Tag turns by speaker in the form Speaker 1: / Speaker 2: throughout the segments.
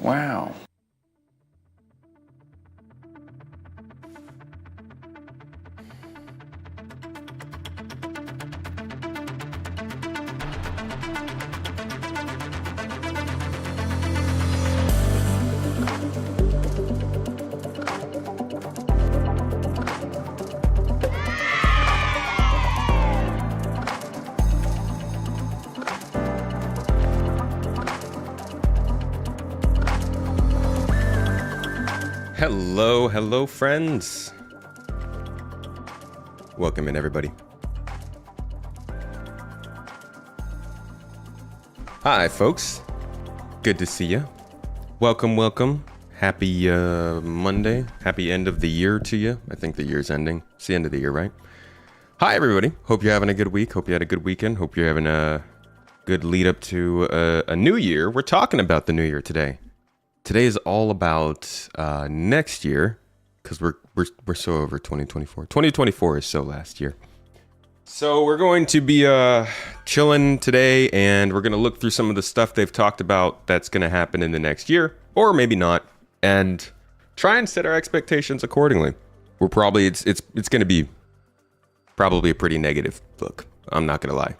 Speaker 1: Wow.
Speaker 2: Hello friends. Welcome in everybody. Hi folks. Good to see you. Welcome. Happy Monday. Happy end of the year to you. I think the year's ending. It's the end of the year, right? Hi everybody. Hope you're having a good week. Hope you had a good weekend. Hope you're having a good lead up to a new year. We're talking about the new year today. Today is all about next year, because we're so over 2024. 2024 is so last year. So we're going to be chilling today, and we're going to look through some of the stuff they've talked about that's going to happen in the next year, or maybe not, and try and set our expectations accordingly. We're probably it's going to be probably a pretty negative look. I'm not going to lie.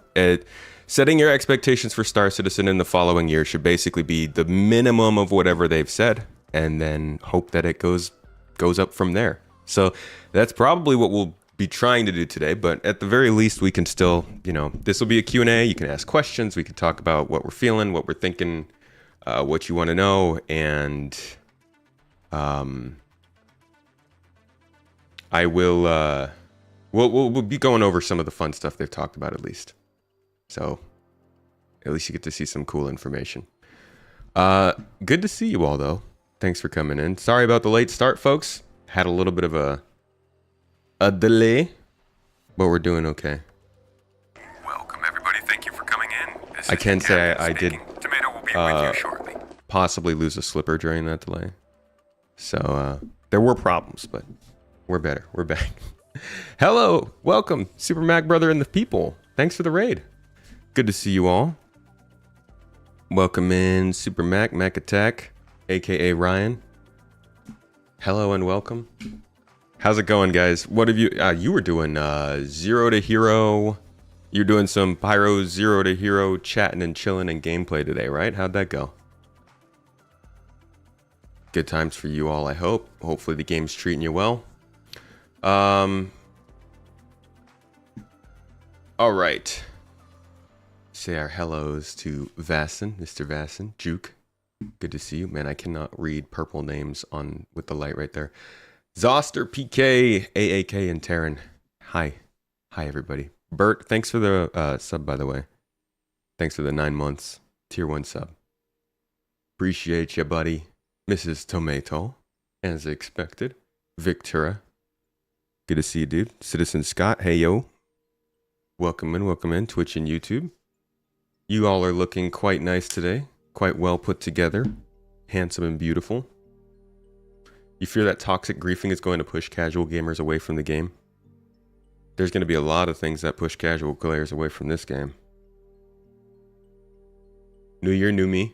Speaker 2: Setting your expectations for Star Citizen in the following year should basically be the minimum of whatever they've said, and then hope that it goes up from there. So that's probably what we'll be trying to do today, but at the very least we can still, this will be a Q&A. You can ask questions. We can talk about what we're feeling, what we're thinking, what you want to know, and we'll be going over some of the fun stuff they've talked about at least. So at least you get to see some cool information. Good to see you all, though. Thanks for coming in. Sorry about the late start, folks. Had a little bit of a delay, but we're doing okay.
Speaker 3: Welcome, everybody. Thank you for coming in.
Speaker 2: I can say I did
Speaker 3: Tomato will be with you shortly.
Speaker 2: possibly lose a slipper during that delay. So there were problems, but we're better. We're back. Hello. Welcome, Super Mac Brother and the people. Thanks for the raid. Good to see you all. Welcome in Super Mac Attack, aka Ryan. Hello and welcome. How's it going, guys? What have you were doing Zero to Hero. You're doing some Pyro Zero to Hero chatting and chilling and gameplay today, right? How'd that go? Good times for you all, I hope. Hopefully the game's treating you well. All right. Say our hellos to Vassin, Mr. Vassin, Juke. Good to see you, man. I cannot read purple names with the light right there. Zoster, PK, AAK, and Terran. Hi, everybody. Bert, thanks for the sub, by the way. Thanks for the 9 months tier 1 sub. Appreciate ya, buddy. Mrs. Tomato, as expected. Victura, good to see you, dude. Citizen Scott, hey yo. Welcome in, Twitch and YouTube. You all are looking quite nice today. Quite well put together. Handsome and beautiful. You fear that toxic griefing is going to push casual gamers away from the game? There's going to be a lot of things that push casual players away from this game. New year, new me.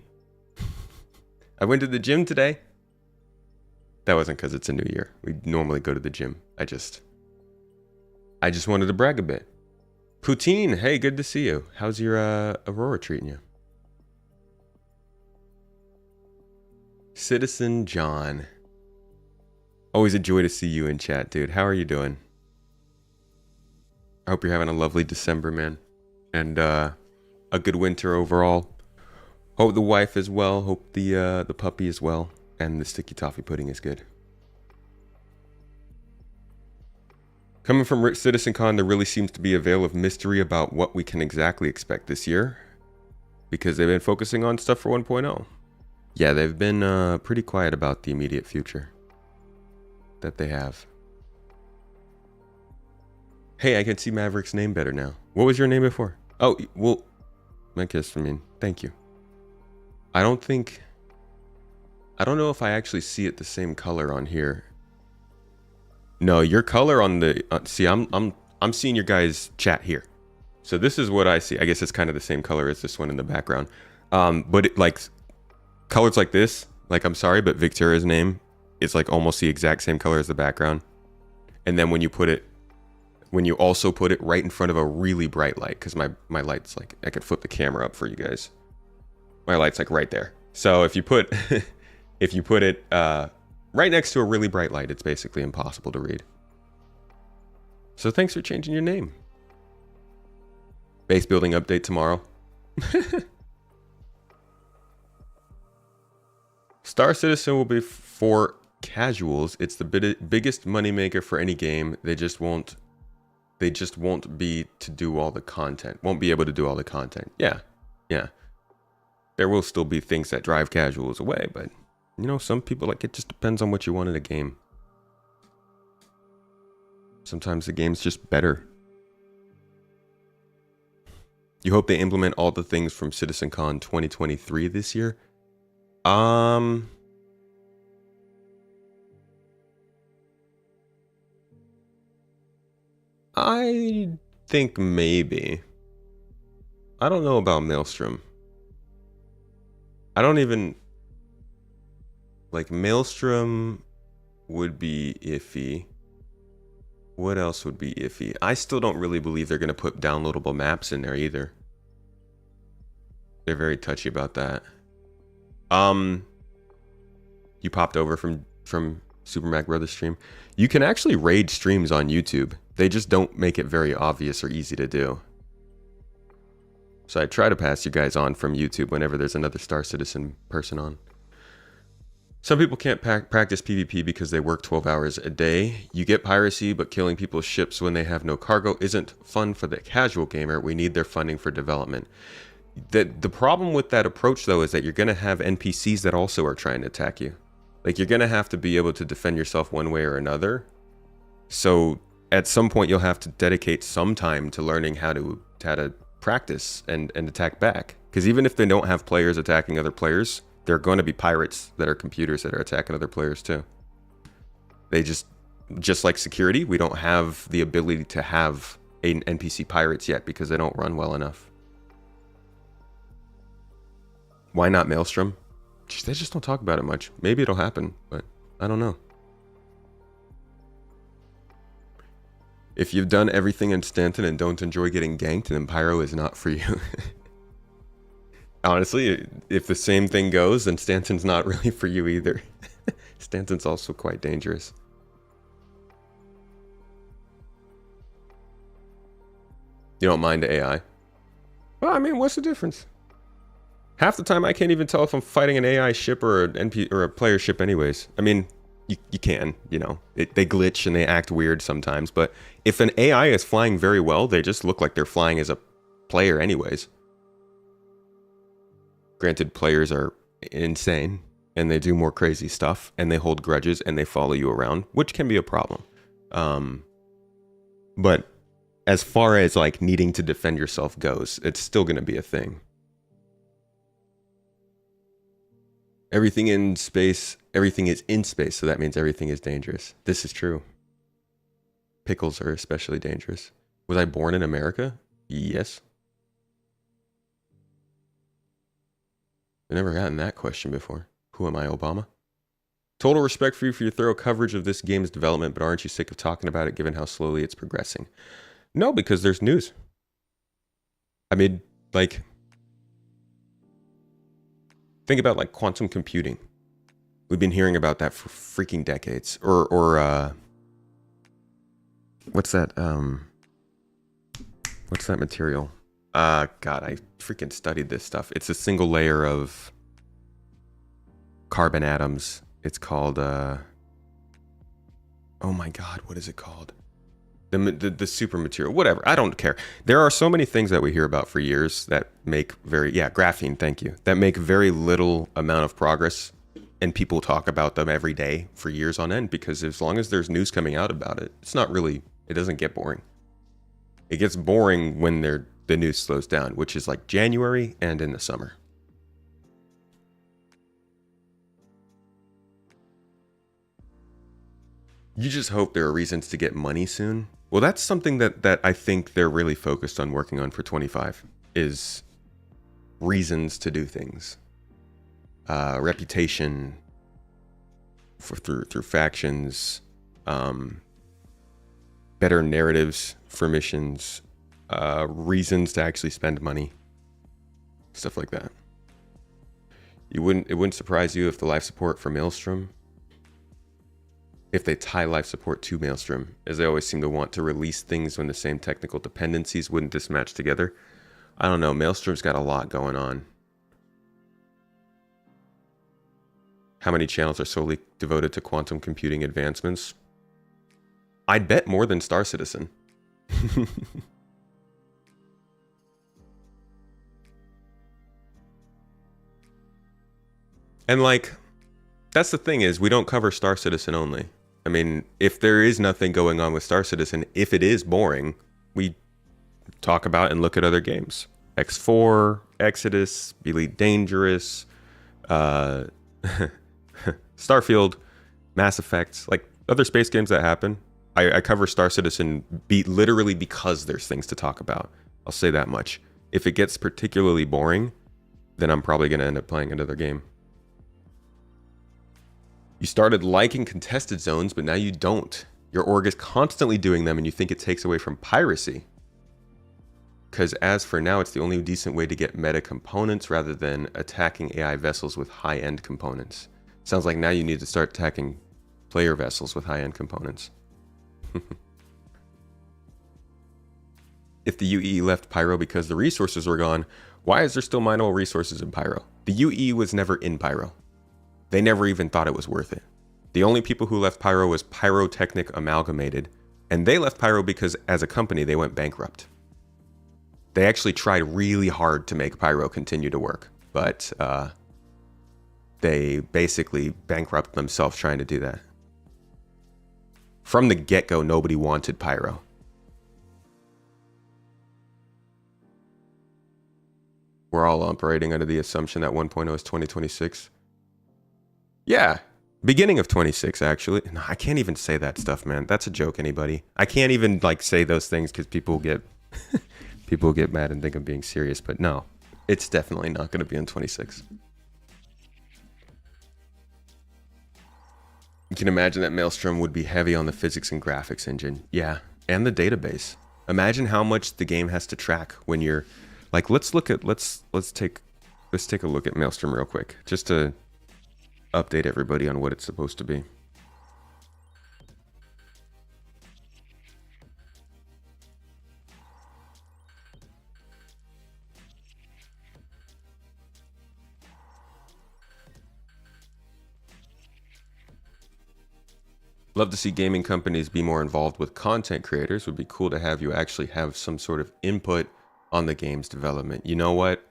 Speaker 2: I went to the gym today. That wasn't because it's a new year. We normally go to the gym. I just wanted to brag a bit. Poutine, hey, good to see you. How's your Aurora treating you? Citizen John. Always a joy to see you in chat, dude. How are you doing? I hope you're having a lovely December, man. And a good winter overall. Hope the wife is well. Hope the puppy is well. And the sticky toffee pudding is good. Coming from CitizenCon, there really seems to be a veil of mystery about what we can exactly expect this year. Because they've been focusing on stuff for 1.0. Yeah, they've been pretty quiet about the immediate future that they have. Hey, I can see Maverick's name better now. What was your name before? Oh, well, I guess, thank you. I don't know if I actually see it the same color on here. No, your color on the see, I'm seeing your guys' chat here. So this is what I see. I guess it's kind of the same color as this one in the background. But it, like colors like this, Like, I'm sorry, but Victoria's name is like almost the exact same color as the background. And then when you also put it right in front of a really bright light, because my light's like, I could flip the camera up for you guys. My light's like right there. So if you put it right next to a really bright light, it's basically impossible to read. So thanks for changing your name. Base building update tomorrow. Star Citizen will be for casuals. It's the biggest moneymaker for any game. They just won't be to do all the content. Won't be able to do all the content. Yeah. There will still be things that drive casuals away, but you know, some people, like, it just depends on what you want in a game. Sometimes the game's just better. You hope they implement all the things from CitizenCon 2023 this year? I think maybe. I don't know about Maelstrom. I don't even... Like, Maelstrom would be iffy. What else would be iffy? I still don't really believe they're going to put downloadable maps in there either. They're very touchy about that. You popped over from Super Mac Brothers stream. You can actually raid streams on YouTube. They just don't make it very obvious or easy to do. So I try to pass you guys on from YouTube whenever there's another Star Citizen person on. Some people can't practice PvP because they work 12 hours a day. You get piracy, but killing people's ships when they have no cargo isn't fun for the casual gamer. We need their funding for development. The problem with that approach, though, is that you're going to have NPCs that also are trying to attack you. Like, you're going to have to be able to defend yourself one way or another. So at some point, you'll have to dedicate some time to learning how to practice and attack back. Because even if they don't have players attacking other players, there are going to be pirates that are computers that are attacking other players too. They just like security, we don't have the ability to have an NPC pirates yet because they don't run well enough. Why not Maelstrom? They just don't talk about it much. Maybe it'll happen, but I don't know. If you've done everything in Stanton and don't enjoy getting ganked, then Pyro is not for you. Honestly, if the same thing goes, then Stanton's not really for you either. Stanton's also quite dangerous. You don't mind AI? Well, I mean, what's the difference? Half the time I can't even tell if I'm fighting an AI ship or an NP or a player ship anyways. I mean, you can, you know. They glitch and they act weird sometimes, but if an AI is flying very well, they just look like they're flying as a player anyways. Granted, players are insane and they do more crazy stuff and they hold grudges and they follow you around, which can be a problem. But as far as like needing to defend yourself goes, it's still going to be a thing. Everything in space, everything is in space, so that means everything is dangerous. This is true. Pickles are especially dangerous. Was I born in America? Yes. I've never gotten that question before. Who am I, Obama? Total respect for you for your thorough coverage of this game's development, but aren't you sick of talking about it given how slowly it's progressing? No, because there's news. I mean, like, think about like quantum computing. We've been hearing about that for freaking decades. Or what's that material? God, I freaking studied this stuff. It's a single layer of carbon atoms. It's called oh my God, what is it called? The super material, whatever. I don't care. There are so many things that we hear about for years that make graphene, thank you. That make very little amount of progress, and people talk about them every day for years on end because as long as there's news coming out about it, it doesn't get boring. It gets boring when the news slows down, which is like January and in the summer. You just hope there are reasons to get money soon. Well, that's something that I think they're really focused on working on for 25 is reasons to do things. reputation through factions, better narratives for missions, reasons to actually spend money, stuff like that. It wouldn't surprise you if the life support for Maelstrom, if they tie life support to Maelstrom, as they always seem to want to release things when the same technical dependencies wouldn't mismatch together. I don't know, Maelstrom's got a lot going on. How many channels are solely devoted to quantum computing advancements? I'd bet more than Star Citizen. And like, that's the thing is, we don't cover Star Citizen only. I mean, if there is nothing going on with Star Citizen, if it is boring, we talk about and look at other games. X4, Exodus, Elite Dangerous, Starfield, Mass Effect, like other space games that happen. I cover Star Citizen literally because there's things to talk about. I'll say that much. If it gets particularly boring, then I'm probably going to end up playing another game. You started liking contested zones, but now you don't. Your org is constantly doing them and you think it takes away from piracy. Because as for now, it's the only decent way to get meta components rather than attacking AI vessels with high-end components. Sounds like now you need to start attacking player vessels with high-end components. If the UE left Pyro because the resources were gone, why is there still mineral resources in Pyro? The UE was never in Pyro. They never even thought it was worth it. The only people who left Pyro was Pyrotechnic Amalgamated, and they left Pyro because as a company they went bankrupt. They actually tried really hard to make Pyro continue to work, but they basically bankrupted themselves trying to do that. From the get-go, nobody wanted Pyro. We're all operating under the assumption that 1.0 is 2026. Yeah, beginning of 26, actually. No, I can't even say that stuff, man. That's a joke, anybody. I can't even like say those things because people get people get mad and think I'm being serious. But no, it's definitely not going to be in 26. You can imagine that Maelstrom would be heavy on the physics and graphics engine. Yeah, and the database. Imagine how much the game has to track when you're like, let's take a look at Maelstrom real quick, just to update everybody on what it's supposed to be. Love to see gaming companies be more involved with content creators. Would be cool to have you actually have some sort of input on the game's development. You know what?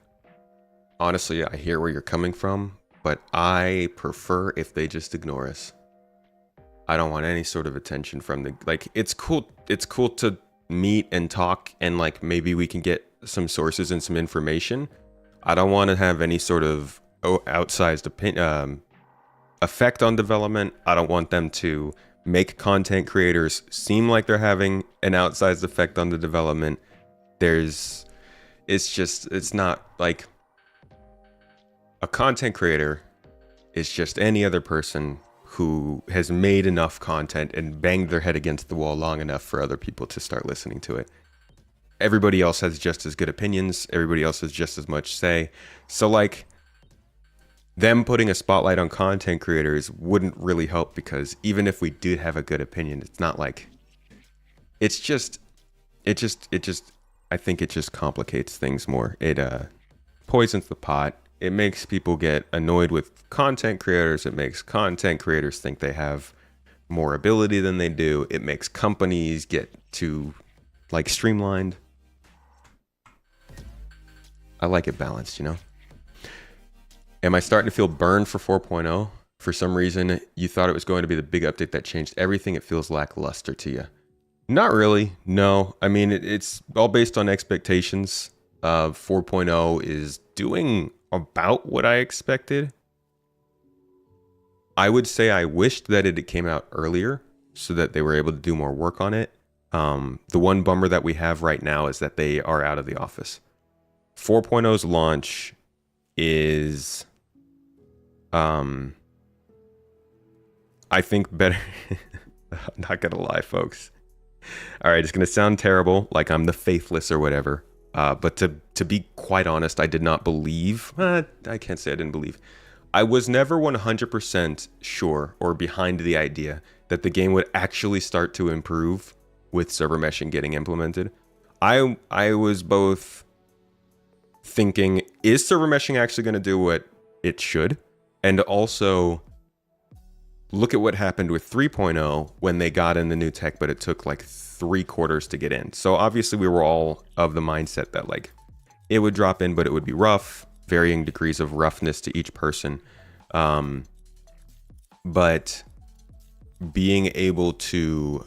Speaker 2: Honestly, I hear where you're coming from, but I prefer if they just ignore us. I don't want any sort of attention from the, like, it's cool to meet and talk and like maybe we can get some sources and some information. I don't want to have any sort of outsized effect on development. I don't want them to make content creators seem like they're having an outsized effect on the development. It's not like a content creator is just any other person who has made enough content and banged their head against the wall long enough for other people to start listening to it. Everybody else has just as good opinions. Everybody else has just as much say. So like them putting a spotlight on content creators wouldn't really help, because even if we did have a good opinion, it's not like, I think it just complicates things more. It poisons the pot. It makes people get annoyed with content creators. It makes content creators think they have more ability than they do. It makes companies get too like streamlined. I like it balanced, you know? Am I starting to feel burned for 4.0? For some reason, you thought it was going to be the big update that changed everything. It feels lackluster to you. Not really, no. I mean, it's all based on expectations. 4.0 is doing about what I expected. I would say I wished that it came out earlier so that they were able to do more work on it. The one bummer that we have right now is that they are out of the office. 4.0's launch is I think better. I'm not gonna lie, folks. All right, it's gonna sound terrible, like I'm the faithless or whatever. But to be quite honest, I did not believe. I can't say I didn't believe. I was never 100% sure or behind the idea that the game would actually start to improve with server meshing getting implemented. I was both thinking, is server meshing actually going to do what it should? And also, look at what happened with 3.0 when they got in the new tech, but it took like 3 quarters to get in. So obviously we were all of the mindset that like it would drop in, but it would be rough, varying degrees of roughness to each person. But being able to,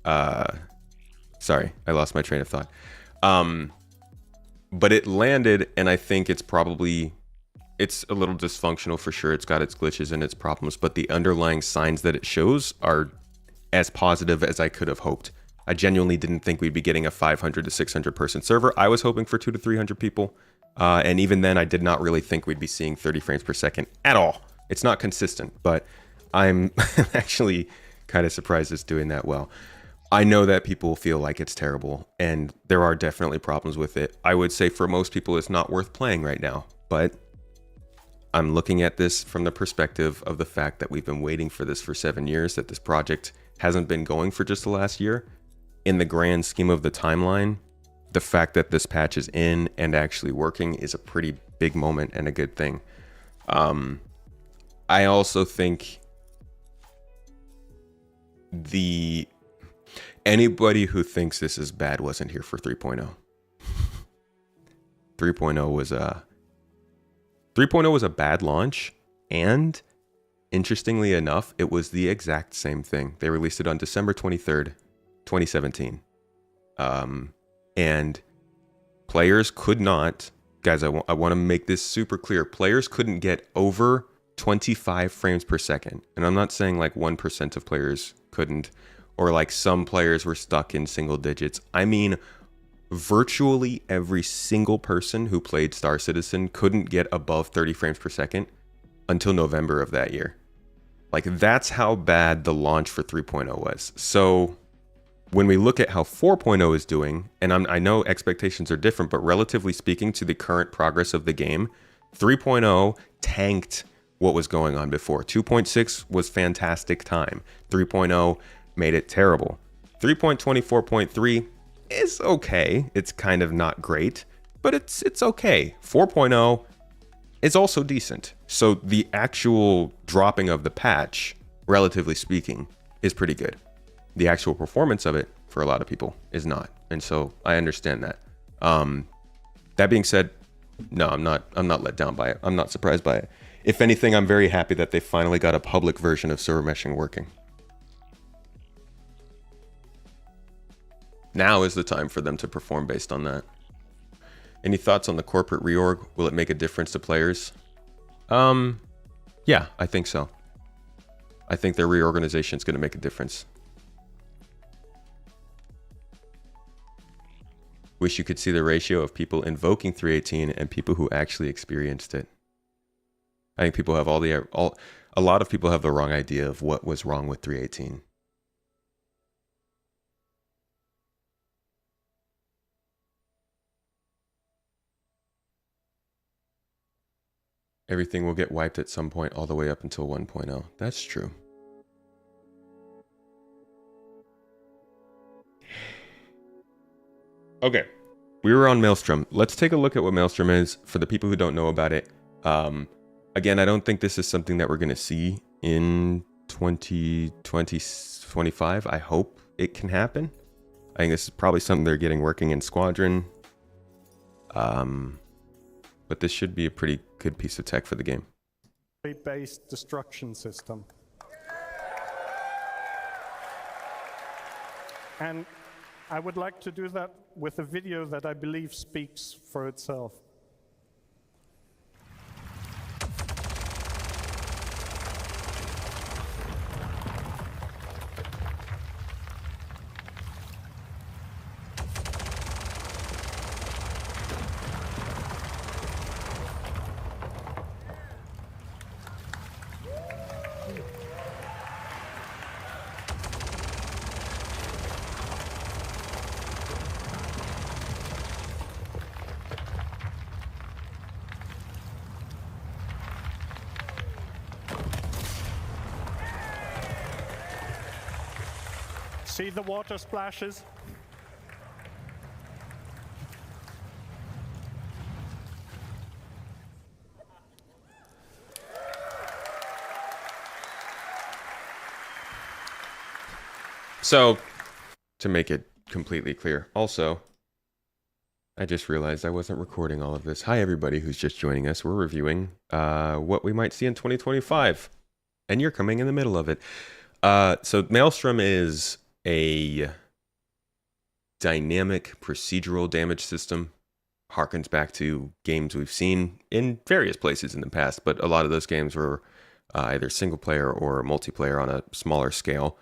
Speaker 2: sorry, I lost my train of thought. But it landed, and I think it's a little dysfunctional for sure. It's got its glitches and its problems, but the underlying signs that it shows are as positive as I could have hoped. I genuinely didn't think we'd be getting a 500 to 600 person server. I was hoping for 200 to 300 people. And even then, I did not really think we'd be seeing 30 frames per second at all. It's not consistent, but I'm actually kind of surprised it's doing that well. I know that people feel like it's terrible, and there are definitely problems with it. I would say for most people, it's not worth playing right now, but I'm looking at this from the perspective of the fact that we've been waiting for this for 7 years, that this project hasn't been going for just the last year. In the grand scheme of the timeline, the fact that this patch is in and actually working is a pretty big moment and a good thing. I also think anybody who thinks this is bad wasn't here for 3.0. 3.0 was a bad launch, and interestingly enough, it was the exact same thing. They released it on December 23rd, 2017. And players could not, guys, I want to make this super clear. Players couldn't get over 25 frames per second. And I'm not saying like 1% of players couldn't, or like some players were stuck in single digits. I mean, virtually every single person who played Star Citizen couldn't get above 30 frames per second until November of that year. Like, that's how bad the launch for 3.0 was. So when we look at how 4.0 is doing, and I know expectations are different, but relatively speaking to the current progress of the game, 3.0 tanked what was going on before. 2.6 was fantastic time. 3.0 made it terrible. 3.24.3 is okay. It's kind of not great, but it's okay. 4.0 is also decent. So the actual dropping of the patch, relatively speaking, is pretty good. The actual performance of it for a lot of people is not. And so I understand that. That being said, no, I'm not let down by it. I'm not surprised by it. If anything, I'm very happy that they finally got a public version of server meshing working. Now is the time for them to perform based on that. Any thoughts on the corporate reorg? Will it make a difference to players? Yeah, I think so. I think their reorganization is going to make a difference. Wish you could see the ratio of people invoking 318 and people who actually experienced it. I think people have a lot of people have the wrong idea of what was wrong with 318. Everything will get wiped at some point all the way up until 1.0. That's true. Okay, we were on Maelstrom. Let's take a look at what Maelstrom is for the people who don't know about it. Again, I don't think this is something that we're going to see in 2025. I hope it can happen. I think this is probably something they're getting working in Squadron. But this should be a pretty good piece of tech for the game.
Speaker 1: Based destruction system. And I would like to do that with a video that I believe speaks for itself. See the water splashes?
Speaker 2: So, to make it completely clear, also, I just realized I wasn't recording all of this. Hi, everybody who's just joining us. We're reviewing what we might see in 2025, and you're coming in the middle of it. So, Maelstrom is a dynamic procedural damage system. Harkens back to games we've seen in various places in the past, but a lot of those games were either single player or multiplayer on a smaller scale.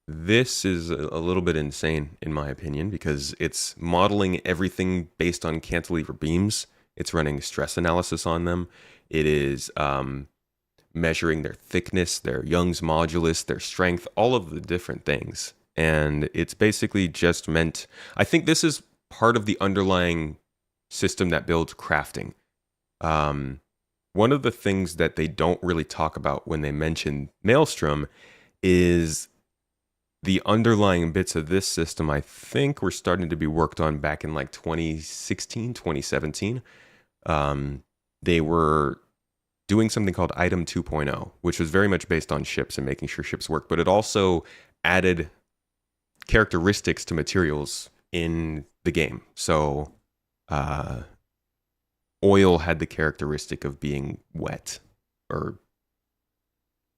Speaker 2: This is a little bit insane, in my opinion, because it's modeling everything based on cantilever beams. It's running stress analysis on them. It is measuring their thickness, their Young's modulus, their strength, all of the different things. And it's basically just meant... I think this is part of the underlying system that builds crafting. One of the things that they don't really talk about when they mention Maelstrom is... the underlying bits of this system, I think, were starting to be worked on back in like 2016, 2017. They were doing something called Item 2.0, which was very much based on ships and making sure ships work, but it also added characteristics to materials in the game. So oil had the characteristic of being wet, or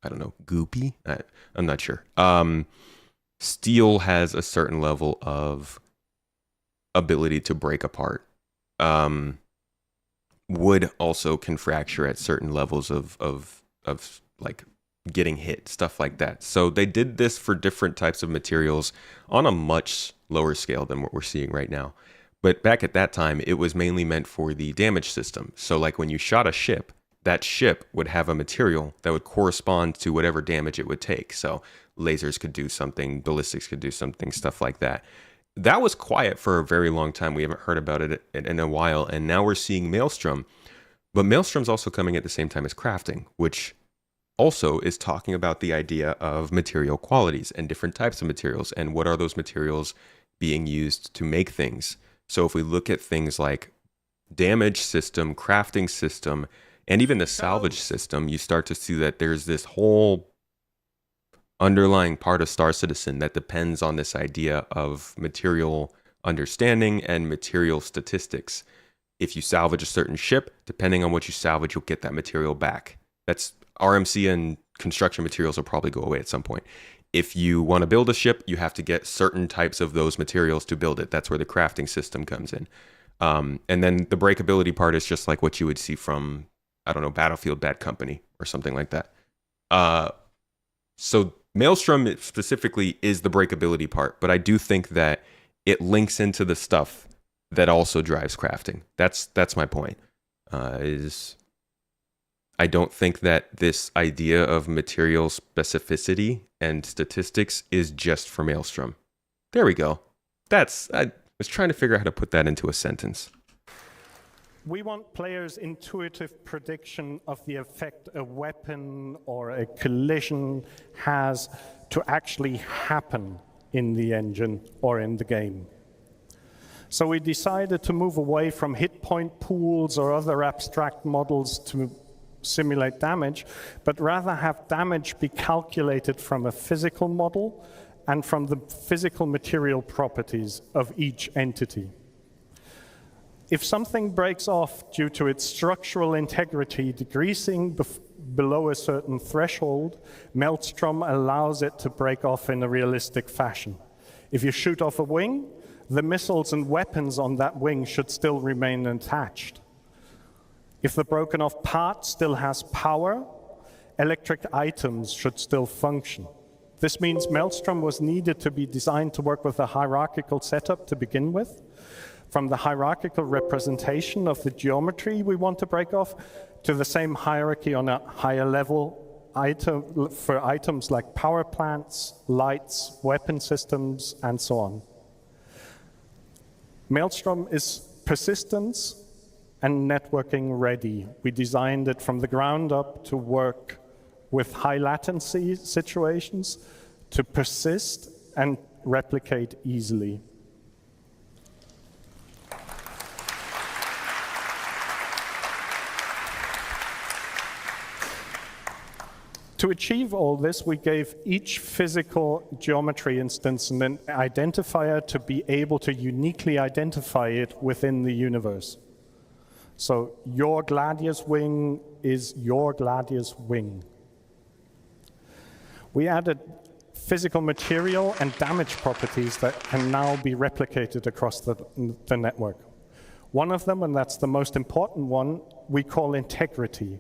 Speaker 2: I don't know, goopy? I'm not sure. Steel has a certain level of ability to break apart. Wood also can fracture at certain levels of like getting hit, stuff like that. So they did this for different types of materials on a much lower scale than what we're seeing right now. But back at that time, it was mainly meant for the damage system. So like when you shot a ship, that ship would have a material that would correspond to whatever damage it would take. So lasers could do something, ballistics could do something, stuff like that. That was quiet for a very long time. We haven't heard about it in a while, and now we're seeing Maelstrom. But Maelstrom's also coming at the same time as crafting, which also is talking about the idea of material qualities and different types of materials, and what are those materials being used to make things. So if we look at things like damage system, crafting system, and even the salvage system, you start to see that there's this whole underlying part of Star Citizen that depends on this idea of material understanding and material statistics. If you salvage a certain ship, depending on what you salvage, you'll get that material back. That's RMC, and construction materials will probably go away at some point. If you want to build a ship, you have to get certain types of those materials to build it. That's where the crafting system comes in. And then the breakability part is just like what you would see from, I don't know, Battlefield Bad Company or something like that. So Maelstrom specifically is the breakability part, but I do think that it links into the stuff that also drives crafting. That's my point. Is I don't think that this idea of material specificity and statistics is just for Maelstrom. There we go. I was trying to figure out how to put that into a sentence.
Speaker 1: We want players' intuitive prediction of the effect a weapon or a collision has to actually happen in the engine or in the game. So we decided to move away from hit point pools or other abstract models to simulate damage, but rather have damage be calculated from a physical model and from the physical material properties of each entity. If something breaks off due to its structural integrity decreasing below a certain threshold, Maelstrom allows it to break off in a realistic fashion. If you shoot off a wing, the missiles and weapons on that wing should still remain attached. If the broken off part still has power, electric items should still function. This means Maelstrom was needed to be designed to work with a hierarchical setup to begin with. From the hierarchical representation of the geometry we want to break off to the same hierarchy on a higher level for items like power plants, lights, weapon systems, and so on. Maelstrom is persistence and networking ready. We designed it from the ground up to work with high latency situations, to persist and replicate easily. To achieve all this, we gave each physical geometry instance an identifier to be able to uniquely identify it within the universe. So your Gladius wing is your Gladius wing. We added physical material and damage properties that can now be replicated across the network. One of them, and that's the most important one, we call integrity.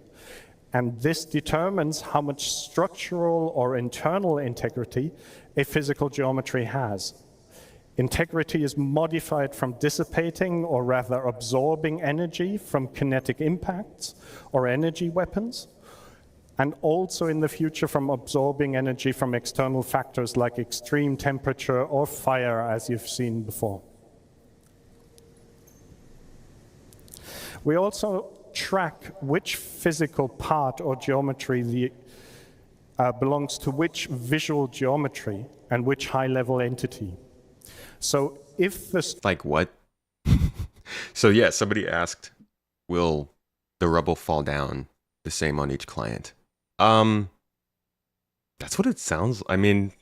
Speaker 1: And this determines how much structural or internal integrity a physical geometry has. Integrity is modified from dissipating, or rather absorbing, energy from kinetic impacts or energy weapons, and also in the future from absorbing energy from external factors like extreme temperature or fire, as you've seen before. We also track which physical part or geometry belongs to which visual geometry and which high-level entity. So if the...
Speaker 2: Like what? So yeah, somebody asked, will the rubble fall down the same on each client? That's what it sounds... I mean,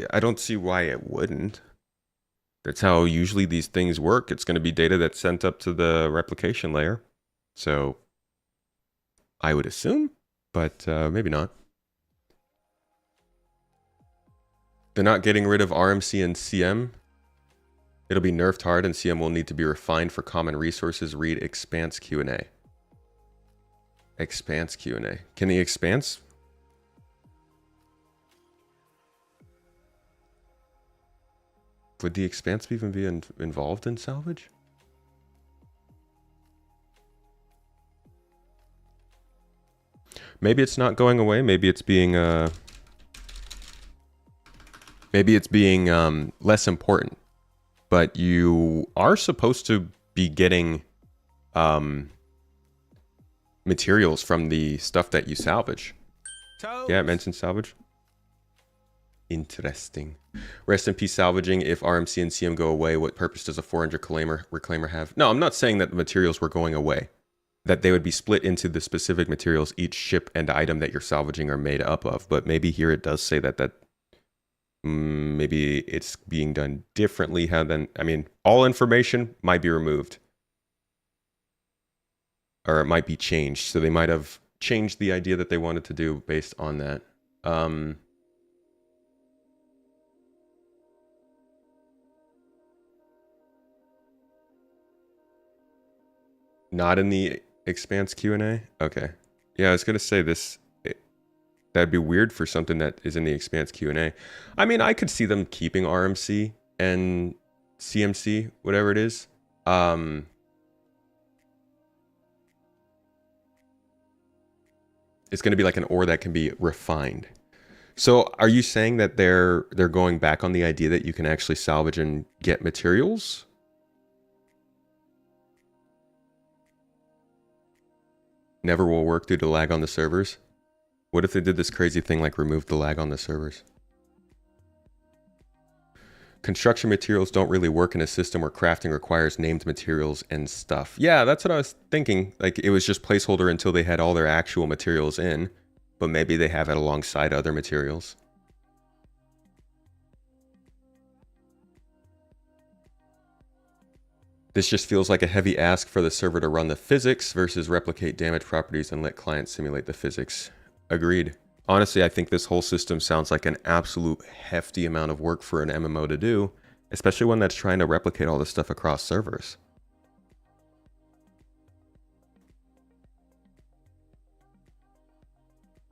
Speaker 2: I don't see why it wouldn't. That's how usually these things work. It's going to be data that's sent up to the replication layer. So I would assume, but maybe not. They're not getting rid of RMC and CM. It'll be nerfed hard and CM will need to be refined for common resources. Read Expanse Q&A. Expanse Q&A. Can the Expanse? Would the Expanse even be involved in Salvage? Maybe it's not going away. Maybe it's being less important. But you are supposed to be getting materials from the stuff that you salvage. Yeah, it mentioned salvage. Interesting. Rest in peace, salvaging. If RMC and CM go away, what purpose does a 400 reclaimer have? No, I'm not saying that the materials were going away. That they would be split into the specific materials each ship and item that you're salvaging are made up of. But maybe here it does say that maybe it's being done differently. I mean, all information might be removed. Or it might be changed. So they might have changed the idea that they wanted to do based on that. Not in the Expanse Q&A? Okay. Yeah, I was going to say this. That'd be weird for something that is in the Expanse Q&A. I mean, I could see them keeping RMC and CMC, whatever it is. It's going to be like an ore that can be refined. So are you saying that they're going back on the idea that you can actually salvage and get materials? Never will work due to lag on the servers? What if they did this crazy thing like remove the lag on the servers? Construction materials don't really work in a system where crafting requires named materials and stuff. Yeah, that's what I was thinking. Like it was just placeholder until they had all their actual materials in, but maybe they have it alongside other materials. This just feels like a heavy ask for the server to run the physics versus replicate damage properties and let clients simulate the physics. Agreed. Honestly, I think this whole system sounds like an absolute hefty amount of work for an MMO to do, especially one that's trying to replicate all this stuff across servers.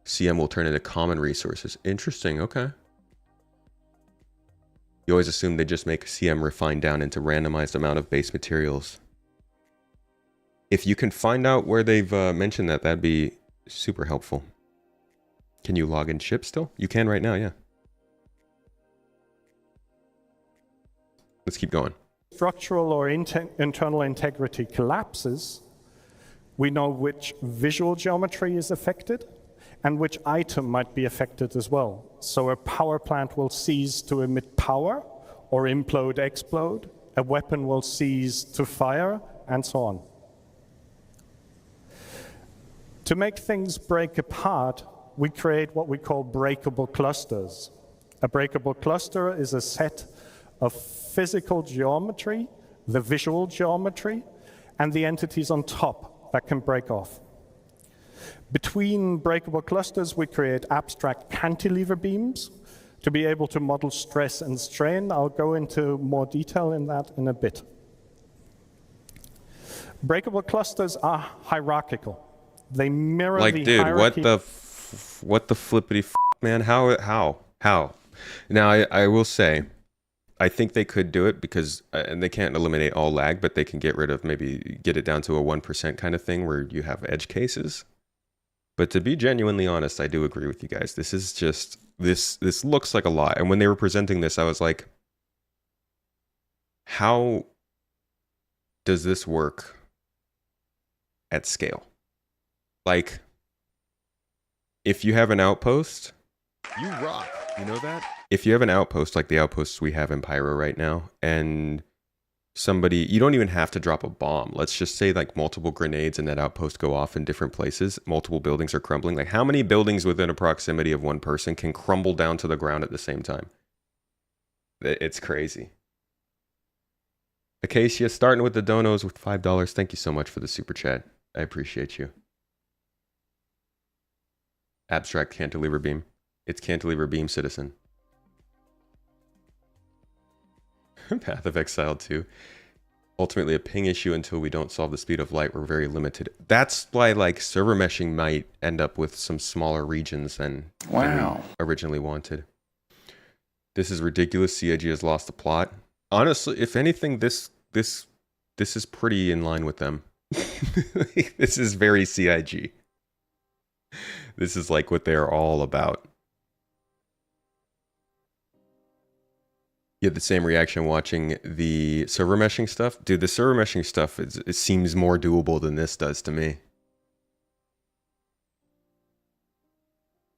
Speaker 2: CM will turn into common resources. Interesting, okay. You always assume they just make CM refined down into randomized amount of base materials. If you can find out where they've mentioned that, that'd be super helpful. Can you log in ship still? You can right now, yeah. Let's keep going.
Speaker 1: Structural or internal integrity collapses, we know which visual geometry is affected and which item might be affected as well. So a power plant will cease to emit power, or implode, explode. A weapon will cease to fire, and so on. To make things break apart, we create what we call breakable clusters. A breakable cluster is a set of physical geometry, the visual geometry, and the entities on top that can break off. Between breakable clusters, we create abstract cantilever beams to be able to model stress and strain. I'll go into more detail in that in a bit. Breakable clusters are hierarchical. They mirror the hierarchy.
Speaker 2: Like, dude, what the flippity f, man? How? Now, I will say, I think they could do it because, and they can't eliminate all lag, but they can get rid of, maybe get it down to a 1% kind of thing where you have edge cases. But to be genuinely honest, I do agree with you guys. This is just, this looks like a lot. And when they were presenting this, I was like, how does this work at scale? Like, if you have an outpost, you rock. You know that? If you have an outpost like the outposts we have in Pyro right now, and somebody, you don't even have to drop a bomb. Let's just say like multiple grenades in that outpost go off in different places. Multiple buildings are crumbling. Like, how many buildings within a proximity of one person can crumble down to the ground at the same time? It's crazy. Acacia, starting with the donos with $5. Thank you so much for the super chat. I appreciate you. Abstract cantilever beam. It's cantilever beam, citizen. Path of Exile 2. Ultimately a ping issue until we don't solve the speed of light. We're very limited. That's why, like, server meshing might end up with some smaller regions than we originally wanted. This is ridiculous. CIG has lost the plot. Honestly, if anything, this is pretty in line with them. This is very CIG. This is like what they're all about. You had the same reaction watching the server meshing stuff? Dude, the server meshing stuff, it seems more doable than this does to me.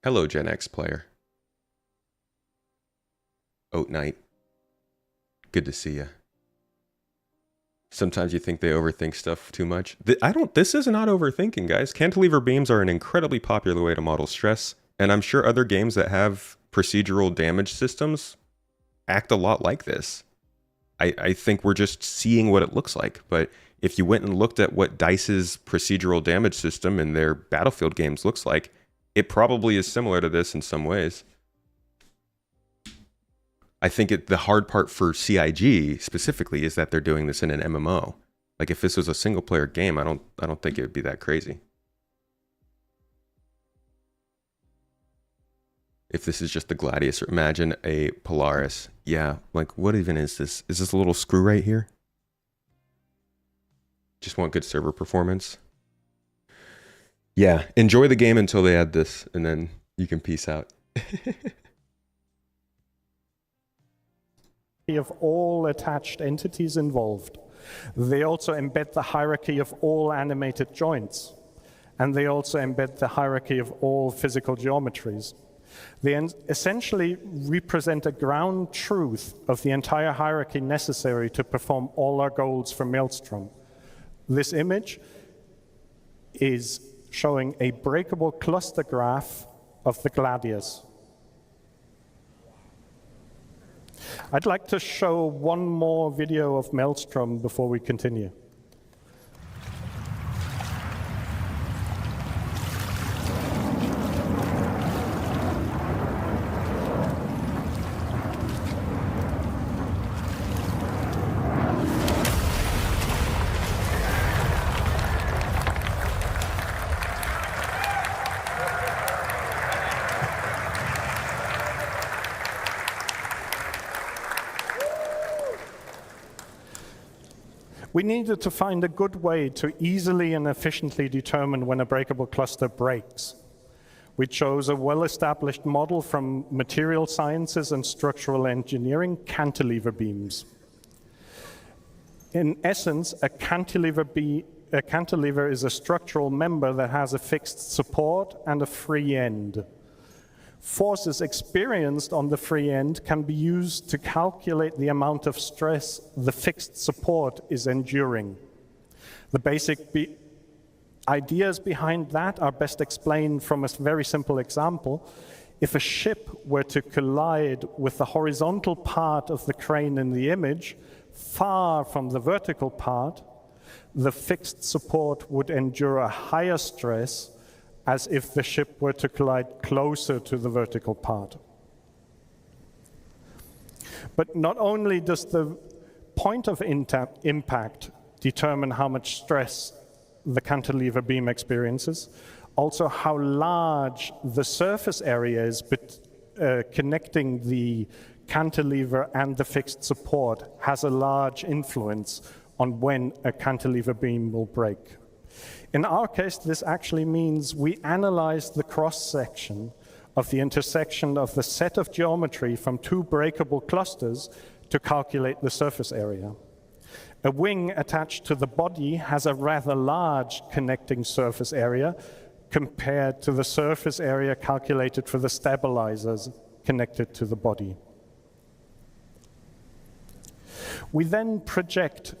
Speaker 2: Hello, Gen X player. Oat Knight. Good to see you. Sometimes you think they overthink stuff too much. This is not overthinking, guys. Cantilever beams are an incredibly popular way to model stress, and I'm sure other games that have procedural damage systems act a lot like this. I think we're just seeing what it looks like, but if you went and looked at what DICE's procedural damage system in their Battlefield games looks like, it probably is similar to this in some ways. I think the hard part for CIG specifically is that they're doing this in an MMO. Like, if this was a single player game, I don't think it would be that crazy. If this is just the Gladius, or imagine a Polaris. Yeah, like, what even is this? Is this a little screw right here? Just want good server performance. Yeah, enjoy the game until they add this, and then you can peace out.
Speaker 1: Of all attached entities involved. They also embed the hierarchy of all animated joints. And they also embed the hierarchy of all physical geometries. They essentially represent a ground truth of the entire hierarchy necessary to perform all our goals for Maelstrom. This image is showing a breakable cluster graph of the Gladius. I'd like to show one more video of Maelstrom before we continue. We needed to find a good way to easily and efficiently determine when a breakable cluster breaks. We chose a well-established model from material sciences and structural engineering, cantilever beams. In essence, a cantilever is a structural member that has a fixed support and a free end. Forces experienced on the free end can be used to calculate the amount of stress the fixed support is enduring. The basic ideas behind that are best explained from a very simple example. If a ship were to collide with the horizontal part of the crane in the image, far from the vertical part, the fixed support would endure a higher stress as if the ship were to collide closer to the vertical part. But not only does the point of impact determine how much stress the cantilever beam experiences, also how large the surface area is connecting the cantilever and the fixed support has a large influence on when a cantilever beam will break. In our case, this actually means we analyze the cross-section of the intersection of the set of geometry from two breakable clusters to calculate the surface area. A wing attached to the body has a rather large connecting surface area compared to the surface area calculated for the stabilizers connected to the body. We then project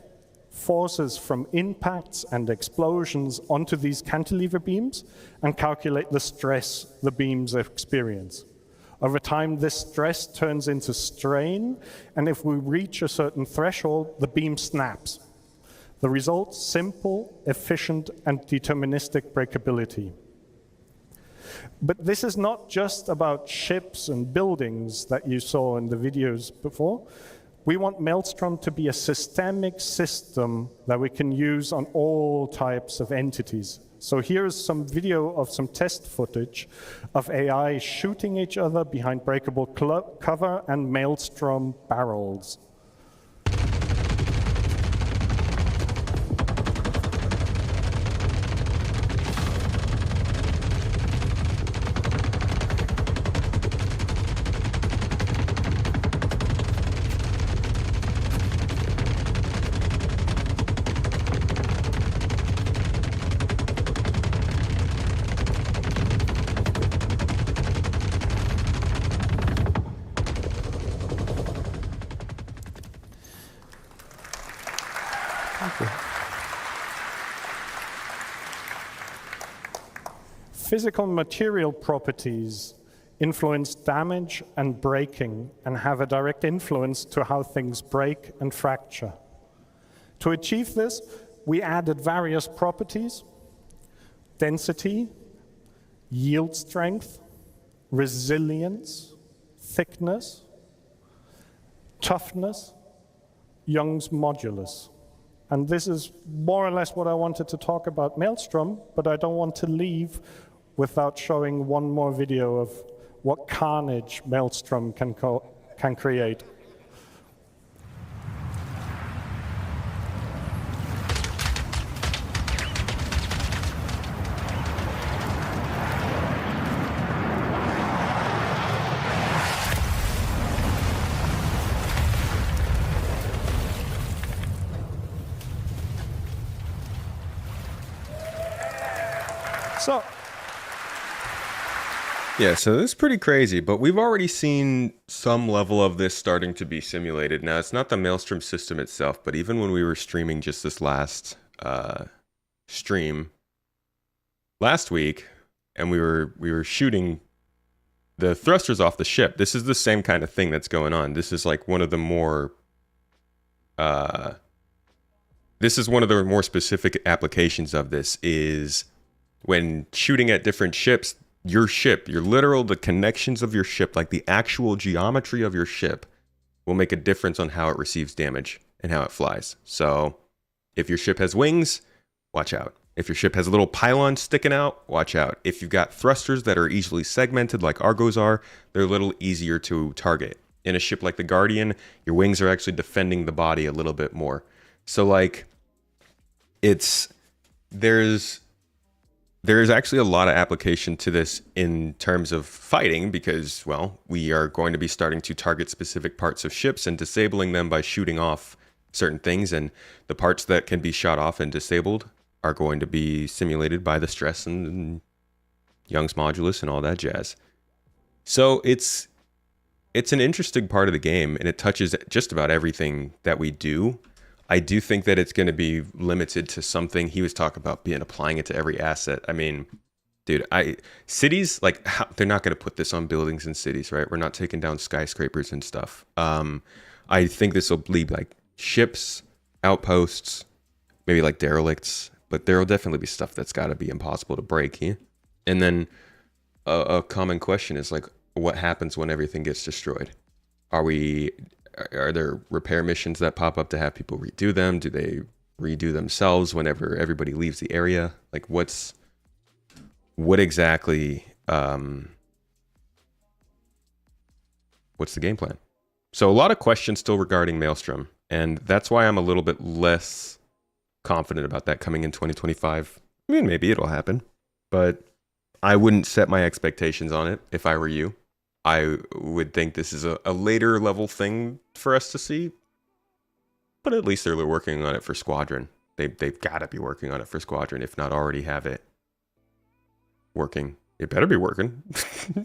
Speaker 1: forces from impacts and explosions onto these cantilever beams and calculate the stress the beams experience. Over time, this stress turns into strain, and if we reach a certain threshold, the beam snaps. The result, simple, efficient, and deterministic breakability. But this is not just about ships and buildings that you saw in the videos before. We want Maelstrom to be a systemic system that we can use on all types of entities. So here's some video of some test footage of AI shooting each other behind breakable cover and Maelstrom barrels. Physical material properties influence damage and breaking and have a direct influence to how things break and fracture. To achieve this, we added various properties: density, yield strength, resilience, thickness, toughness, Young's modulus. And this is more or less what I wanted to talk about Maelstrom, but I don't want to leave without showing one more video of what carnage Maelstrom can create.
Speaker 2: So this is pretty crazy, but we've already seen some level of this starting to be simulated. Now, it's not the Maelstrom system itself, but even when we were streaming just this last stream last week, and we were shooting the thrusters off the ship, this is the same kind of thing that's going on. This is like one of the more specific applications of this is when shooting at different ships. The connections of your ship, like the actual geometry of your ship, will make a difference on how it receives damage and how it flies. So if your ship has wings, watch out. If your ship has a little pylon sticking out, watch out. If you've got thrusters that are easily segmented like Argos are, they're a little easier to target. In a ship like the Guardian, your wings are actually defending the body a little bit more. So like, there is actually a lot of application to this in terms of fighting because, well, we are going to be starting to target specific parts of ships and disabling them by shooting off certain things. And the parts that can be shot off and disabled are going to be simulated by the stress and Young's modulus and all that jazz. So it's an interesting part of the game, and it touches just about everything that we do. I do think that it's going to be limited to something. He was talking about applying it to every asset. I mean, dude, cities, like, they're not going to put this on buildings in cities, right? We're not taking down skyscrapers and stuff. I think this will be like ships, outposts, maybe like derelicts, but there will definitely be stuff that's got to be impossible to break. Yeah? And then a common question is like, what happens when everything gets destroyed? Are there repair missions that pop up to have people redo them? Do they redo themselves whenever everybody leaves the area? Like, what exactly, what's the game plan? So a lot of questions still regarding Maelstrom, and that's why I'm a little bit less confident about that coming in 2025. I mean, maybe it'll happen, but I wouldn't set my expectations on it if I were you. I would think this is a later level thing for us to see, but at least they're working on it for Squadron. They've got to be working on it for Squadron, if not already have it working. It better be working.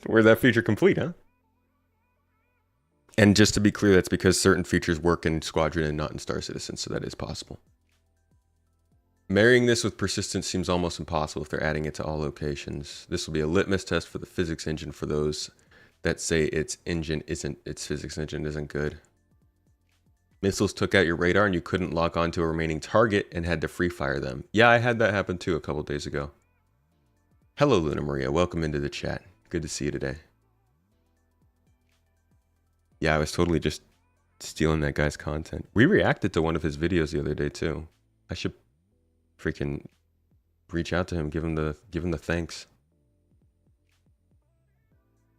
Speaker 2: Where's that feature complete, huh? And just to be clear, that's because certain features work in Squadron and not in Star Citizen, so that is possible. Marrying this with persistence seems almost impossible if they're adding it to all locations. This will be a litmus test for the physics engine for those that say its physics engine isn't good. Missiles took out your radar and you couldn't lock onto a remaining target and had to free fire them. Yeah, I had that happen too a couple days ago. Hello, Luna Maria. Welcome into the chat. Good to see you today. Yeah, I was totally just stealing that guy's content. We reacted to one of his videos the other day too. I should freaking reach out to him, give him the thanks.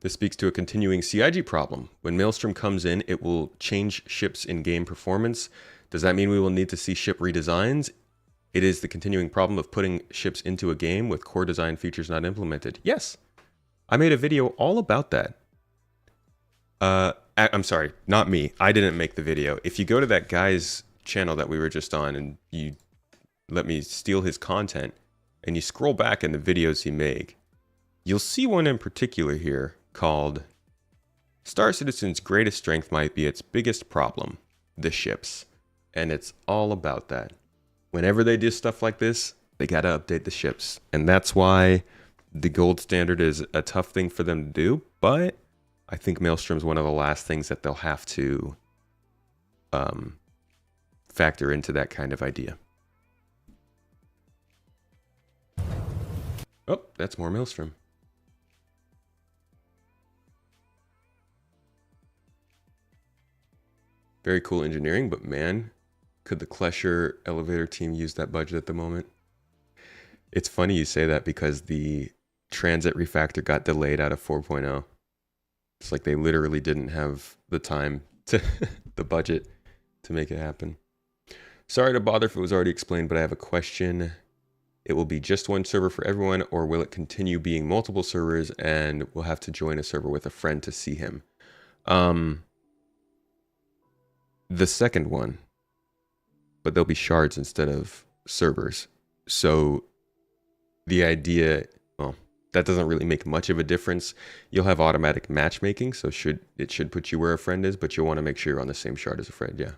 Speaker 2: This speaks to a continuing CIG problem. When Maelstrom comes in, it will change ships in-game performance. Does that mean we will need to see ship redesigns? It is the continuing problem of putting ships into a game with core design features not implemented. Yes, I made a video all about that. I'm sorry, not me. I didn't make the video. If you go to that guy's channel that we were just on and you let me steal his content and you scroll back in the videos he made, you'll see one in particular here called Star Citizen's greatest strength might be its biggest problem, the ships. And it's all about that. Whenever they do stuff like this, they got to update the ships. And that's why the gold standard is a tough thing for them to do. But I think Maelstrom's one of the last things that they'll have to factor into that kind of idea. Oh, that's more Maelstrom. Very cool engineering, but man, could the Klesher elevator team use that budget at the moment? It's funny you say that because the Transit refactor got delayed out of 4.0. It's like they literally didn't have the time to the budget to make it happen. Sorry to bother if it was already explained, but I have a question. It will be just one server for everyone, or will it continue being multiple servers and we'll have to join a server with a friend to see him? The second one, but there'll be shards instead of servers. So the idea, well, that doesn't really make much of a difference. You'll have automatic matchmaking, so it should put you where a friend is, but you'll want to make sure you're on the same shard as a friend, yeah.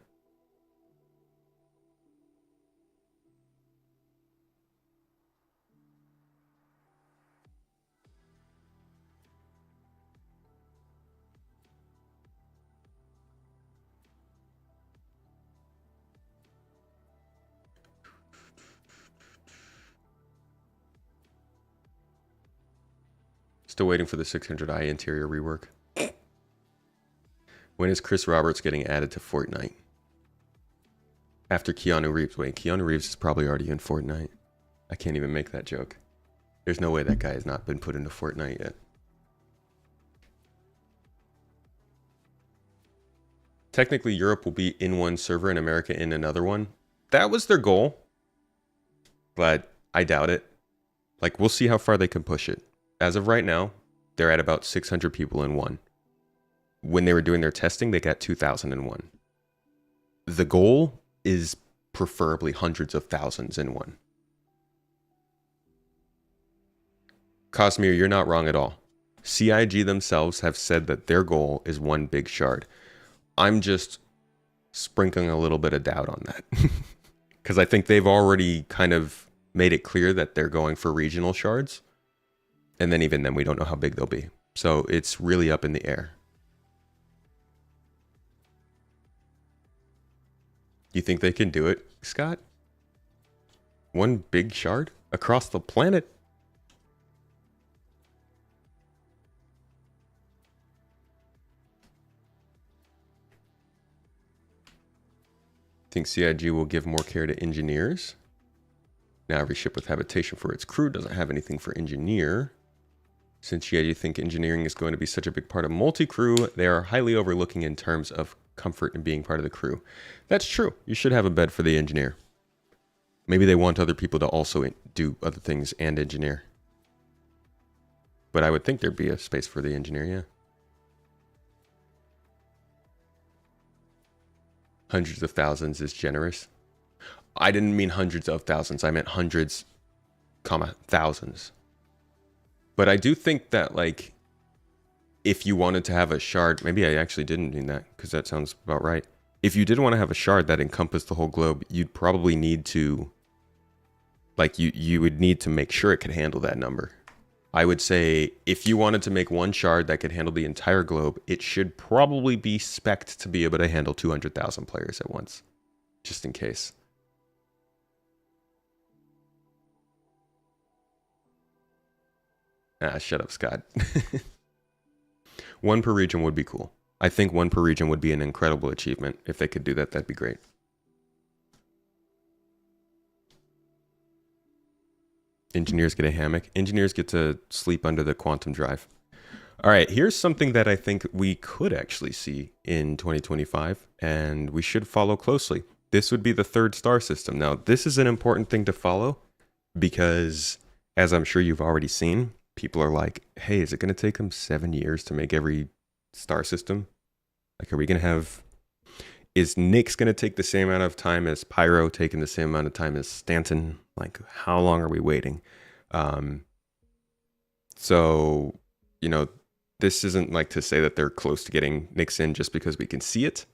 Speaker 2: Still waiting for the 600i interior rework. When is Chris Roberts getting added to Fortnite? After Keanu Reeves. Wait, Keanu Reeves is probably already in Fortnite. I can't even make that joke. There's no way that guy has not been put into Fortnite yet. Technically, Europe will be in one server and America in another one. That was their goal, but I doubt it. Like, we'll see how far they can push it. As of right now, they're at about 600 people in one. When they were doing their testing, they got 2,001. The goal is preferably hundreds of thousands in one. Cosmere, you're not wrong at all. CIG themselves have said that their goal is one big shard. I'm just sprinkling a little bit of doubt on that. Because I think they've already kind of made it clear that they're going for regional shards. And then even then, we don't know how big they'll be. So it's really up in the air. You think they can do it, Scott? One big shard across the planet? Think CIG will give more care to engineers? Now every ship with habitation for its crew doesn't have anything for engineer. Since CIG think engineering is going to be such a big part of multi-crew, they are highly overlooking in terms of comfort and being part of the crew. That's true. You should have a bed for the engineer. Maybe they want other people to also do other things and engineer. But I would think there'd be a space for the engineer, yeah. Hundreds of thousands is generous. I didn't mean hundreds of thousands. I meant hundreds, comma, thousands. But I do think that, like, if you wanted to have a shard, maybe I actually didn't mean that, because that sounds about right. If you did want to have a shard that encompassed the whole globe, you'd probably need to, like, you would need to make sure it could handle that number. I would say if you wanted to make one shard that could handle the entire globe, it should probably be spec'd to be able to handle 200,000 players at once, just in case. Ah, shut up, Scott. One per region would be cool. I think one per region would be an incredible achievement. If they could do that, that'd be great. Engineers get a hammock. Engineers get to sleep under the quantum drive. All right, here's something that I think we could actually see in 2025, and we should follow closely. This would be the third star system. Now, this is an important thing to follow because, as I'm sure you've already seen, people are like, hey, is it going to take them 7 years to make every star system? Like, are we going to have... Is Nyx going to take the same amount of time as Pyro, taking the same amount of time as Stanton? Like, how long are we waiting? So, you know, this isn't like to say that they're close to getting Nyx in just because we can see it.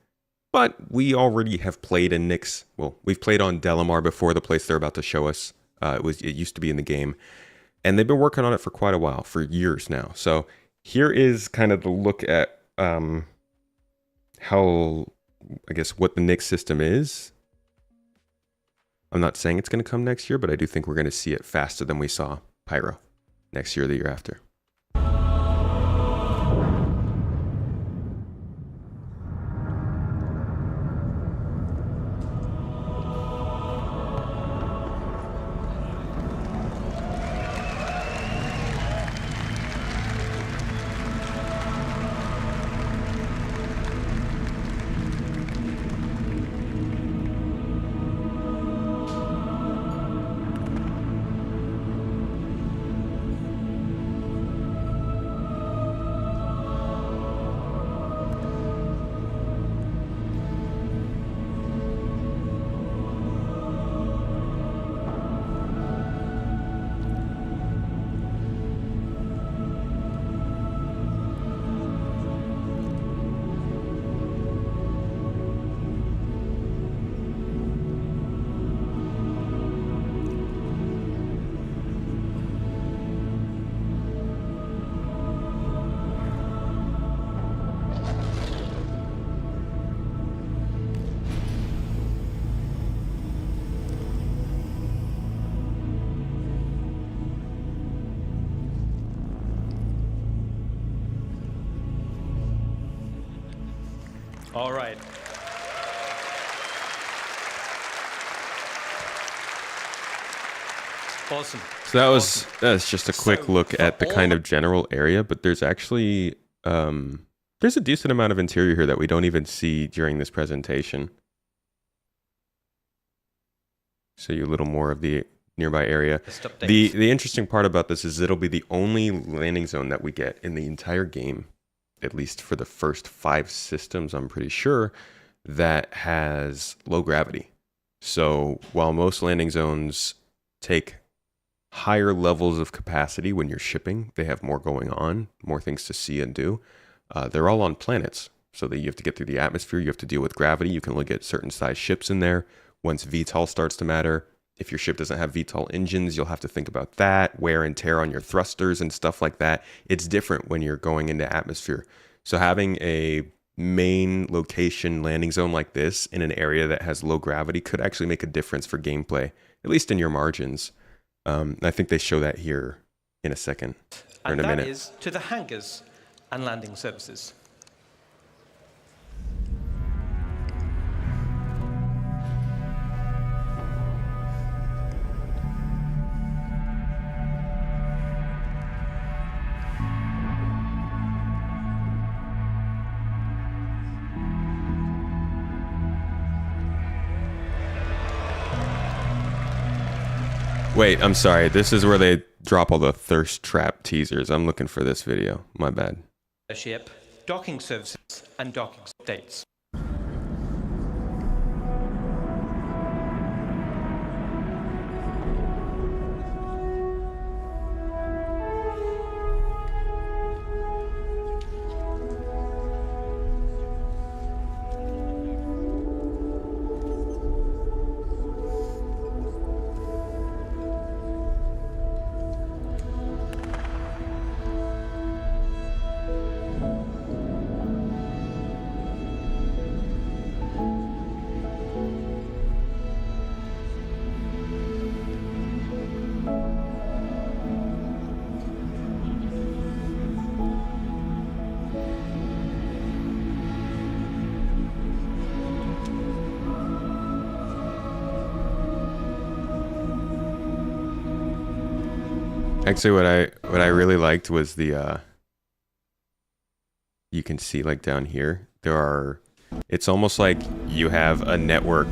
Speaker 2: But we already have played in Nyx. Well, we've played on Delamar before, the place they're about to show us. It used to be in the game. And they've been working on it for quite a while, for years now. So here is kind of the look at how, I guess, what the Nyx system is. I'm not saying it's going to come next year, but I do think we're going to see it faster than we saw Pyro next year or the year after.
Speaker 4: All right. Awesome.
Speaker 2: So that's just a quick look at the kind of general area, but there's actually there's a decent amount of interior here that we don't even see during this presentation. So you a little more of the nearby area. The interesting part about this is it'll be the only landing zone that we get in the entire game, at least for the first 5 systems, I'm pretty sure, that has low gravity. So while most landing zones take higher levels of capacity when you're shipping. They have more going on, more things to see and do. They're all on planets, so that you have to get through the atmosphere. You have to deal with gravity. You can only get certain size ships in there. Once VTOL starts to matter, if your ship doesn't have VTOL engines, you'll have to think about that, wear and tear on your thrusters and stuff like that. It's different when you're going into atmosphere. So having a main location landing zone like this in an area that has low gravity could actually make a difference for gameplay, at least in your margins. I think they show that here in a second, or in a minute.
Speaker 4: And that is to the hangars and landing services.
Speaker 2: Wait, I'm sorry. This is where they drop all the thirst trap teasers. I'm looking for this video. My bad.
Speaker 4: Ship, docking services, and docking updates.
Speaker 2: Actually, what I really liked was the you can see like down here it's almost like you have a network,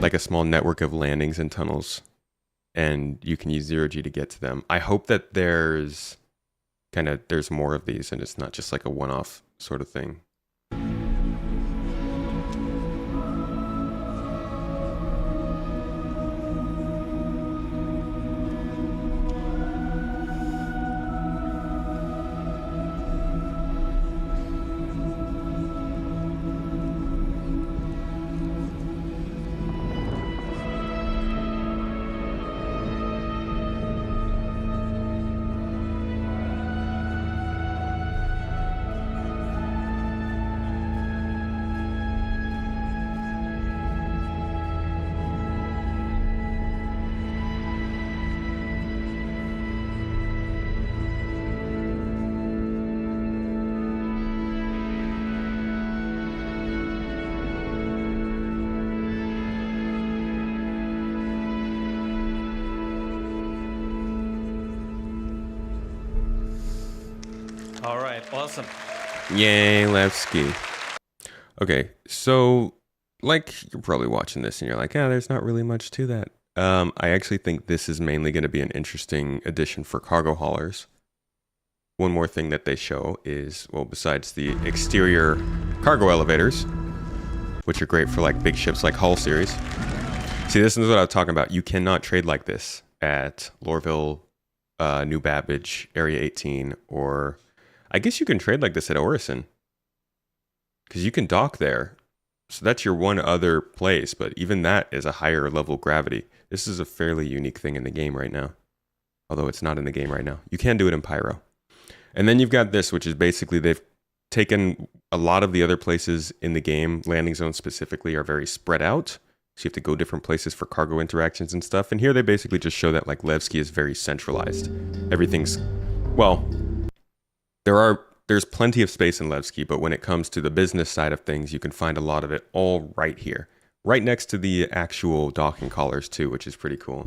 Speaker 2: like a small network of landings and tunnels, and you can use zero-G to get to them. I hope that there's more of these and it's not just like a one-off sort of thing.
Speaker 4: All right, awesome.
Speaker 2: Yay, Levski. Okay, so like you're probably watching this and you're like, there's not really much to that. I actually think this is mainly going to be an interesting addition for cargo haulers. One more thing that they show is, well, besides the exterior cargo elevators, which are great for like big ships like Hull series. See, this is what I was talking about. You cannot trade like this at Lorville, New Babbage, Area 18, or I guess you can trade like this at Orison, because you can dock there. So that's your one other place, but even that is a higher level gravity. This is a fairly unique thing in the game right now, although it's not in the game right now. You can do it in Pyro. And then you've got this, which is basically they've taken a lot of the other places in the game, landing zones specifically, are very spread out. So you have to go different places for cargo interactions and stuff. And here they basically just show that like Levski is very centralized. Everything's, well, there's plenty of space in Levski, but when it comes to the business side of things, you can find a lot of it all right here. Right next to the actual docking collars too, which is pretty cool.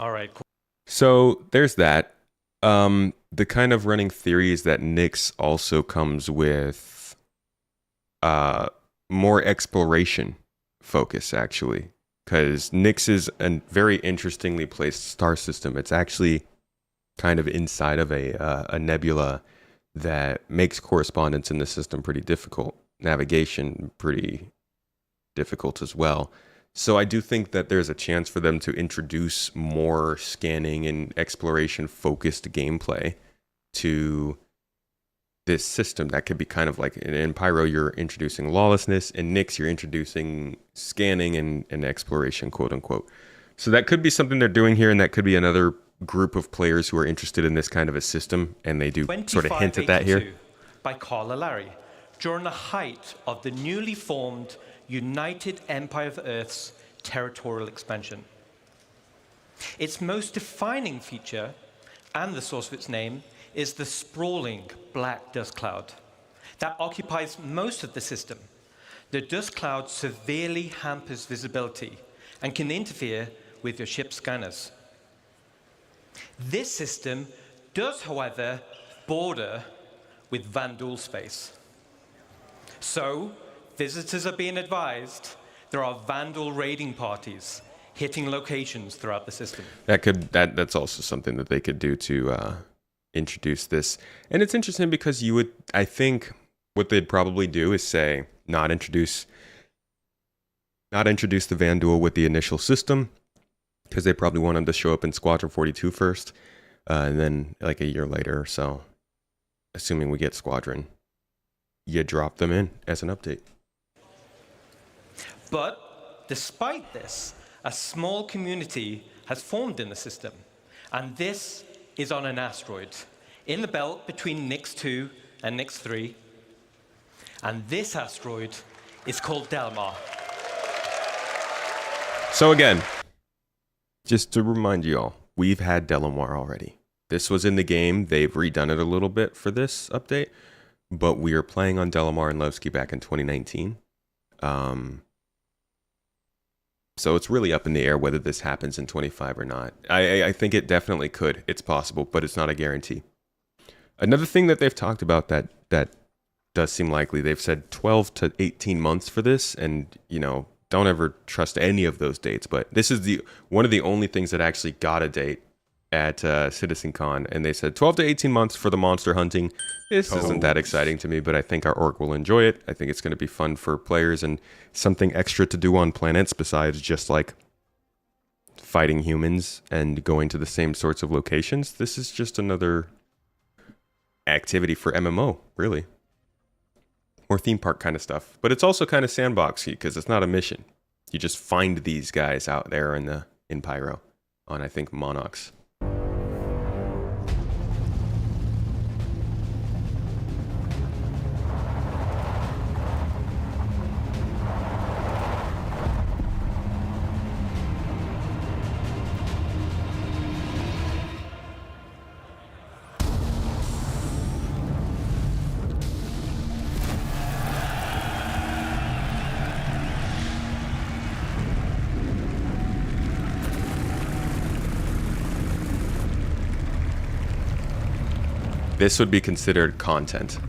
Speaker 4: All right, cool.
Speaker 2: So there's that. The kind of running theory is that Nyx also comes with more exploration focus, actually, because Nyx is a very interestingly placed star system. It's actually kind of inside of a nebula that makes correspondence in the system pretty difficult, navigation pretty difficult as well. So I do think that there's a chance for them to introduce more scanning and exploration focused gameplay to this system. That could be kind of like in Pyro, you're introducing lawlessness. In Nyx, you're introducing scanning and exploration, quote unquote. So that could be something they're doing here, and that could be another group of players who are interested in this kind of a system, and they do sort of hint at that here.
Speaker 4: By Carla Larry, during the height of the newly formed United Empire of Earth's territorial expansion. Its most defining feature, and the source of its name, is the sprawling black dust cloud that occupies most of the system. The dust cloud severely hampers visibility and can interfere with your ship's scanners. This system does, however, border with Vandal space. So, visitors are being advised there are Vandal raiding parties hitting locations throughout the system.
Speaker 2: That's also something that they could do to introduce this. And it's interesting because I think what they'd probably do is say, not introduce the Vandal with the initial system, because they probably want them to show up in Squadron 42 first, and then like a year later or so, assuming we get Squadron, you drop them in as an update.
Speaker 4: But despite this, a small community has formed in the system, and this is on an asteroid in the belt between Nyx 2 and Nyx 3. And this asteroid is called Delamar.
Speaker 2: So again, just to remind you all, we've had Delamar already. This was in the game. They've redone it a little bit for this update, but we are playing on Delamar and Levski back in 2019. So it's really up in the air whether this happens in 25 or not. I think it definitely could. It's possible, but it's not a guarantee. Another thing that they've talked about that does seem likely, they've said 12 to 18 months for this, and don't ever trust any of those dates, but this is one of the only things that actually got a date at CitizenCon, and they said 12 to 18 months for the monster hunting. This isn't that exciting to me, but I think our org will enjoy it. I think it's going to be fun for players and something extra to do on planets besides just like fighting humans and going to the same sorts of locations. This is just another activity for MMO, really. Or theme park kind of stuff. But it's also kind of sandboxy because it's not a mission. You just find these guys out there in Pyro on, I think, Monarchs. This would be considered content.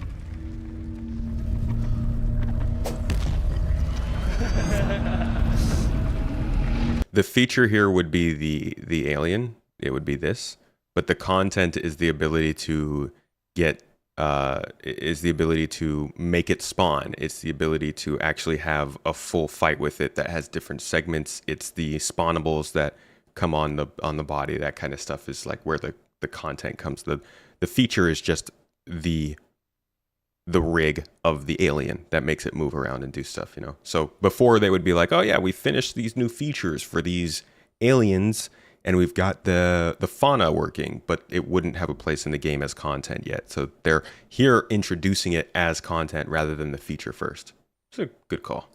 Speaker 2: The feature here would be the alien. It would be this, but the content is the ability to get is the ability to make it spawn. It's the ability to actually have a full fight with it that has different segments. It's the spawnables that come on the body. That kind of stuff is like where the content comes. The feature is just the rig of the alien that makes it move around and do stuff, So before they would be like, oh yeah, we finished these new features for these aliens and we've got the fauna working, but it wouldn't have a place in the game as content yet. So they're here introducing it as content rather than the feature first. It's a good call.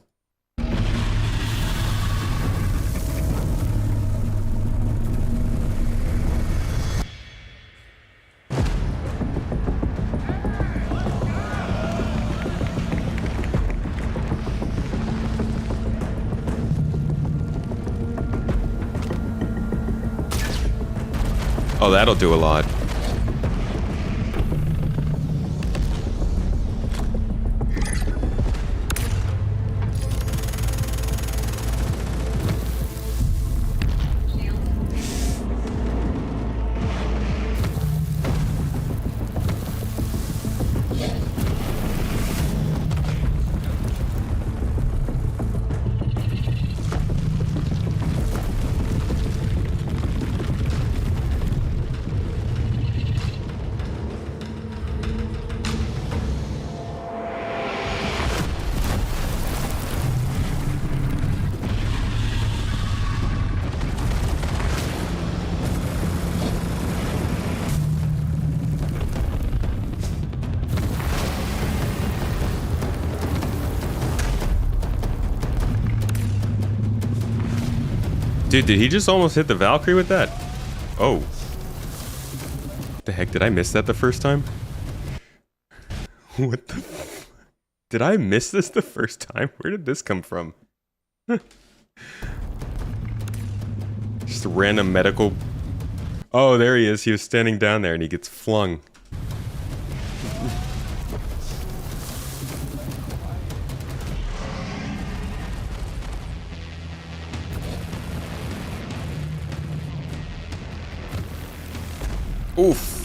Speaker 2: Oh, that'll do a lot. Dude, did he just almost hit the Valkyrie with that? Oh. What the heck, did I miss that the first time? What the... Did I miss this the first time? Where did this come from? Just a random medical... Oh, there he is. He was standing down there and he gets flung. Oof.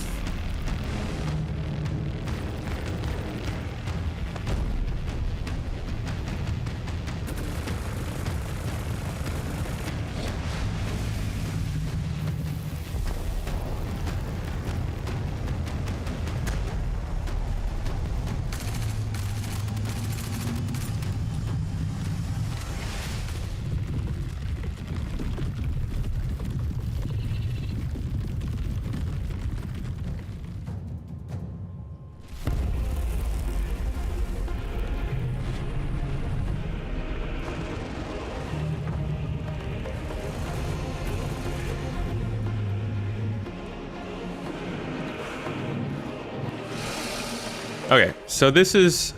Speaker 2: Okay, so this is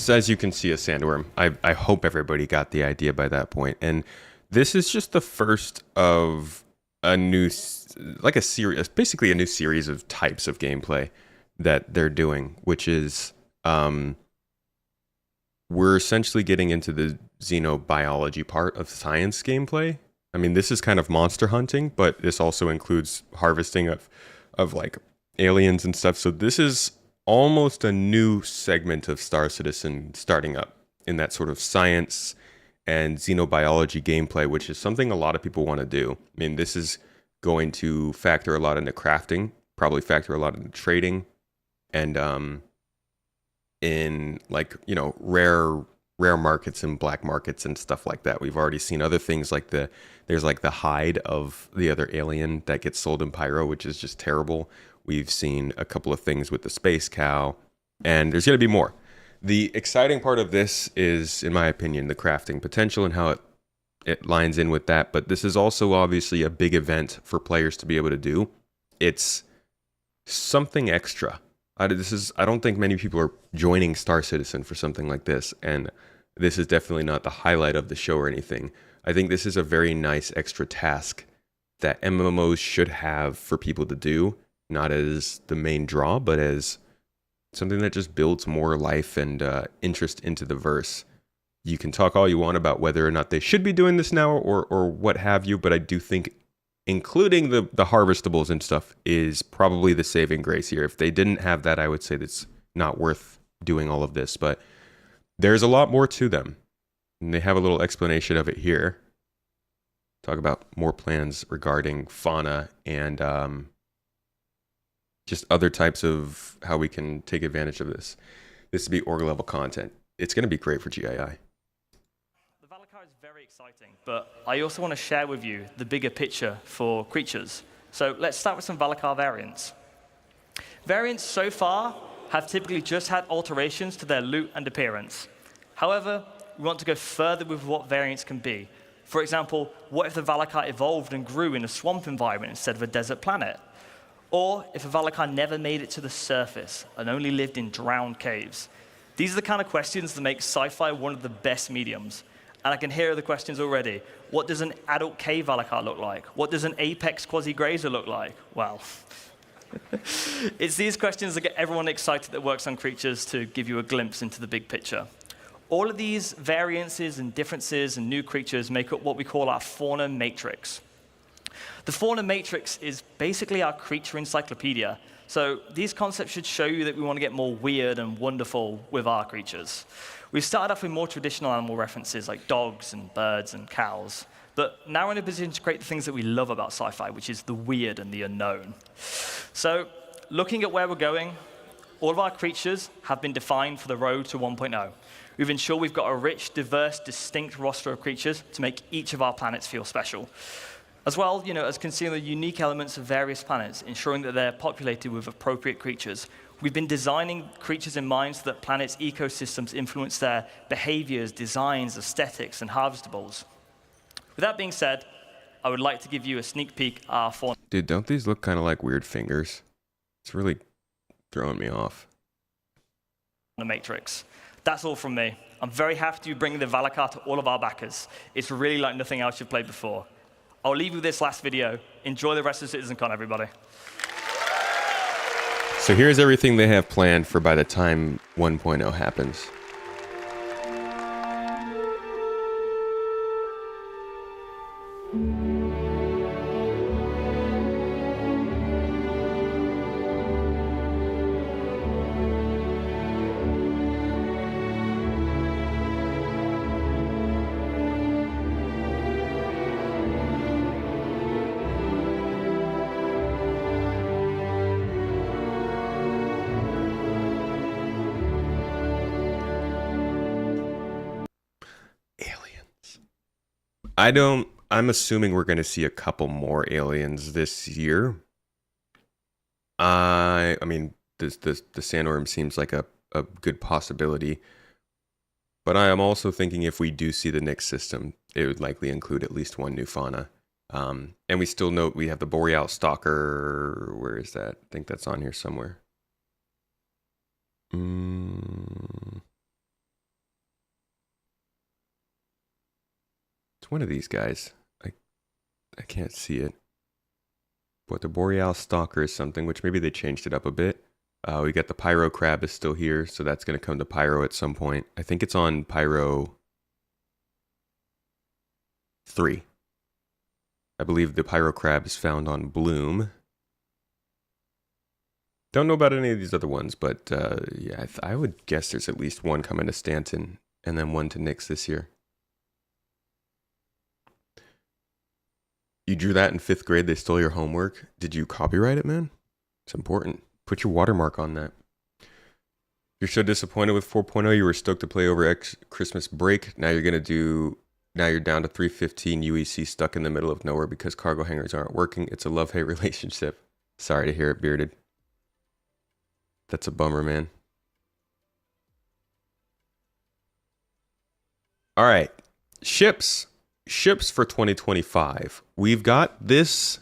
Speaker 2: as you can see a sandworm. I hope everybody got the idea by that point. And this is just the first of a new, like a series, basically a new series of types of gameplay that they're doing, which is we're essentially getting into the xenobiology part of science gameplay. I mean, this is kind of monster hunting, but this also includes harvesting of like aliens and stuff. So this is almost a new segment of Star Citizen starting up in that sort of science and xenobiology gameplay, which is something a lot of people want to do. I mean, this is going to factor a lot into crafting, probably factor a lot into trading, and in like, you know, rare markets and black markets and stuff like that. We've already seen other things like there's like the hide of the other alien that gets sold in Pyro, which is just terrible. We've seen a couple of things with the space cow, and there's going to be more. The exciting part of this is, in my opinion, the crafting potential and how it lines in with that. But this is also obviously a big event for players to be able to do. It's something extra. I don't think many people are joining Star Citizen for something like this, and this is definitely not the highlight of the show or anything. I think this is a very nice extra task that MMOs should have for people to do. Not as the main draw, but as something that just builds more life and interest into the verse. You can talk all you want about whether or not they should be doing this now or what have you, but I do think including the harvestables and stuff is probably the saving grace here. If they didn't have that, I would say that's not worth doing all of this, but there's a lot more to them. And they have a little explanation of it here. Talk about more plans regarding fauna and just other types of how we can take advantage of this. This would be org level content. It's going to be great for GII.
Speaker 5: The Valakar is very exciting, but I also want to share with you the bigger picture for creatures. So let's start with some Valakar variants. Variants so far have typically just had alterations to their loot and appearance. However, we want to go further with what variants can be. For example, what if the Valakar evolved and grew in a swamp environment instead of a desert planet? Or if a Valakar never made it to the surface and only lived in drowned caves? These are the kind of questions that make sci-fi one of the best mediums. And I can hear the questions already. What does an adult cave Valacar look like? What does an apex quasi-grazer look like? Well, it's these questions that get everyone excited that works on creatures to give you a glimpse into the big picture. All of these variances and differences and new creatures make up what we call our Fauna matrix. The Fauna matrix is basically our creature encyclopedia. So these concepts should show you that we want to get more weird and wonderful with our creatures. We've started off with more traditional animal references like dogs and birds and cows. But now we're in a position to create the things that we love about sci-fi, which is the weird and the unknown. So looking at where we're going, all of our creatures have been defined for the road to 1.0. We've ensured we've got a rich, diverse, distinct roster of creatures to make each of our planets feel special. As well, as considering the unique elements of various planets, ensuring that they're populated with appropriate creatures. We've been designing creatures in mind so that planets' ecosystems influence their behaviors, designs, aesthetics, and harvestables. With that being said, I would like to give you a sneak peek at our Fauna.
Speaker 2: Dude, don't these look kind of like weird fingers? It's really throwing me off.
Speaker 5: Matrix. That's all from me. I'm very happy to bring the Valacar to all of our backers. It's really like nothing else you've played before. I'll leave you with this last video. Enjoy the rest of CitizenCon, everybody.
Speaker 2: So here's everything they have planned for by the time 1.0 happens. I'm assuming we're going to see a couple more aliens this year. I mean, the Sandworm seems like a good possibility. But I am also thinking if we do see the Nyx system, it would likely include at least one new fauna. And we still note we have the Boreal Stalker. Where is that? I think that's on here somewhere. It's one of these guys. I can't see it. But the Boreal Stalker is something, which maybe they changed it up a bit. We got the Pyro Crab is still here, so that's going to come to Pyro at some point. I think it's on Pyro 3. I believe the Pyro Crab is found on Bloom. Don't know about any of these other ones, but yeah, I would guess there's at least one coming to Stanton and then one to Nyx this year. You drew that in 5th grade, they stole your homework. Did you copyright it, man? It's important. Put your watermark on that. You're so disappointed with 4.0, you were stoked to play over Christmas break. Now you're down to 315 UEC stuck in the middle of nowhere because cargo hangars aren't working. It's a love-hate relationship. Sorry to hear it, Bearded. That's a bummer, man. All right. Ships for 2025. We've got this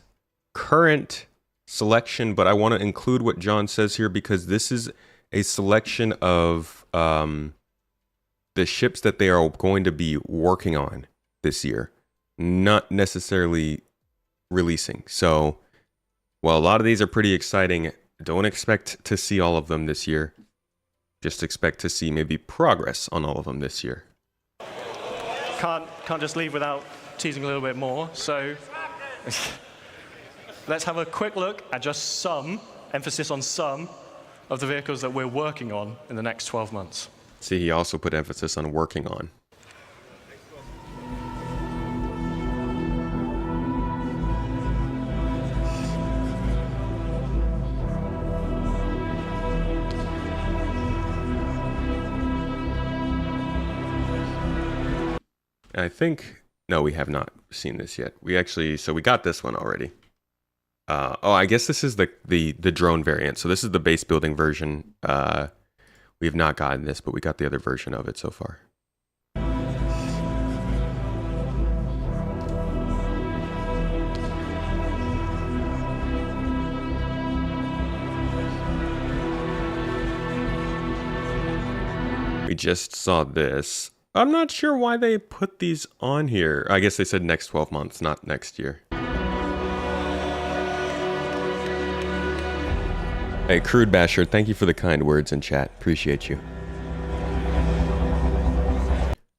Speaker 2: current selection, but I want to include what John says here because this is a selection of the ships that they are going to be working on this year, not necessarily releasing. So while a lot of these are pretty exciting, don't expect to see all of them this year. Just expect to see maybe progress on all of them this year.
Speaker 6: Can't just leave without teasing a little bit more. So let's have a quick look at just some, emphasis on some, of the vehicles that we're working on in the next 12 months.
Speaker 2: See, he also put emphasis on working on. I think, no, we have not seen this yet. So we got this one already. I guess this is the drone variant. So this is the base building version. We have not gotten this, but we got the other version of it so far. We just saw this. I'm not sure why they put these on here. I guess they said next 12 months, not next year. Hey, Crude Basher, thank you for the kind words in chat. Appreciate you.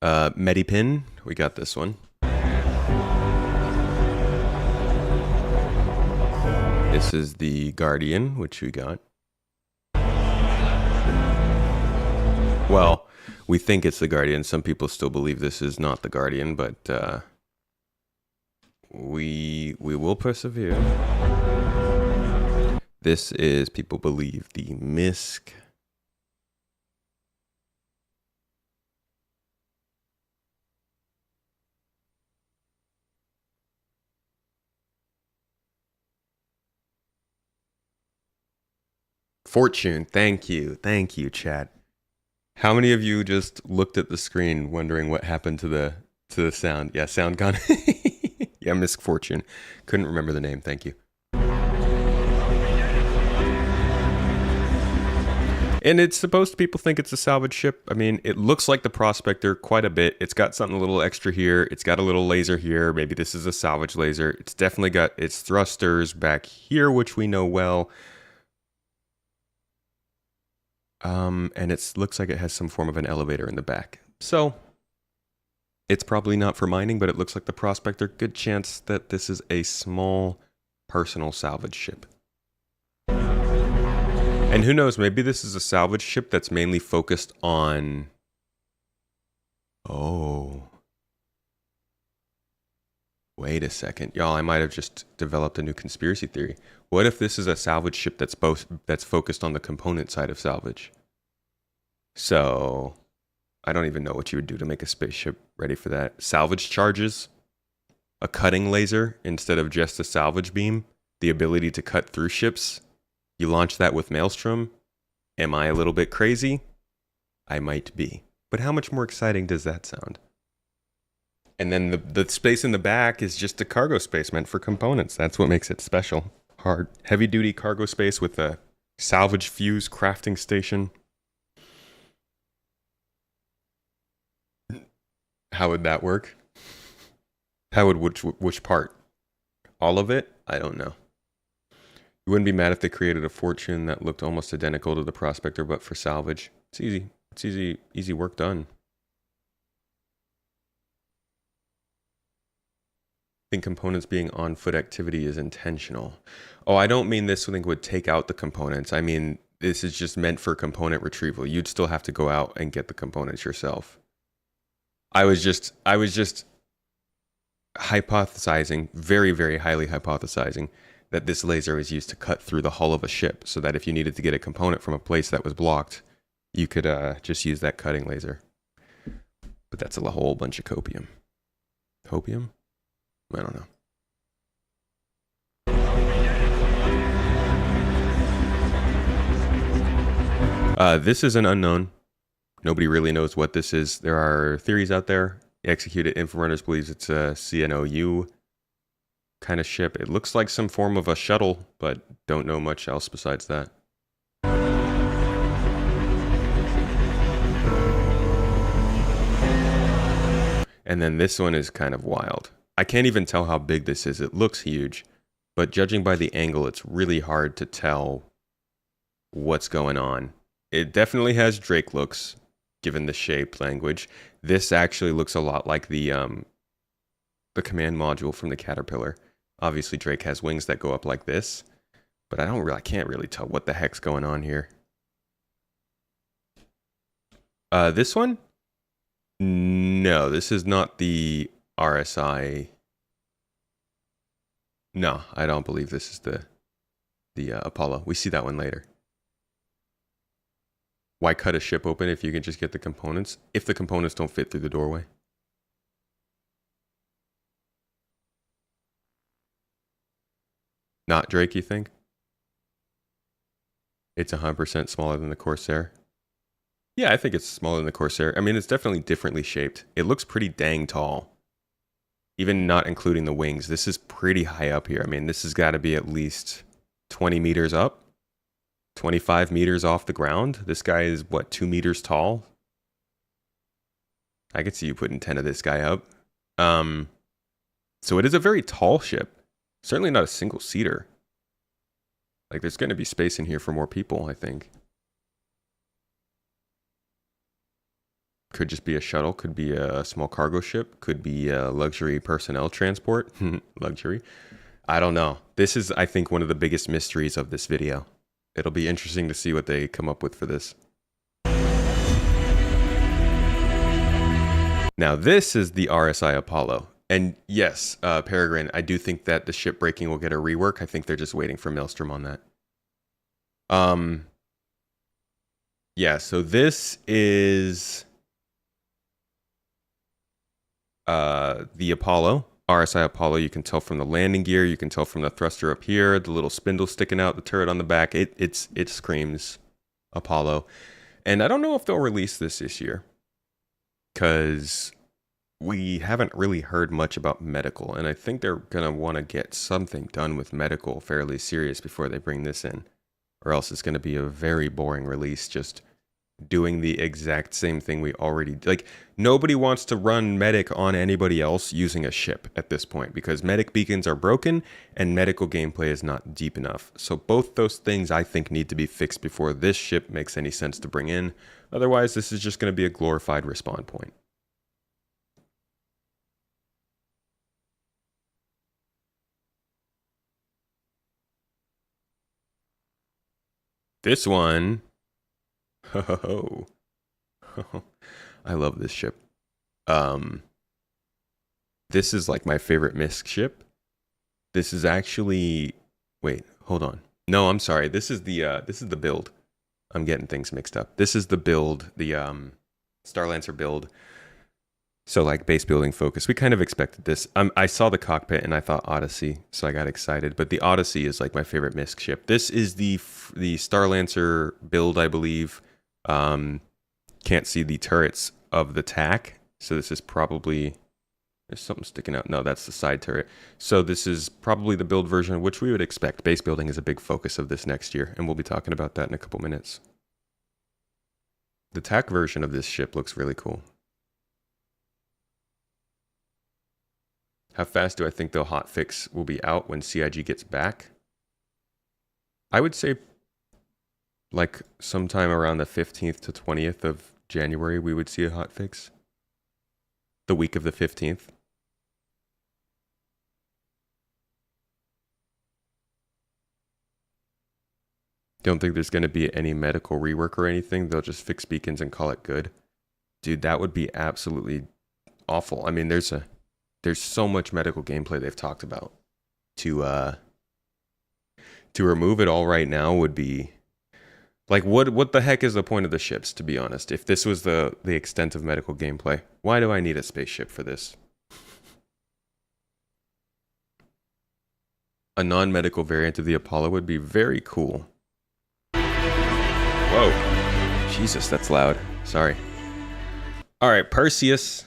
Speaker 2: Medipin, we got this one. This is the Guardian, which we got. Well, we think it's the Guardian. Some people still believe this is not the Guardian, but we will persevere. This is, people believe, the Misk. Fortune, thank you, chat. How many of you just looked at the screen wondering what happened to the sound? Yeah, sound gone. Yeah, Misk Fortune. Couldn't remember the name, thank you. And it's supposed to, people think it's a salvage ship. I mean, it looks like the Prospector quite a bit. It's got something a little extra here. It's got a little laser here. Maybe this is a salvage laser. It's definitely got its thrusters back here, which we know well. And it looks like it has some form of an elevator in the back. So, it's probably not for mining, but it looks like the Prospector. Good chance that this is a small personal salvage ship. And who knows, maybe this is a salvage ship that's mainly focused on... Oh. Wait a second. Y'all, I might have just developed a new conspiracy theory. What if this is a salvage ship that's focused on the component side of salvage? So, I don't even know what you would do to make a spaceship ready for that. Salvage charges, a cutting laser instead of just a salvage beam, the ability to cut through ships. You launch that with Maelstrom. Am I a little bit crazy? I might be. But how much more exciting does that sound? And then the space in the back is just a cargo space meant for components. That's what makes it special. Hard, heavy-duty cargo space with a salvage fuse crafting station. How would that work? How would which part? All of it? I don't know. You wouldn't be mad if they created a Fortune that looked almost identical to the Prospector, but for salvage. It's easy. It's easy work done. I think components being on-foot activity is intentional. Oh, I don't mean this thing would take out the components. I mean, this is just meant for component retrieval. You'd still have to go out and get the components yourself. I was just hypothesizing, very, very highly hypothesizing, that this laser is used to cut through the hull of a ship, so that if you needed to get a component from a place that was blocked, you could just use that cutting laser. But that's a whole bunch of copium. Copium? I don't know. This is an unknown. Nobody really knows what this is. There are theories out there. Executed Inforunners believes it's a CNOU kind of ship. It looks like some form of a shuttle, but don't know much else besides that. And then this one is kind of wild. I can't even tell how big this is. It looks huge, but judging by the angle, it's really hard to tell what's going on. It definitely has Drake looks, given the shape language. This actually looks a lot like the command module from the Caterpillar. Obviously, Drake has wings that go up like this, but I can't really tell what the heck's going on here. This one? No, this is not the RSI. No, I don't believe this is the Apollo. We see that one later. Why cut a ship open if you can just get the components? If the components don't fit through the doorway. Not Drake, you think? It's 100% smaller than the Corsair. Yeah, I think it's smaller than the Corsair. I mean, it's definitely differently shaped. It looks pretty dang tall. Even not including the wings. This is pretty high up here. I mean, this has got to be at least 20 meters up. 25 meters off the ground. This guy is, what, 2 meters tall? I could see you putting 10 of this guy up. So it is a very tall ship. Certainly not a single seater. Like, there's going to be space in here for more people, I think. Could just be a shuttle, could be a small cargo ship, could be a luxury personnel transport. Luxury. I don't know. This is, I think, one of the biggest mysteries of this video. It'll be interesting to see what they come up with for this. Now, this is the RSI Apollo. And yes, Peregrine, I do think that the ship breaking will get a rework. I think they're just waiting for Maelstrom on that. Yeah, so this is the Apollo, RSI Apollo. You can tell from the landing gear, you can tell from the thruster up here, the little spindle sticking out, the turret on the back. It screams Apollo. And I don't know if they'll release this year, because we haven't really heard much about medical, and I think they're going to want to get something done with medical fairly serious before they bring this in, or else it's going to be a very boring release, just doing the exact same thing we already... Like, nobody wants to run medic on anybody else using a ship at this point, because medic beacons are broken, and medical gameplay is not deep enough. So both those things, I think, need to be fixed before this ship makes any sense to bring in. Otherwise, this is just going to be a glorified respawn point. This one... Oh, I love this ship. This is like my favorite MISC ship. This is actually... Wait, hold on. No, I'm sorry. This is the build. I'm getting things mixed up. This is the build, the Starlancer build. So like base building focus. We kind of expected this. I saw the cockpit and I thought Odyssey, so I got excited. But the Odyssey is like my favorite MISC ship. This is the Starlancer build, I believe. Can't see the turrets of the TAC. So this is probably... There's something sticking out. No, that's the side turret. So this is probably the build version, which we would expect. Base building is a big focus of this next year, and we'll be talking about that in a couple minutes. The TAC version of this ship looks really cool. How fast do I think the hotfix will be out when CIG gets back? I would say like sometime around the 15th to 20th of January, we would see a hotfix. The week of the 15th. Don't think there's going to be any medical rework or anything. They'll just fix beacons and call it good. Dude, that would be absolutely awful. I mean, there's so much medical gameplay they've talked about. To remove it all right now would be... Like, what the heck is the point of the ships, to be honest? If this was the extent of medical gameplay, why do I need a spaceship for this? A non-medical variant of the Apollo would be very cool. Whoa. Jesus, that's loud. Sorry. All right, Perseus.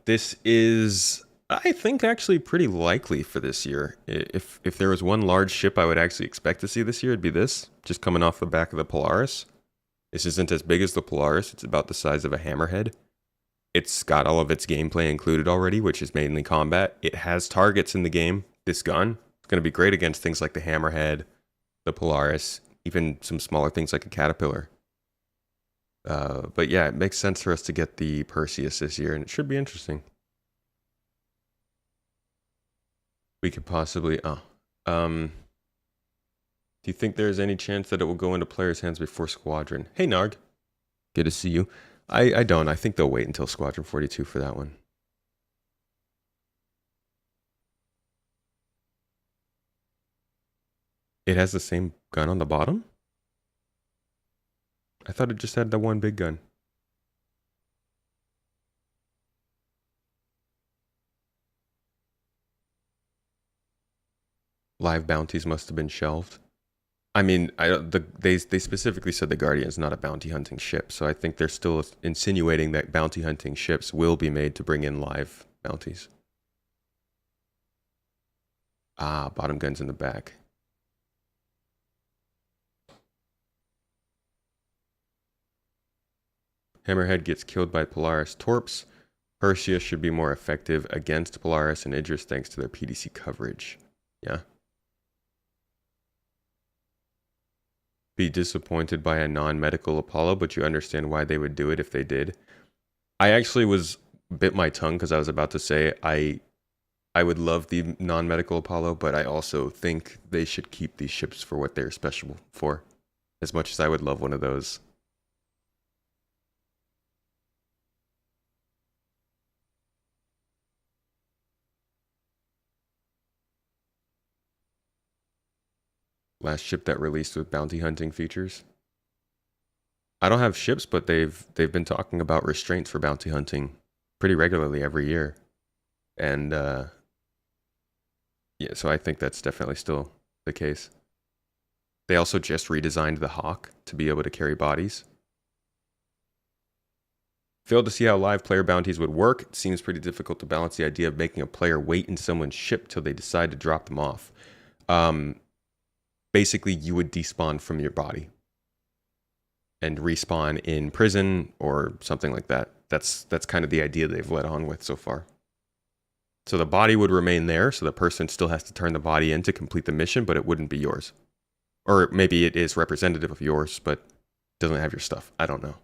Speaker 2: This is, I think, actually pretty likely for this year. If there was one large ship I would actually expect to see this year, it'd be this. Just coming off the back of the Polaris. This isn't as big as the Polaris. It's about the size of a hammerhead. It's got all of its gameplay included already, which is mainly combat. It has targets in the game. This gun is going to be great against things like the hammerhead, the Polaris, even some smaller things like a Caterpillar. But yeah, it makes sense for us to get the Perseus this year, and it should be interesting. We could possibly... do you think there's any chance that it will go into players' hands before Squadron? Hey, Narg. Good to see you. I don't. I think they'll wait until Squadron 42 for that one. It has the same gun on the bottom? I thought it just had the one big gun. Live bounties must have been shelved. I mean, they specifically said the Guardian is not a bounty hunting ship, so I think they're still insinuating that bounty hunting ships will be made to bring in live bounties. Ah, bottom gun's in the back. Hammerhead gets killed by Polaris Torps. Perseus should be more effective against Polaris and Idris thanks to their PDC coverage. Yeah. Be disappointed by a non-medical Apollo, but you understand why they would do it if they did. I actually bit my tongue because I was about to say I would love the non-medical Apollo, but I also think they should keep these ships for what they're special for. As much as I would love one of those. Last ship that released with bounty hunting features. I don't have ships, but they've been talking about restraints for bounty hunting pretty regularly every year. And yeah, so I think that's definitely still the case. They also just redesigned the Hawk to be able to carry bodies. Failed to see how live player bounties would work. It seems pretty difficult to balance the idea of making a player wait in someone's ship till they decide to drop them off. Basically, you would despawn from your body and respawn in prison or something like that. That's kind of the idea they've led on with so far. So the body would remain there, so the person still has to turn the body in to complete the mission, but it wouldn't be yours. Or maybe it is representative of yours, but doesn't have your stuff. I don't know.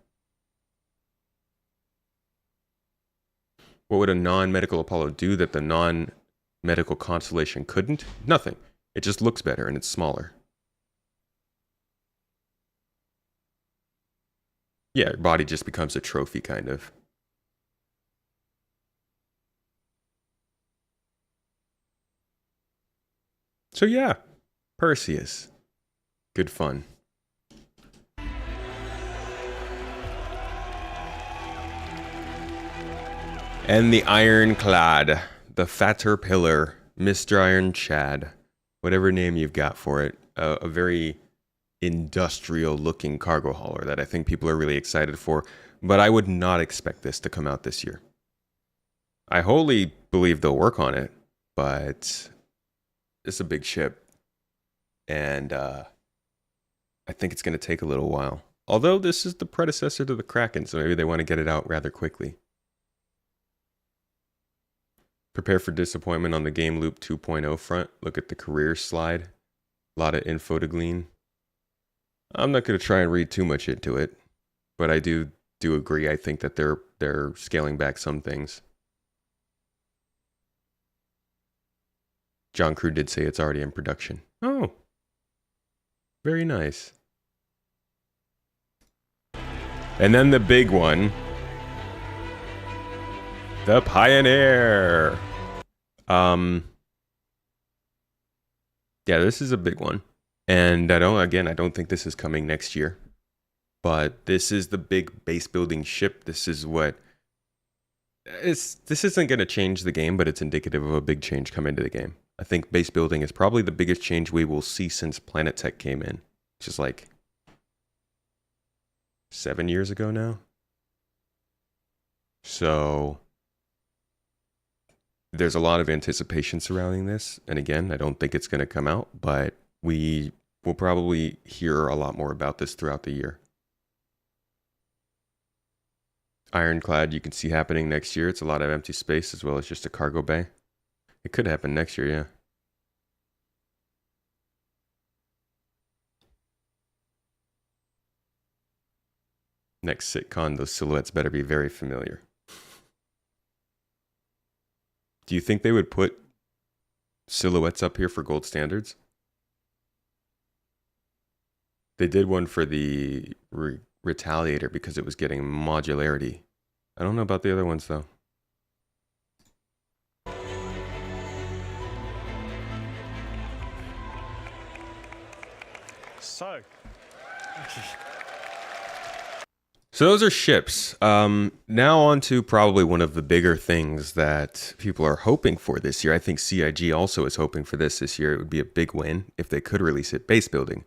Speaker 2: What would a non-medical Apollo do that the non-medical Constellation couldn't? Nothing. It just looks better and it's smaller. Yeah, your body just becomes a trophy, kind of. So yeah, Perseus. Good fun. And the Ironclad, the Fatter Pillar, Mr. Iron Chad, whatever name you've got for it, a very industrial looking cargo hauler that I think people are really excited for, but I would not expect this to come out this year. I wholly believe they'll work on it, but it's a big ship, and I think it's going to take a little while. Although this is the predecessor to the Kraken, so maybe they want to get it out rather quickly. Prepare for disappointment on the Game Loop 2.0 front. Look at the career slide. A lot of info to glean. I'm not going to try and read too much into it, but I do agree. I think that they're scaling back some things. John Crew did say it's already in production. Oh, very nice. And then the big one, the Pioneer. Yeah, this is a big one. And I don't think this is coming next year. But this is the big base building ship. This isn't going to change the game, but it's indicative of a big change coming to the game. I think base building is probably the biggest change we will see since Planet Tech came in, which is like 7 years ago now. So there's a lot of anticipation surrounding this. And again, I don't think it's going to come out, but we will probably hear a lot more about this throughout the year. Ironclad, you can see happening next year. It's a lot of empty space as well as just a cargo bay. It could happen next year, yeah. Next sitcom, those silhouettes better be very familiar. Do you think they would put silhouettes up here for gold standards? They did one for the Retaliator because it was getting modularity. I don't know about the other ones though. So those are ships. Now on to probably one of the bigger things that people are hoping for this year. I think CIG also is hoping for this year. It would be a big win if they could release it. Base building.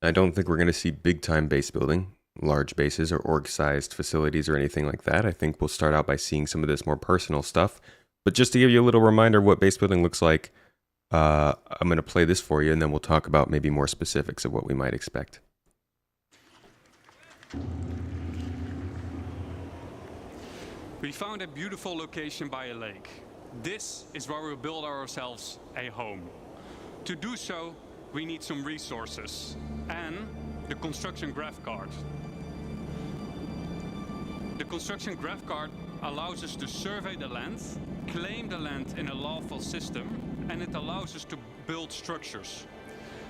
Speaker 2: I don't think we're going to see big time base building, large bases or org-sized facilities or anything like that. I think we'll start out by seeing some of this more personal stuff. But just to give you a little reminder of what base building looks like, I'm going to play this for you and then we'll talk about maybe more specifics of what we might expect.
Speaker 7: We found a beautiful location by a lake. This is where we'll build ourselves a home. To do so, we need some resources and the construction graph card. The construction graph card allows us to survey the land, claim the land in a lawful system, and it allows us to build structures.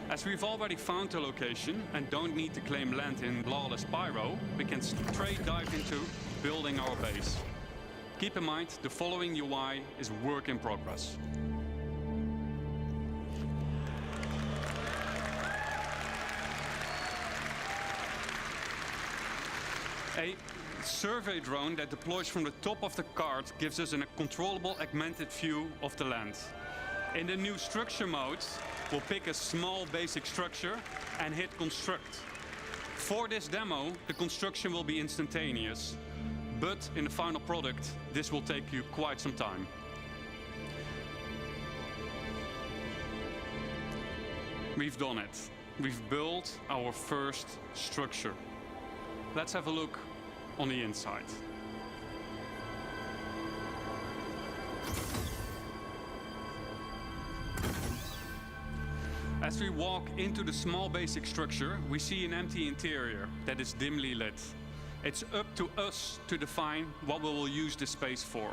Speaker 7: As we've already found the location and don't need to claim land in lawless Pyro, we can straight dive into building our base. Keep in mind, the following UI is work in progress. A survey drone that deploys from the top of the card gives us a controllable augmented view of the land. In the new structure mode, we'll pick a small basic structure and hit construct. For this demo, the construction will be instantaneous, but in the final product, this will take you quite some time. We've done it. We've built our first structure. Let's have a look on the inside. As we walk into the small basic structure, we see an empty interior that is dimly lit. It's up to us to define what we will use this space for.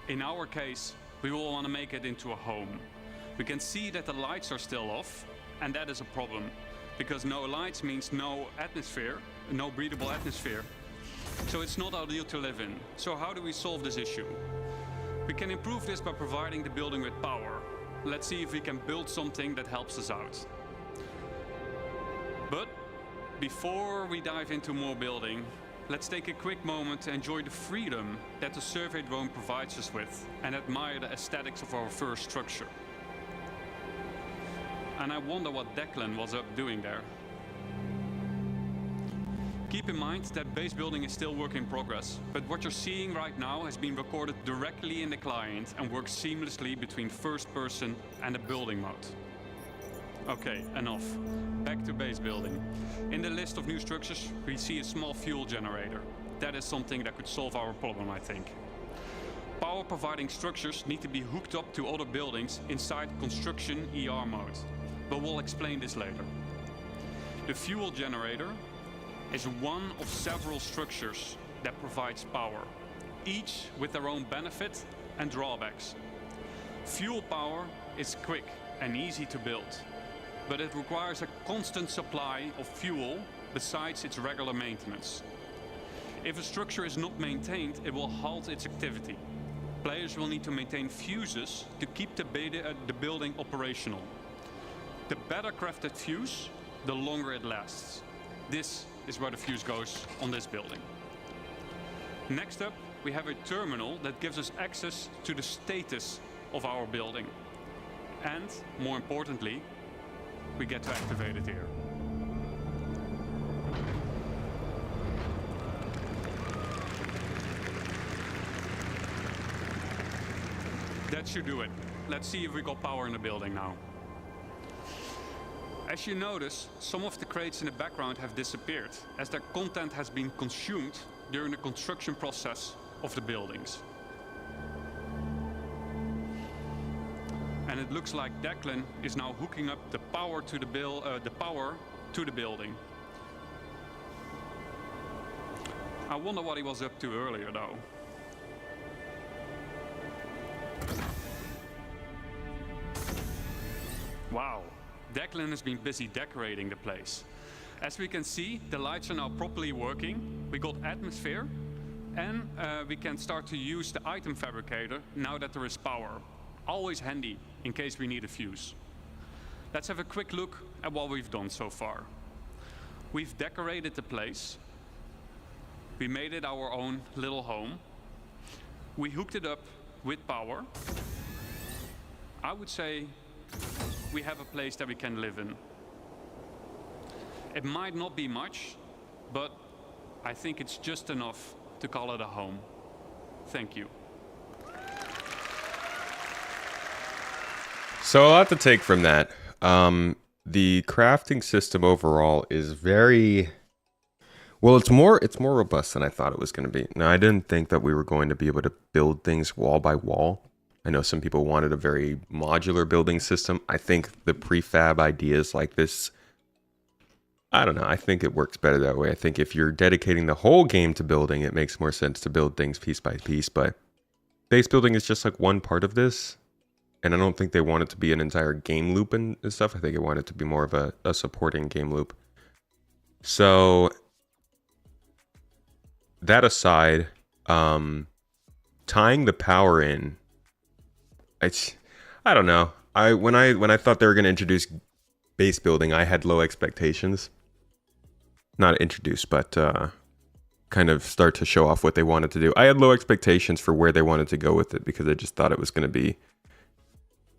Speaker 7: In our case, we will want to make it into a home. We can see that the lights are still off, and that is a problem, because no lights means no atmosphere, no breathable atmosphere. So it's not ideal to live in. So how do we solve this issue? We can improve this by providing the building with power. Let's see if we can build something that helps us out. But before we dive into more building, let's take a quick moment to enjoy the freedom that the survey drone provides us with and admire the aesthetics of our first structure. And I wonder what Declan was up doing there. Keep in mind that base building is still work in progress, but what you're seeing right now has been recorded directly in the client and works seamlessly between first person and the building mode. Okay, enough. Back to base building. In the list of new structures, we see a small fuel generator. That is something that could solve our problem, I think. Power providing structures need to be hooked up to other buildings inside construction ER mode, but we'll explain this later. The fuel generator is one of several structures that provides power, each with their own benefit and drawbacks. Fuel power is quick and easy to build, but it requires a constant supply of fuel besides its regular maintenance. If a structure is not maintained, it will halt its activity. Players will need to maintain fuses to keep the building operational. The better crafted fuse, the longer it lasts. This is where the fuse goes on this building. Next up, we have a terminal that gives us access to the status of our building. And, more importantly, we get to activate it here. That should do it. Let's see if we got power in the building now. As you notice, some of the crates in the background have disappeared, as their content has been consumed during the construction process of the buildings. And it looks like Declan is now hooking up the power to the building. I wonder what he was up to earlier, though. Wow. Declan has been busy decorating the place. As we can see, the lights are now properly working. We got atmosphere, and we can start to use the item fabricator now that there is power. Always handy in case we need a fuse. Let's have a quick look at what we've done so far. We've decorated the place. We made it our own little home. We hooked it up with power. I would say we have a place that we can live in. It might not be much, but I think it's just enough to call it a home. Thank you.
Speaker 2: So a lot to take from that. The crafting system overall is very Well, it's more robust than I thought it was going to be. Now, I didn't think that we were going to be able to build things wall by wall. I know some people wanted a very modular building system. I think the prefab ideas like this, I don't know. I think it works better that way. I think if you're dedicating the whole game to building, it makes more sense to build things piece by piece. But base building is just like one part of this. And I don't think they want it to be an entire game loop and stuff. I think they want it to be more of a supporting game loop. So that aside, tying the power in, I don't know. When I thought they were going to introduce base building, I had low expectations. Not introduce, but kind of start to show off what they wanted to do. I had low expectations for where they wanted to go with it because I just thought it was going to be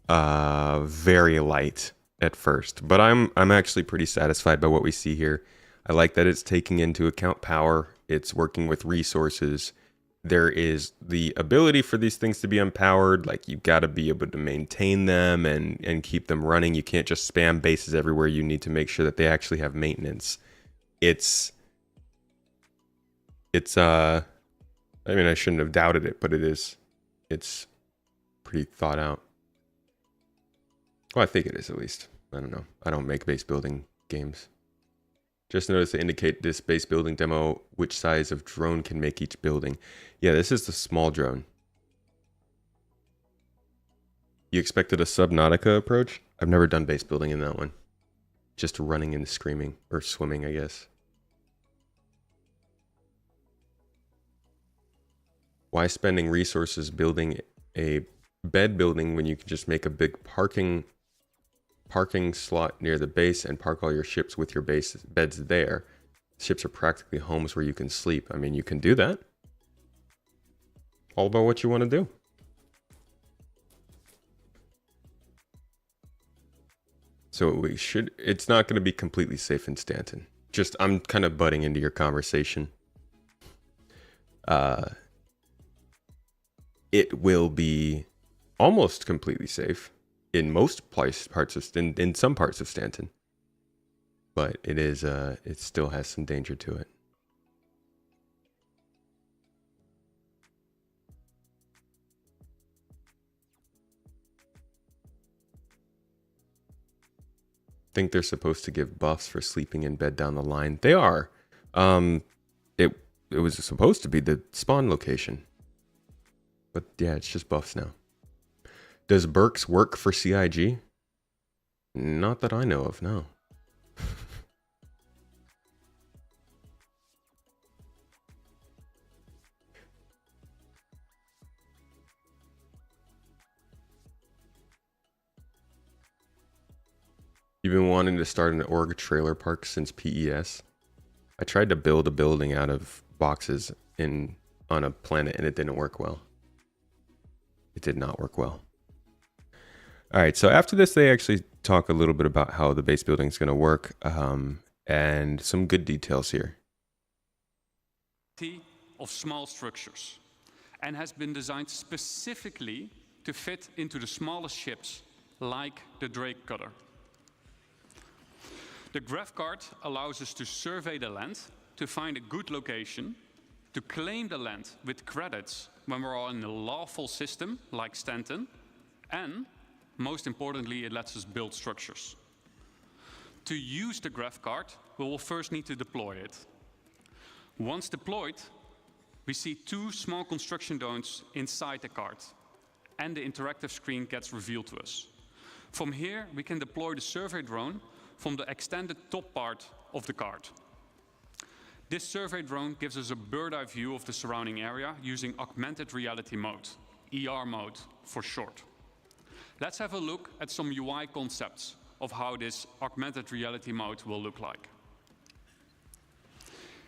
Speaker 2: very light at first. But I'm actually pretty satisfied by what we see here. I like that it's taking into account power. It's working with resources. There is the ability for these things to be unpowered. Like, you've got to be able to maintain them and keep them running. You can't just spam bases everywhere. You need to make sure that they actually have maintenance. I mean, I shouldn't have doubted it, but it's pretty thought out. Well, I think it is, at least. I don't know. I don't make base building games. Just notice to indicate this base building demo which size of drone can make each building. Yeah, this is the small drone. You expected a Subnautica approach? I've never done base building in that one. Just running and screaming, or swimming, I guess. Why spending resources building a bed building when you can just make a big parking slot near the base and park all your ships with your beds there? Ships are practically homes where you can sleep. I mean, you can do that. All about what you want to do. So it's not going to be completely safe in Stanton. Just, I'm kind of butting into your conversation. It will be almost completely safe in most parts of in some parts of Stanton, but it still has some danger to it. Think they're supposed to give buffs for sleeping in bed down the line. They are. It was supposed to be the spawn location, but yeah, it's just buffs now. Does Burks work for CIG? Not that I know of, no. You've been wanting to start an org trailer park since PES. I tried to build a building out of boxes on a planet and it didn't work well. It did not work well. All right, so after this, they actually talk a little bit about how the base building is going to work, and some good details here.
Speaker 7: Of small structures, and has been designed specifically to fit into the smallest ships, like the Drake Cutter. The graph card allows us to survey the land, to find a good location, to claim the land with credits when we're in a lawful system, like Stanton, and most importantly, it lets us build structures. To use the graph card, we will first need to deploy it. Once deployed, we see two small construction zones inside the card, and the interactive screen gets revealed to us. From here, we can deploy the survey drone from the extended top part of the card. This survey drone gives us a bird's-eye view of the surrounding area using augmented reality mode, ER mode for short. Let's have a look at some UI concepts of how this augmented reality mode will look like.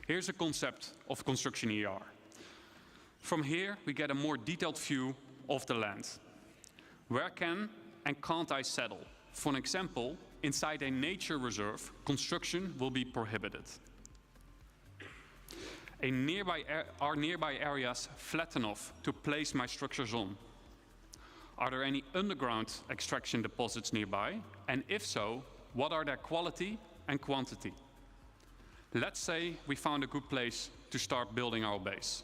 Speaker 7: Here's a concept of construction ER. From here, we get a more detailed view of the land. Where can and can't I settle? For an example, inside a nature reserve, construction will be prohibited. Are nearby areas flat enough to place my structures on? Are there any underground extraction deposits nearby? And if so, what are their quality and quantity? Let's say we found a good place to start building our base.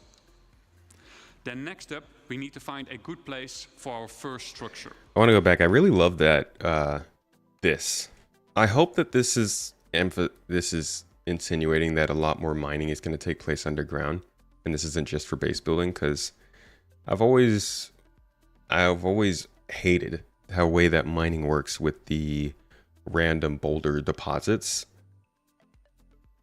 Speaker 7: Then next up, we need to find a good place for our first structure.
Speaker 2: I want to go back. I really love that, this. I hope that this is insinuating that a lot more mining is going to take place underground. And this isn't just for base building, because I've always hated how way that mining works with the random boulder deposits.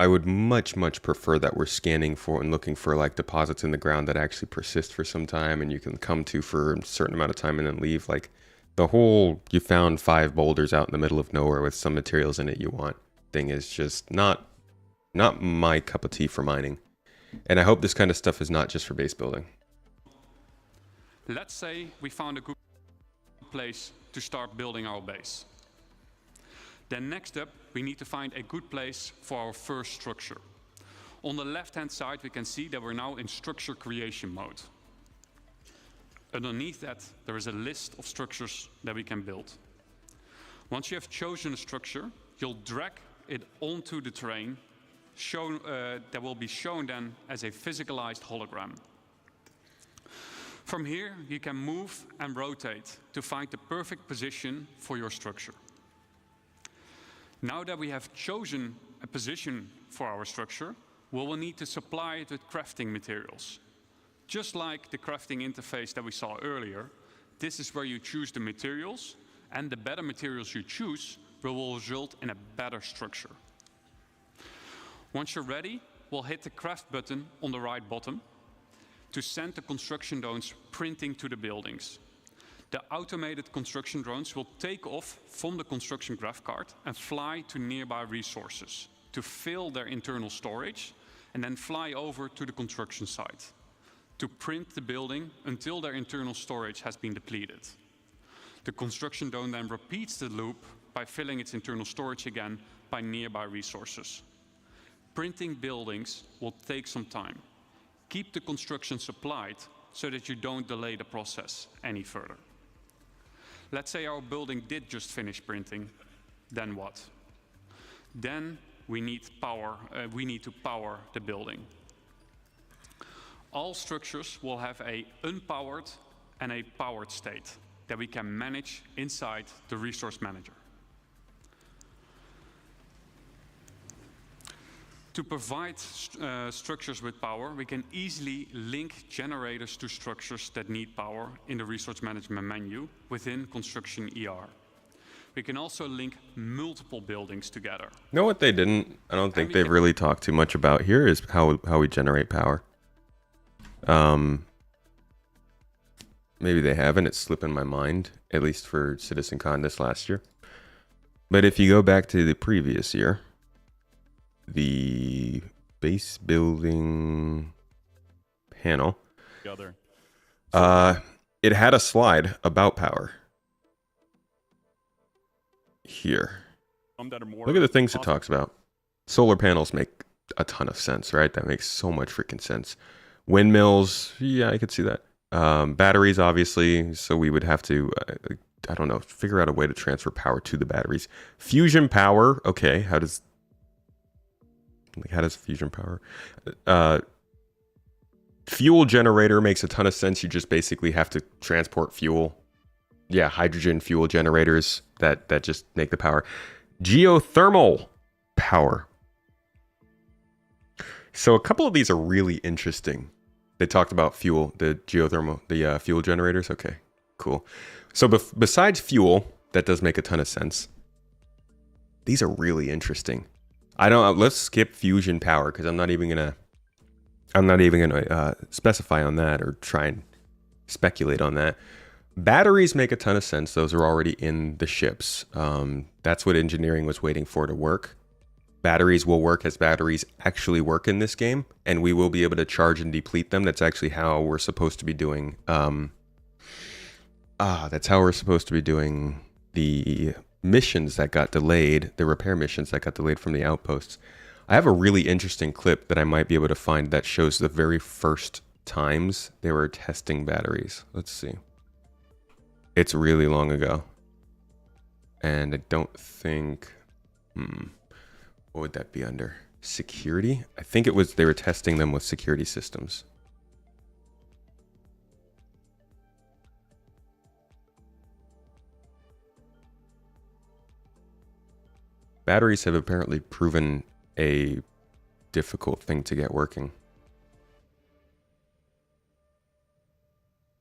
Speaker 2: I would much prefer that we're scanning for and looking for like deposits in the ground that actually persist for some time and you can come to for a certain amount of time and then leave. Like the whole you found 5 boulders out in the middle of nowhere with some materials in it you want thing is just not my cup of tea for mining. And I hope this kind of stuff is not just for base building.
Speaker 7: Let's say we found a good place to start building our base. Then next up, we need to find a good place for our first structure. On the left-hand side, we can see that we're now in structure creation mode. Underneath that, there is a list of structures that we can build. Once you have chosen a structure, you'll drag it onto the terrain, that will be shown then as a physicalized hologram. From here, you can move and rotate to find the perfect position for your structure. Now that we have chosen a position for our structure, we will need to supply it with crafting materials. Just like the crafting interface that we saw earlier, this is where you choose the materials, and the better materials you choose will result in a better structure. Once you're ready, we'll hit the craft button on the right bottom to send the construction drones printing to the buildings. The automated construction drones will take off from the construction graph card and fly to nearby resources to fill their internal storage and then fly over to the construction site to print the building until their internal storage has been depleted. The construction drone then repeats the loop by filling its internal storage again by nearby resources. Printing buildings will take some time. Keep the construction supplied so that you don't delay the process any further. Let's say our building did just finish printing, then what? Then we need power. We need to power the building. All structures will have an unpowered and a powered state that we can manage inside the resource manager. To provide structures with power, we can easily link generators to structures that need power in the resource management menu within Construction ER. We can also link multiple buildings together.
Speaker 2: You know what they didn't? I don't think they've really talked too much about here is how we generate power. Maybe they haven't. It's slipping my mind, at least for CitizenCon this last year. But if you go back to the previous year, the base building panel, it had a slide about power here. Look at the things it talks about. Solar panels make a ton of sense, right? That makes so much freaking sense. Windmills, yeah, I could see that. Batteries, obviously, so we would have to, I don't know, figure out a way to transfer power to the batteries. Fusion power, okay, how does fusion power? Fuel generator makes a ton of sense. You just basically have to transport fuel. Yeah, hydrogen fuel generators that just make the power. Geothermal power. So a couple of these are really interesting. They talked about fuel, the geothermal, the fuel generators. Okay, cool. So besides fuel, that does make a ton of sense. These are really interesting. Let's skip fusion power because I'm not even gonna specify on that or try and speculate on that. Batteries make a ton of sense. Those are already in the ships. That's what engineering was waiting for to work. Batteries will work as batteries actually work in this game, and we will be able to charge and deplete them. That's actually how we're supposed to be doing. That's how we're supposed to be doing the missions that got delayed, the repair missions that got delayed from the outposts. I have a really interesting clip that I might be able to find that shows the very first times they were testing batteries. Let's see. It's really long ago. And I don't think... What would that be under? security. I think it was they were testing them with security systems. Batteries have apparently proven a difficult thing to get working.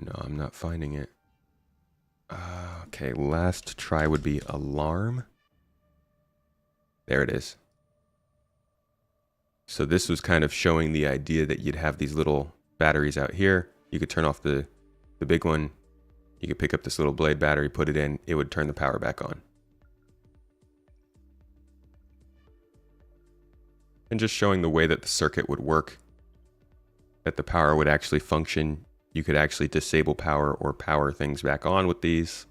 Speaker 2: No, I'm not finding it. Okay, last try would be alarm. There it is. So this was kind of showing the idea that you'd have these little batteries out here. You could turn off the big one. You could pick up this little blade battery, put it in. It would turn the power back on. And just showing the way that the circuit would work, that the power would actually function. You could actually disable power or power things back on with these.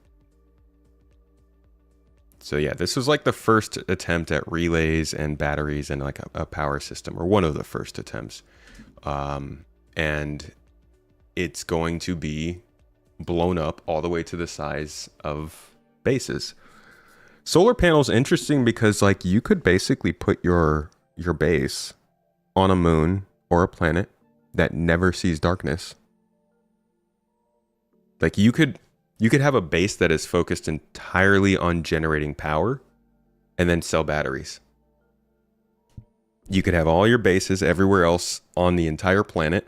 Speaker 2: So yeah, this was like the first attempt at relays and batteries and like a power system, or one of the first attempts. And it's going to be blown up all the way to the size of bases. Solar panels interesting because like you could basically put your base on a moon or a planet that never sees darkness. Like you could have a base that is focused entirely on generating power and then sell batteries. You could have all your bases everywhere else on the entire planet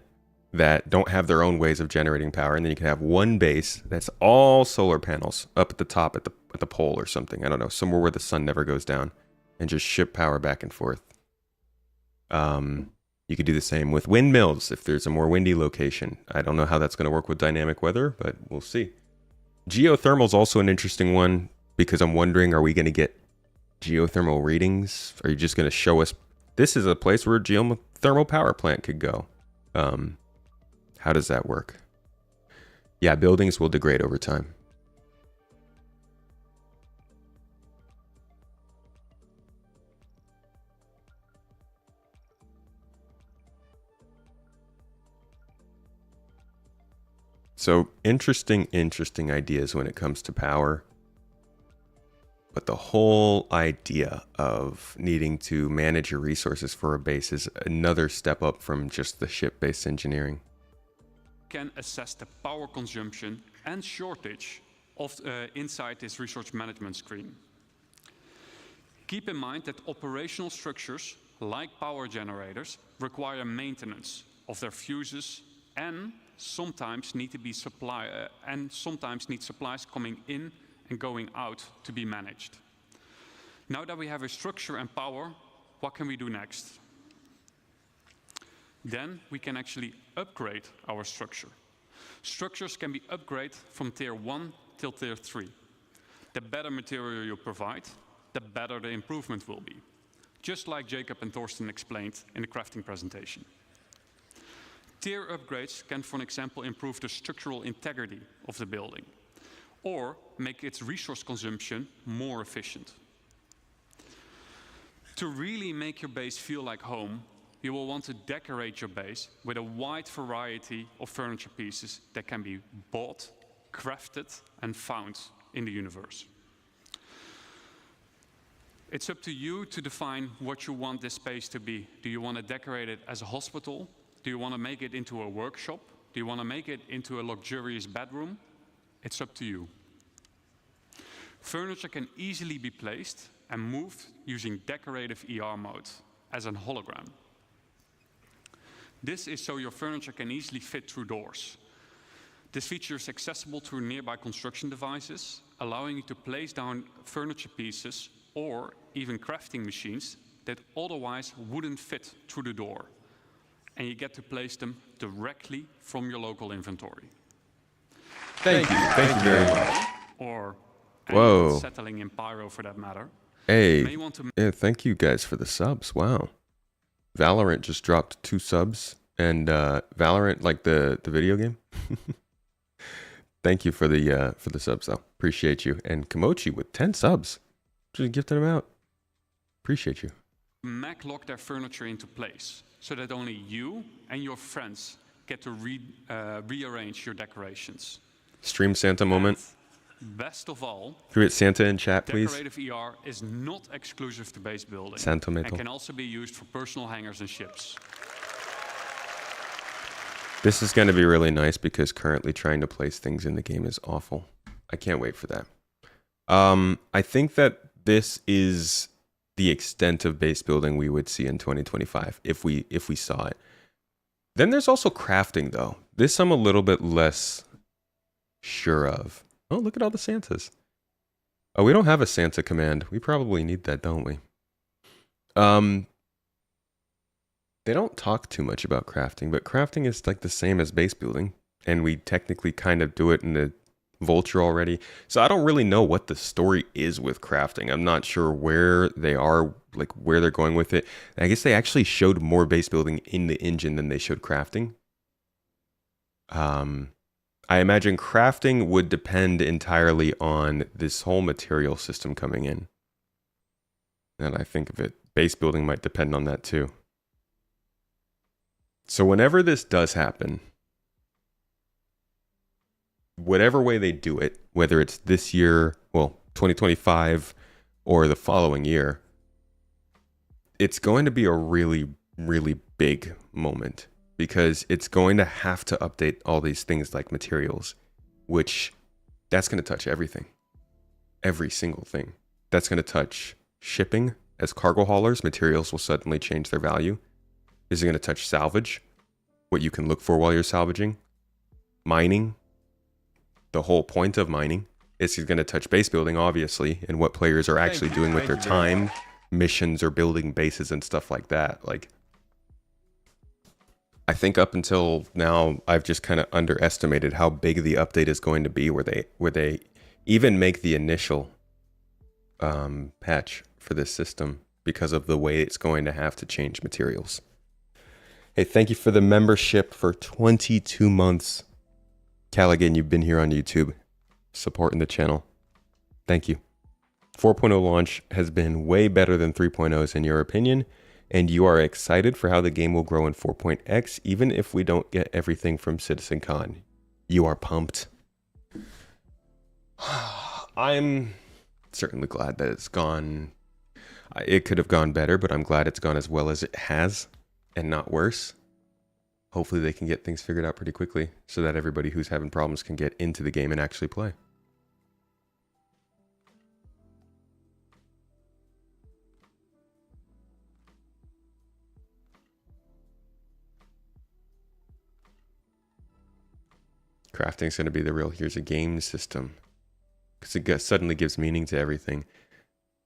Speaker 2: that don't have their own ways of generating power, and then you could have one base that's all solar panels up at the top at the pole or something. I don't know, somewhere where the sun never goes down, and just ship power back and forth. You could do the same with windmills if there's a more windy location. I don't know how that's going to work with dynamic weather, but we'll see. Geothermal is also an interesting one because I'm wondering, are we going to get geothermal readings? Are you just going to show us this is a place where a geothermal power plant could go? How does that work? Yeah, buildings will degrade over time. So interesting ideas when it comes to power. But the whole idea of needing to manage your resources for a base is another step up from just the ship-based engineering.
Speaker 7: Can assess the power consumption and shortage of inside this resource management screen. Keep in mind that operational structures like power generators require maintenance of their fuses and sometimes need supplies coming in and going out to be managed. Now that we have a structure and power, what can we do next? Then we can actually upgrade our structure. Structures can be upgraded from tier 1 till tier 3. The better material you provide, the better the improvement will be. Just like Jacob and Thorsten explained in the crafting presentation. Tier upgrades can, for example, improve the structural integrity of the building or make its resource consumption more efficient. To really make your base feel like home, you will want to decorate your base with a wide variety of furniture pieces that can be bought, crafted, and found in the universe. It's up to you to define what you want this space to be. Do you want to decorate it as a hospital? Do you want to make it into a workshop? Do you want to make it into a luxurious bedroom? It's up to you. Furniture can easily be placed and moved using decorative ER mode as a hologram. This is so your furniture can easily fit through doors. This feature is accessible through nearby construction devices, allowing you to place down furniture pieces or even crafting machines that otherwise wouldn't fit through the door. And you get to place them directly from your local inventory.
Speaker 2: Thank you very much.
Speaker 7: Or settling in Pyro for that matter.
Speaker 2: Hey, yeah, thank you guys for the subs. Wow. Valorant just dropped 2 subs, and Valorant, like the video game. Thank you for the subs though. Appreciate you. And Komochi with 10 subs. Just gifted them out. Appreciate you.
Speaker 7: Mac lock their furniture into place so that only you and your friends get to rearrange your decorations.
Speaker 2: Stream Santa moment.
Speaker 7: Best of all,
Speaker 2: Can we get Santa in chat, please?
Speaker 7: decorative ER is not exclusive to base building
Speaker 2: Santo
Speaker 7: and
Speaker 2: Metal.
Speaker 7: can also be used for personal hangars and ships.
Speaker 2: This is going to be really nice because currently trying to place things in the game is awful. I can't wait for that. I think that this is the extent of base building we would see in 2025 if we saw it. Then there's also crafting, though. This I'm a little bit less sure of. Oh, look at all the Santas. Oh, we don't have a Santa command. We probably need that, don't we? They don't talk too much about crafting, but crafting is like the same as base building, and we technically kind of do it in the Vulture already. So I don't really know what the story is with crafting. I'm not sure where they are, like where they're going with it. I guess they actually showed more base building in the engine than they showed crafting. I imagine crafting would depend entirely on this whole material system coming in. And I think of it, base building might depend on that too. So whenever this does happen, whatever way they do it, whether it's this year, well, 2025, or the following year, it's going to be a really, really big moment because it's going to have to update all these things like materials, which that's going to touch everything, every single thing. That's going to touch shipping. As cargo haulers, materials will suddenly change their value. Is it going to touch salvage? What you can look for while you're salvaging? Mining? The whole point of mining. It's going to touch base building, obviously, and what players are actually doing with their time, missions, or building bases and stuff like that. Like, I think up until now, I've just kind of underestimated how big the update is going to be, where they even make the initial patch for this system because of the way it's going to have to change materials. Hey, thank you for the membership for 22 months. Callaghan, you've been here on YouTube, supporting the channel. Thank you. 4.0 launch has been way better than 3.0's in your opinion, and you are excited for how the game will grow in 4.x, even if we don't get everything from CitizenCon. You are pumped. I'm certainly glad that it's gone. It could have gone better, but I'm glad it's gone as well as it has and not worse. Hopefully they can get things figured out pretty quickly so that everybody who's having problems can get into the game and actually play. Crafting's going to be the real here's a game system. Because it suddenly gives meaning to everything.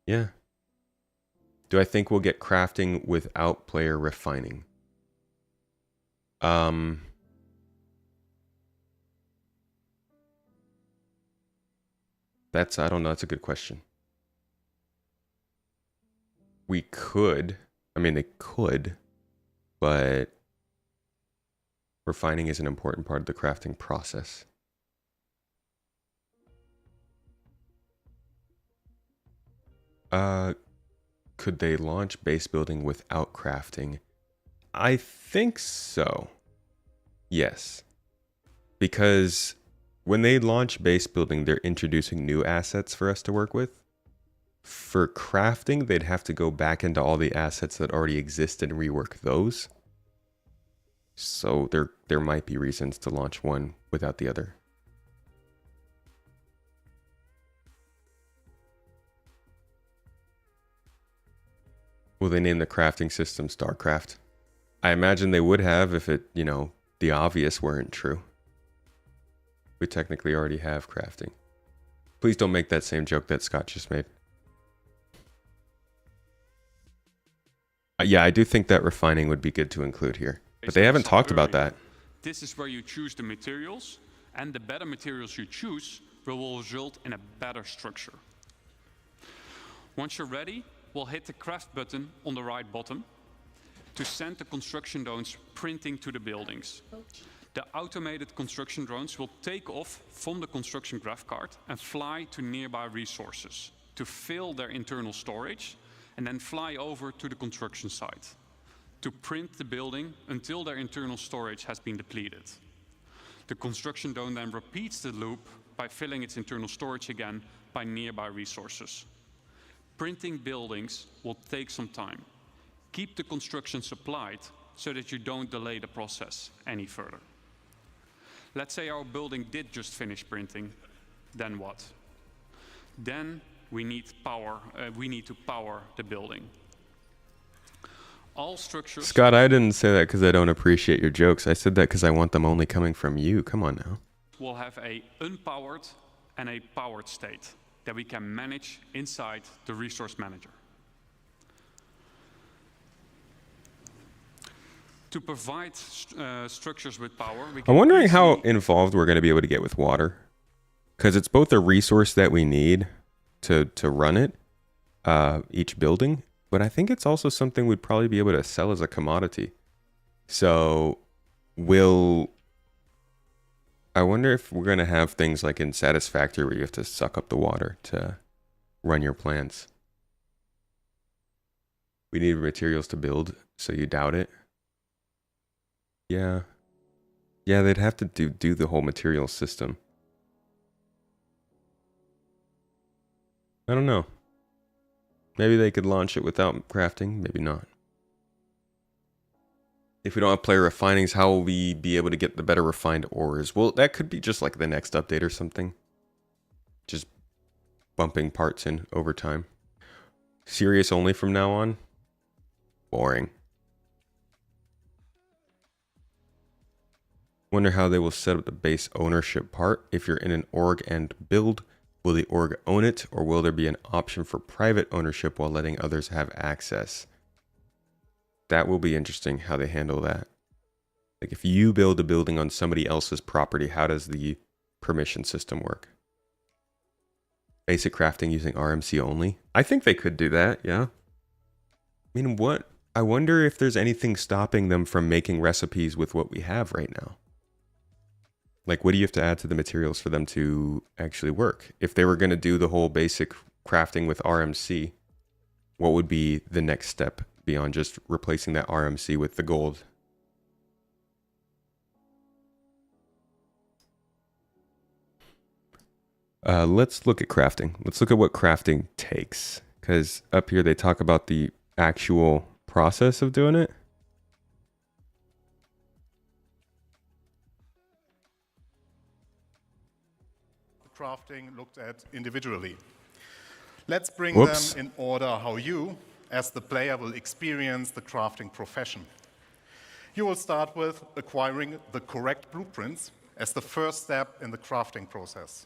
Speaker 2: Yeah. Do I think we'll get crafting without player refining? I don't know, that's a good question. We could, they could, but refining is an important part of the crafting process. Could they launch base building without crafting? I think so. Yes. Because when they launch base building, they're introducing new assets for us to work with. For crafting, they'd have to go back into all the assets that already exist and rework those. So there might be reasons to launch one without the other. Will they name the crafting system StarCraft? I imagine they would have if it, the obvious weren't true. We technically already have crafting. Please don't make that same joke that Scott just made. Yeah, I do think that refining would be good to include here. But they haven't talked about that.
Speaker 7: This is where you choose the materials, and the better materials you choose will result in a better structure. Once you're ready, we'll hit the craft button on the right bottom to send the construction drones printing to the buildings. The automated construction drones will take off from the construction graph card and fly to nearby resources to fill their internal storage and then fly over to the construction site to print the building until their internal storage has been depleted. The construction drone then repeats the loop by filling its internal storage again by nearby resources. Printing buildings will take some time. Keep the construction supplied so that you don't delay the process any further. Let's say our building did just finish printing, then what? Then we need power. We need to power the building. All structures.
Speaker 2: Scott, I didn't say that because I don't appreciate your jokes. I said that because I want them only coming from you. Come on now.
Speaker 7: Will have a unpowered and a powered state that we can manage inside the resource manager. To provide structures with power,
Speaker 2: I'm wondering how involved we're going to be able to get with water, because it's both a resource that we need to run it, each building, but I think it's also something we'd probably be able to sell as a commodity. So I wonder if we're going to have things like in Satisfactory where you have to suck up the water to run your plants. We need materials to build, so you doubt it. Yeah, they'd have to do the whole material system. I don't know. Maybe they could launch it without crafting, maybe not. If we don't have player refinings, how will we be able to get the better refined ores? Well, that could be just like the next update or something. Just bumping parts in over time. Serious only from now on? Boring. Wonder how they will set up the base ownership part. If you're in an org and build, will the org own it, or will there be an option for private ownership while letting others have access? That will be interesting how they handle that. Like if you build a building on somebody else's property, how does the permission system work? Basic crafting using RMC only? I think they could do that, yeah. I mean, I wonder if there's anything stopping them from making recipes with what we have right now. Like, what do you have to add to the materials for them to actually work? If they were going to do the whole basic crafting with RMC, what would be the next step beyond just replacing that RMC with the gold? Let's look at crafting. Let's look at what crafting takes. Because up here they talk about the actual process of doing it.
Speaker 8: Crafting looked at individually. Let's bring them in order how you, as the player, will experience the crafting profession. You will start with acquiring the correct blueprints as the first step in the crafting process.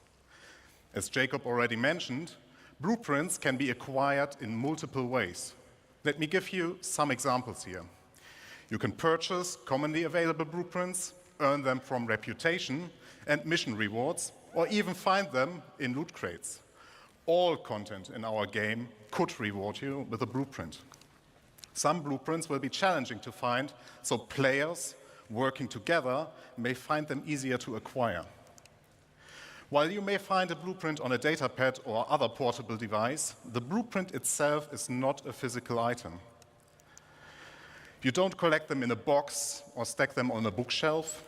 Speaker 8: As Jacob already mentioned, blueprints can be acquired in multiple ways. Let me give you some examples here. You can purchase commonly available blueprints, earn them from reputation and mission rewards, or even find them in loot crates. All content in our game could reward you with a blueprint. Some blueprints will be challenging to find, so players working together may find them easier to acquire. While you may find a blueprint on a datapad or other portable device, the blueprint itself is not a physical item. You don't collect them in a box or stack them on a bookshelf.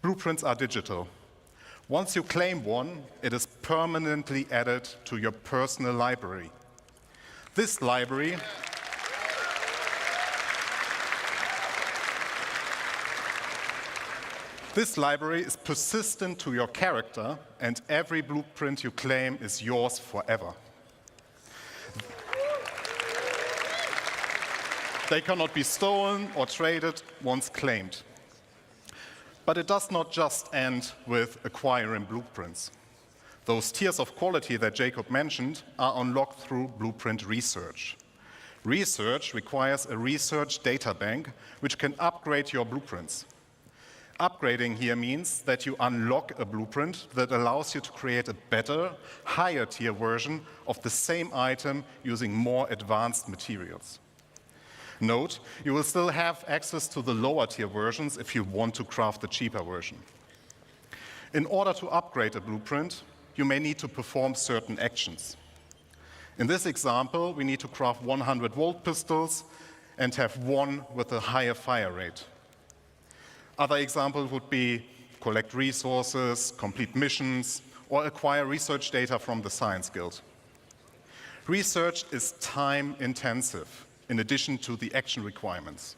Speaker 8: Blueprints are digital. Once you claim one, it is permanently added to your personal library. This library is persistent to your character, and every blueprint you claim is yours forever. They cannot be stolen or traded once claimed. But it does not just end with acquiring blueprints. Those tiers of quality that Jacob mentioned are unlocked through blueprint research. Research requires a research data bank which can upgrade your blueprints. Upgrading here means that you unlock a blueprint that allows you to create a better, higher tier version of the same item using more advanced materials. Note, you will still have access to the lower tier versions if you want to craft the cheaper version. In order to upgrade a blueprint, you may need to perform certain actions. In this example, we need to craft 100-volt pistols and have one with a higher fire rate. Other examples would be collect resources, complete missions, or acquire research data from the Science Guild. Research is time-intensive, in addition to the action requirements.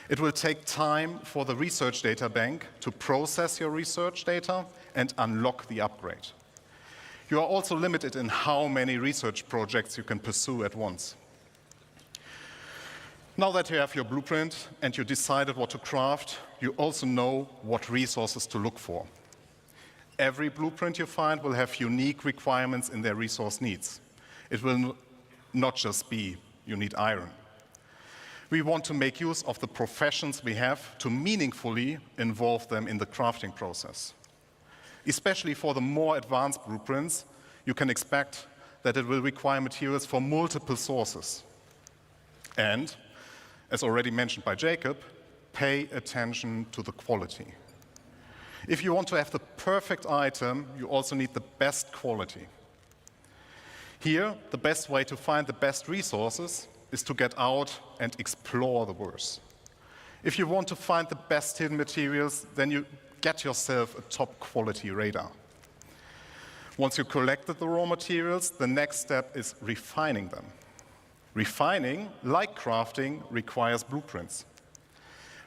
Speaker 8: It will take time for the research data bank to process your research data and unlock the upgrade. You are also limited in how many research projects you can pursue at once. Now that you have your blueprint and you decided what to craft, you also know what resources to look for. Every blueprint you find will have unique requirements in their resource needs. It will not just be, you need iron. We want to make use of the professions we have to meaningfully involve them in the crafting process. Especially for the more advanced blueprints, you can expect that it will require materials from multiple sources. And, as already mentioned by Jacob, pay attention to the quality. If you want to have the perfect item, you also need the best quality. Here, the best way to find the best resources is to get out and explore the world. If you want to find the best hidden materials, then you get yourself a top quality radar. Once you collected the raw materials, the next step is refining them. Refining, like crafting, requires blueprints.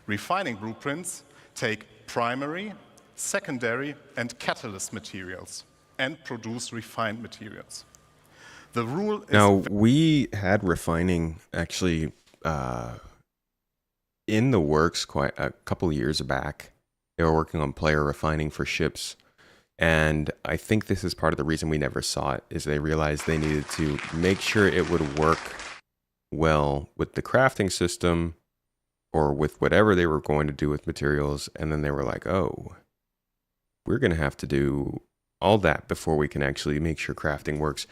Speaker 8: Refining blueprints take primary, secondary, and catalyst materials and produce refined materials. The rule is...
Speaker 2: Now, we had refining actually in the works quite a couple of years back. They were working on player refining for ships. And I think this is part of the reason we never saw it, is they realized they needed to make sure it would work well with the crafting system or with whatever they were going to do with materials. And then they were like, oh, we're going to have to do all that before we can actually make sure crafting works.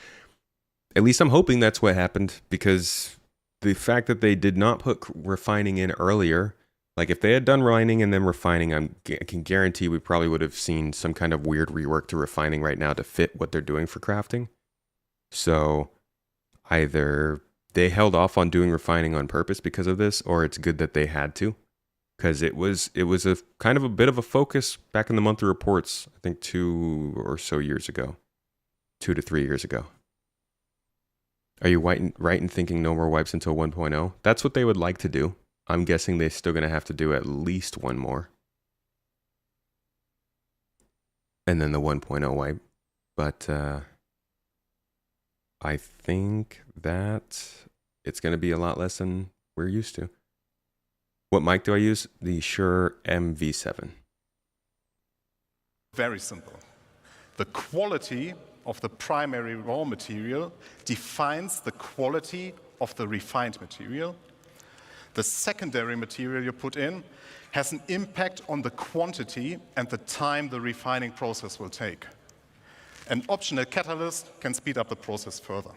Speaker 2: At least I'm hoping that's what happened, because the fact that they did not put refining in earlier, like if they had done refining and then refining, I can guarantee we probably would have seen some kind of weird rework to refining right now to fit what they're doing for crafting. So either they held off on doing refining on purpose because of this, or it's good that they had to, because it was a kind of a bit of a focus back in the monthly reports, I think 2 or so years ago, 2 to 3 years ago. Are you right in thinking no more wipes until 1.0? That's what they would like to do. I'm guessing they're still going to have to do at least one more. And then the 1.0 wipe. But I think that it's going to be a lot less than we're used to. What mic do I use? The Shure MV7.
Speaker 8: Very simple. The quality of the primary raw material defines the quality of the refined material. The secondary material you put in has an impact on the quantity and the time the refining process will take. An optional catalyst can speed up the process further.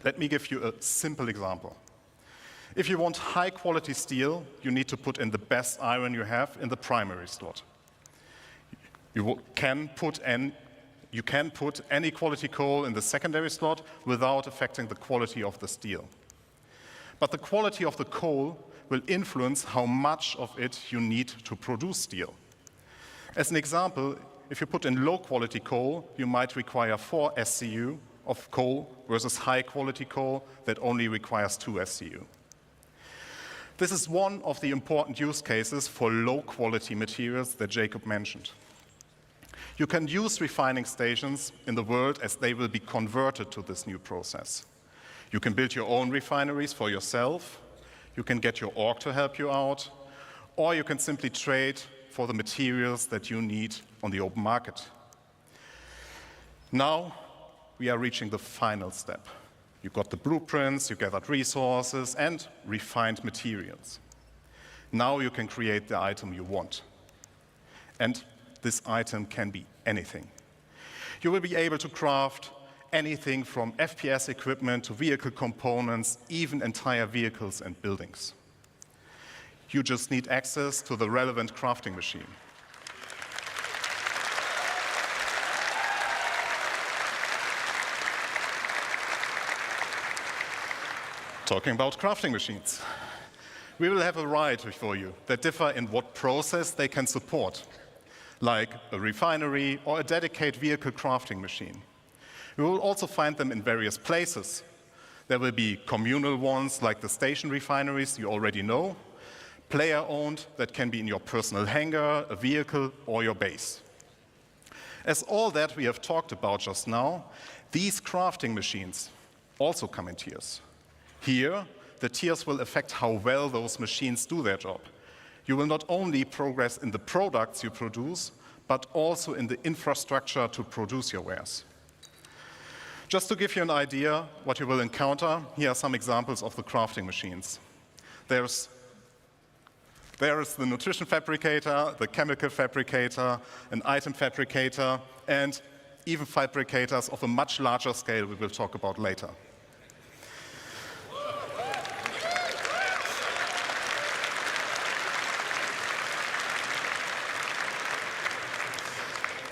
Speaker 8: Let me give you a simple example. If you want high quality steel, you need to put in the best iron you have in the primary slot. You can put any quality coal in the secondary slot without affecting the quality of the steel. But the quality of the coal will influence how much of it you need to produce steel. As an example, if you put in low quality coal, you might require 4 SCU of coal versus high quality coal that only requires 2 SCU. This is one of the important use cases for low quality materials that Jacob mentioned. You can use refining stations in the world as they will be converted to this new process. You can build your own refineries for yourself, you can get your org to help you out, or you can simply trade for the materials that you need on the open market. Now, we are reaching the final step. You got the blueprints, you gathered resources, and refined materials. Now you can create the item you want. And this item can be anything. You will be able to craft anything from FPS equipment to vehicle components, even entire vehicles and buildings. You just need access to the relevant crafting machine. Talking about crafting machines, we will have a variety for you that differ in what process they can support. like a refinery or a dedicated vehicle crafting machine. You will also find them in various places. There will be communal ones like the station refineries you already know, player-owned that can be in your personal hangar, a vehicle, or your base. As all that we have talked about just now, these crafting machines also come in tiers. Here, the tiers will affect how well those machines do their job. You will not only progress in the products you produce, but also in the infrastructure to produce your wares. Just to give you an idea what you will encounter, here are some examples of the crafting machines. There is the nutrition fabricator, the chemical fabricator, an item fabricator, and even fabricators of a much larger scale we will talk about later.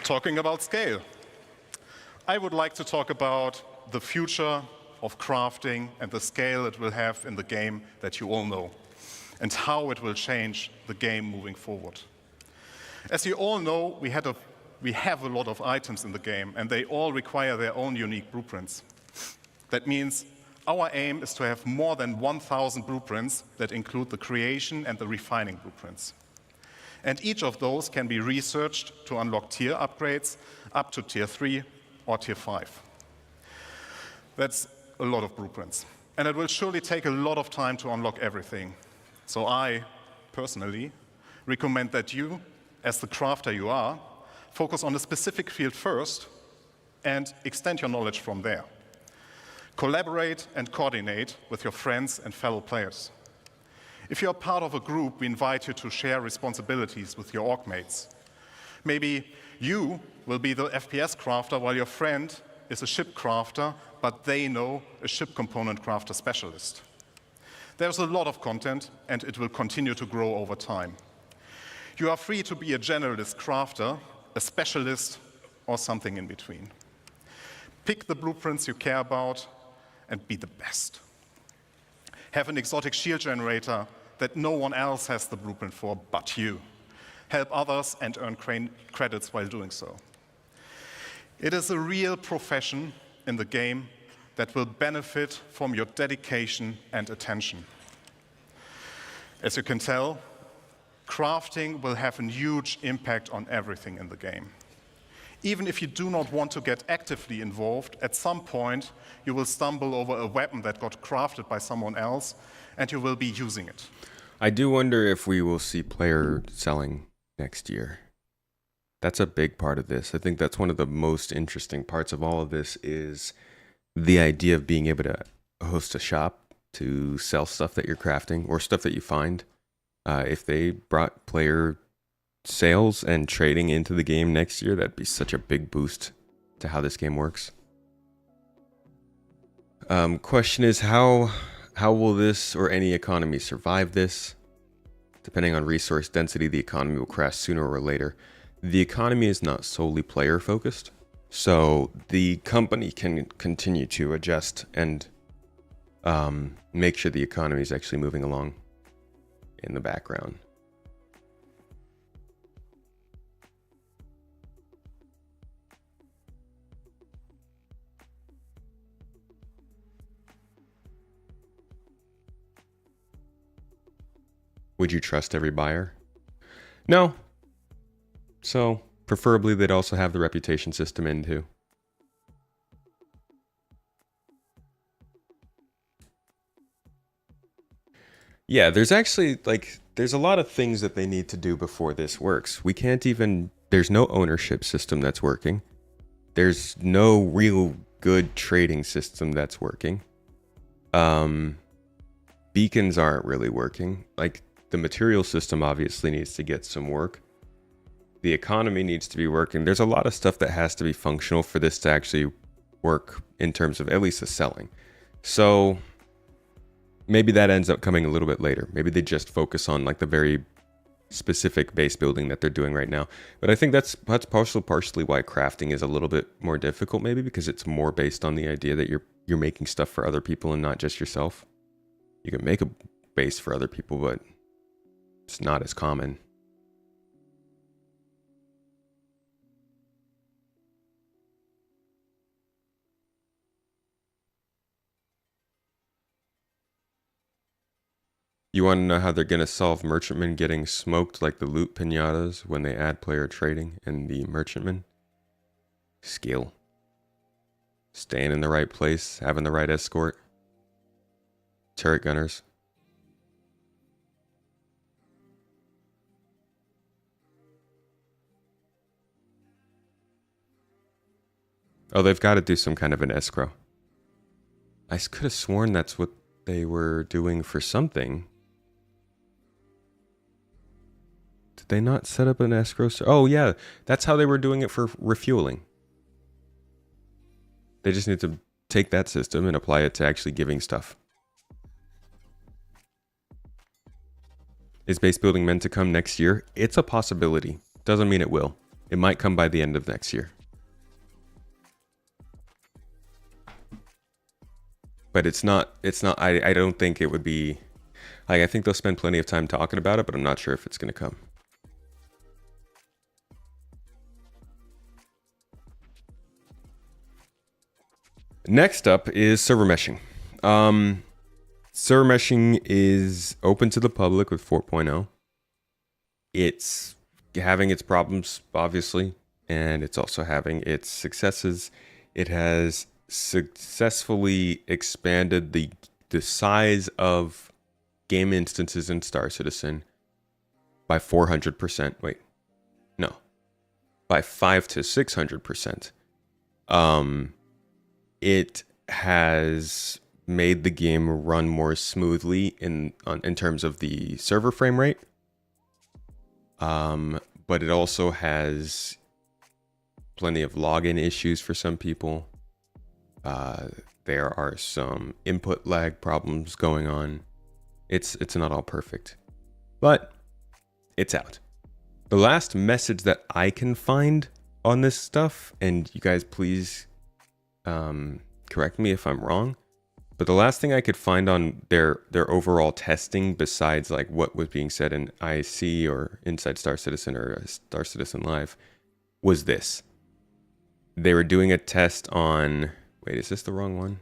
Speaker 8: Talking about scale, I would like to talk about the future of crafting and the scale it will have in the game that you all know, and how it will change the game moving forward. As you all know, we have a lot of items in the game, and they all require their own unique blueprints. That means our aim is to have more than 1,000 blueprints that include the creation and the refining blueprints. And each of those can be researched to unlock tier upgrades up to tier 3 or tier 5. That's a lot of blueprints. And it will surely take a lot of time to unlock everything. So I, personally, recommend that you, as the crafter you are, focus on a specific field first and extend your knowledge from there. Collaborate and coordinate with your friends and fellow players. If you're part of a group, we invite you to share responsibilities with your org mates. Maybe you will be the FPS crafter while your friend is a ship crafter, but they know a ship component crafter specialist. There's a lot of content, and it will continue to grow over time. You are free to be a generalist crafter, a specialist, or something in between. Pick the blueprints you care about and be the best. Have an exotic shield generator that no one else has the blueprint for but you. Help others and earn credits while doing so. It is a real profession in the game that will benefit from your dedication and attention. As you can tell, crafting will have a huge impact on everything in the game. Even if you do not want to get actively involved, at some point you will stumble over a weapon that got crafted by someone else, and you will be using it.
Speaker 2: I do wonder if we will see player selling next year. That's a big part of this. I think that's one of the most interesting parts of all of this is the idea of being able to host a shop to sell stuff that you're crafting or stuff that you find. If they brought player sales and trading into the game next year, that'd be such a big boost to how this game works. Question is how will this or any economy survive this? Depending on resource density, the economy will crash sooner or later. The economy is not solely player focused, so the company can continue to adjust and make sure the economy is actually moving along in the background. Would you trust every buyer? No. So, preferably they'd also have the reputation system in too. Yeah, there's actually, there's a lot of things that they need to do before this works. We can't even, there's no ownership system that's working. There's no real good trading system that's working. Beacons aren't really working. The material system obviously needs to get some work. The economy needs to be working. There's a lot of stuff that has to be functional for this to actually work in terms of at least the selling. So maybe that ends up coming a little bit later. Maybe they just focus on the very specific base building that they're doing right now. But I think that's partially why crafting is a little bit more difficult, maybe because it's more based on the idea that you're making stuff for other people and not just yourself. You can make a base for other people, but it's not as common. You want to know how they're going to solve merchantmen getting smoked like the loot pinatas when they add player trading in the merchantmen? Skill. Staying in the right place, having the right escort. Turret gunners. Oh, they've got to do some kind of an escrow. I could have sworn that's what they were doing for something. Did they not set up an escrow? Oh, yeah. That's how they were doing it for refueling. They just need to take that system and apply it to actually giving stuff. Is base building meant to come next year? It's a possibility. Doesn't mean it will. It might come by the end of next year. But it's not, I don't think it would be, like, I think they'll spend plenty of time talking about it, but I'm not sure if it's going to come. Next up is server meshing. Server meshing is open to the public with 4.0. It's having its problems, obviously, and it's also having its successes. It has successfully expanded the size of game instances in Star Citizen by 400%. Wait, no, by 500 to 600%. It has made the game run more smoothly in terms of the server frame rate. But it also has plenty of login issues for some people. There are some input lag problems going on. It's not all perfect, but it's out. The last message that I can find on this stuff, and you guys please correct me if I'm wrong, but the last thing I could find on their overall testing, besides like what was being said in IC or Inside Star Citizen or Star Citizen Live, was this. They were doing a test on... Wait, is this the wrong one?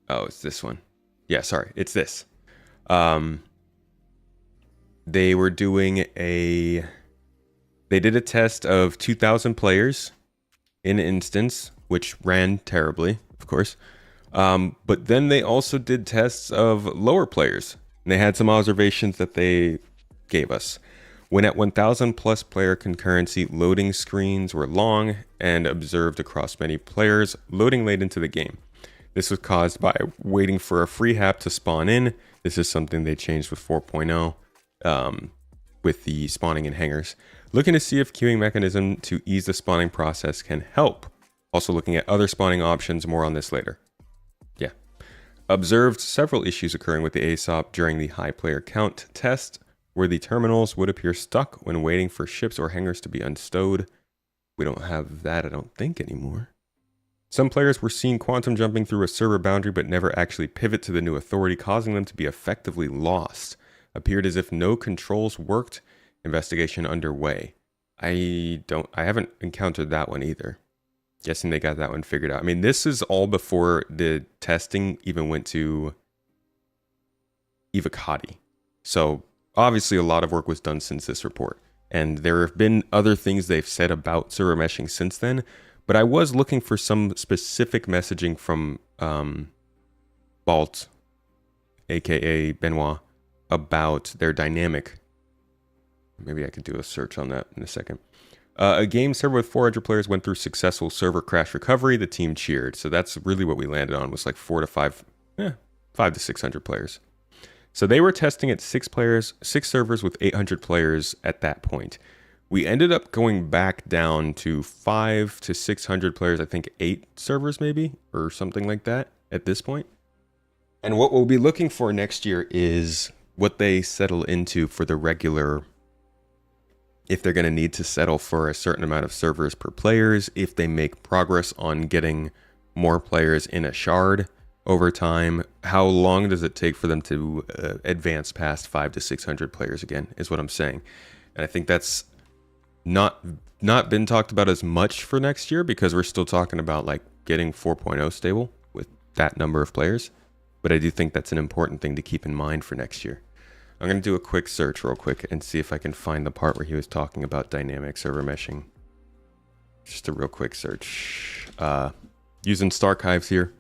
Speaker 2: Oh, it's this one. Yeah, sorry, it's this. They were doing they did a test of 2,000 players in an instance, which ran terribly, of course. But then they also did tests of lower players. And they had some observations that they gave us. When at 1,000 plus player concurrency, loading screens were long and observed across many players, loading late into the game. This was caused by waiting for a free hap to spawn in. This is something they changed with 4.0 with the spawning in hangars. Looking to see if queuing mechanism to ease the spawning process can help. Also looking at other spawning options, more on this later. Yeah. Observed several issues occurring with the ASOP during the high player count test, where the terminals would appear stuck when waiting for ships or hangars to be unstowed. We don't have that, I don't think, anymore. Some players were seen quantum jumping through a server boundary but never actually pivot to the new authority, causing them to be effectively lost. Appeared as if no controls worked. Investigation underway. I haven't encountered that one either. Guessing they got that one figured out. I mean, this is all before the testing even went to Evocati. So obviously, a lot of work was done since this report, and there have been other things they've said about server meshing since then, but I was looking for some specific messaging from Balt, aka Benoit, about their dynamic. Maybe I could do a search on that in a second. A game server with 400 players went through successful server crash recovery. The team cheered. So that's really what we landed on, was like 5 to 600 players. So they were testing at 6 servers with 800 players at that point. We ended up going back down to 5 to 600 players, I think 8 servers maybe, or something like that at this point. And what we'll be looking for next year is what they settle into for the regular, if they're going to need to settle for a certain amount of servers per players, if they make progress on getting more players in a shard over time. How long does it take for them to advance past 5 to 600 players again, is what I'm saying. And I think that's not been talked about as much for next year, because we're still talking about like getting 4.0 stable with that number of players. but I do think that's an important thing to keep in mind for next year. I'm going to do a quick search real quick and see if I can find the part where he was talking about dynamic server meshing. Just a real quick search. Using Starchives here.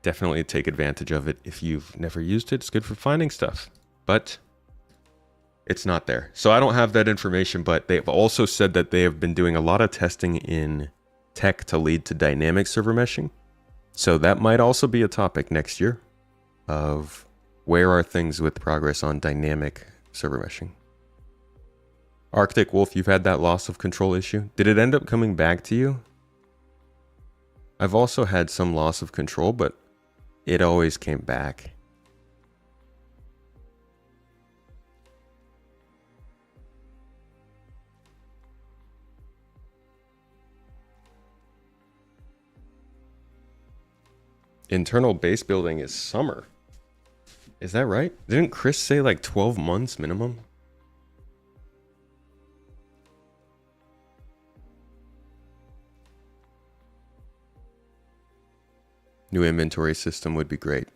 Speaker 2: Definitely take advantage of it. If you've never used it, it's good for finding stuff. But it's not there. So I don't have that information, but they've also said that they have been doing a lot of testing in tech to lead to dynamic server meshing. So that might also be a topic next year of where are things with progress on dynamic server meshing. Arctic Wolf, you've had that loss of control issue. Did it end up coming back to you? I've also had some loss of control, but it always came back. Internal base building is summer. Is that right? Didn't Chris say like 12 months minimum? New inventory system would be great.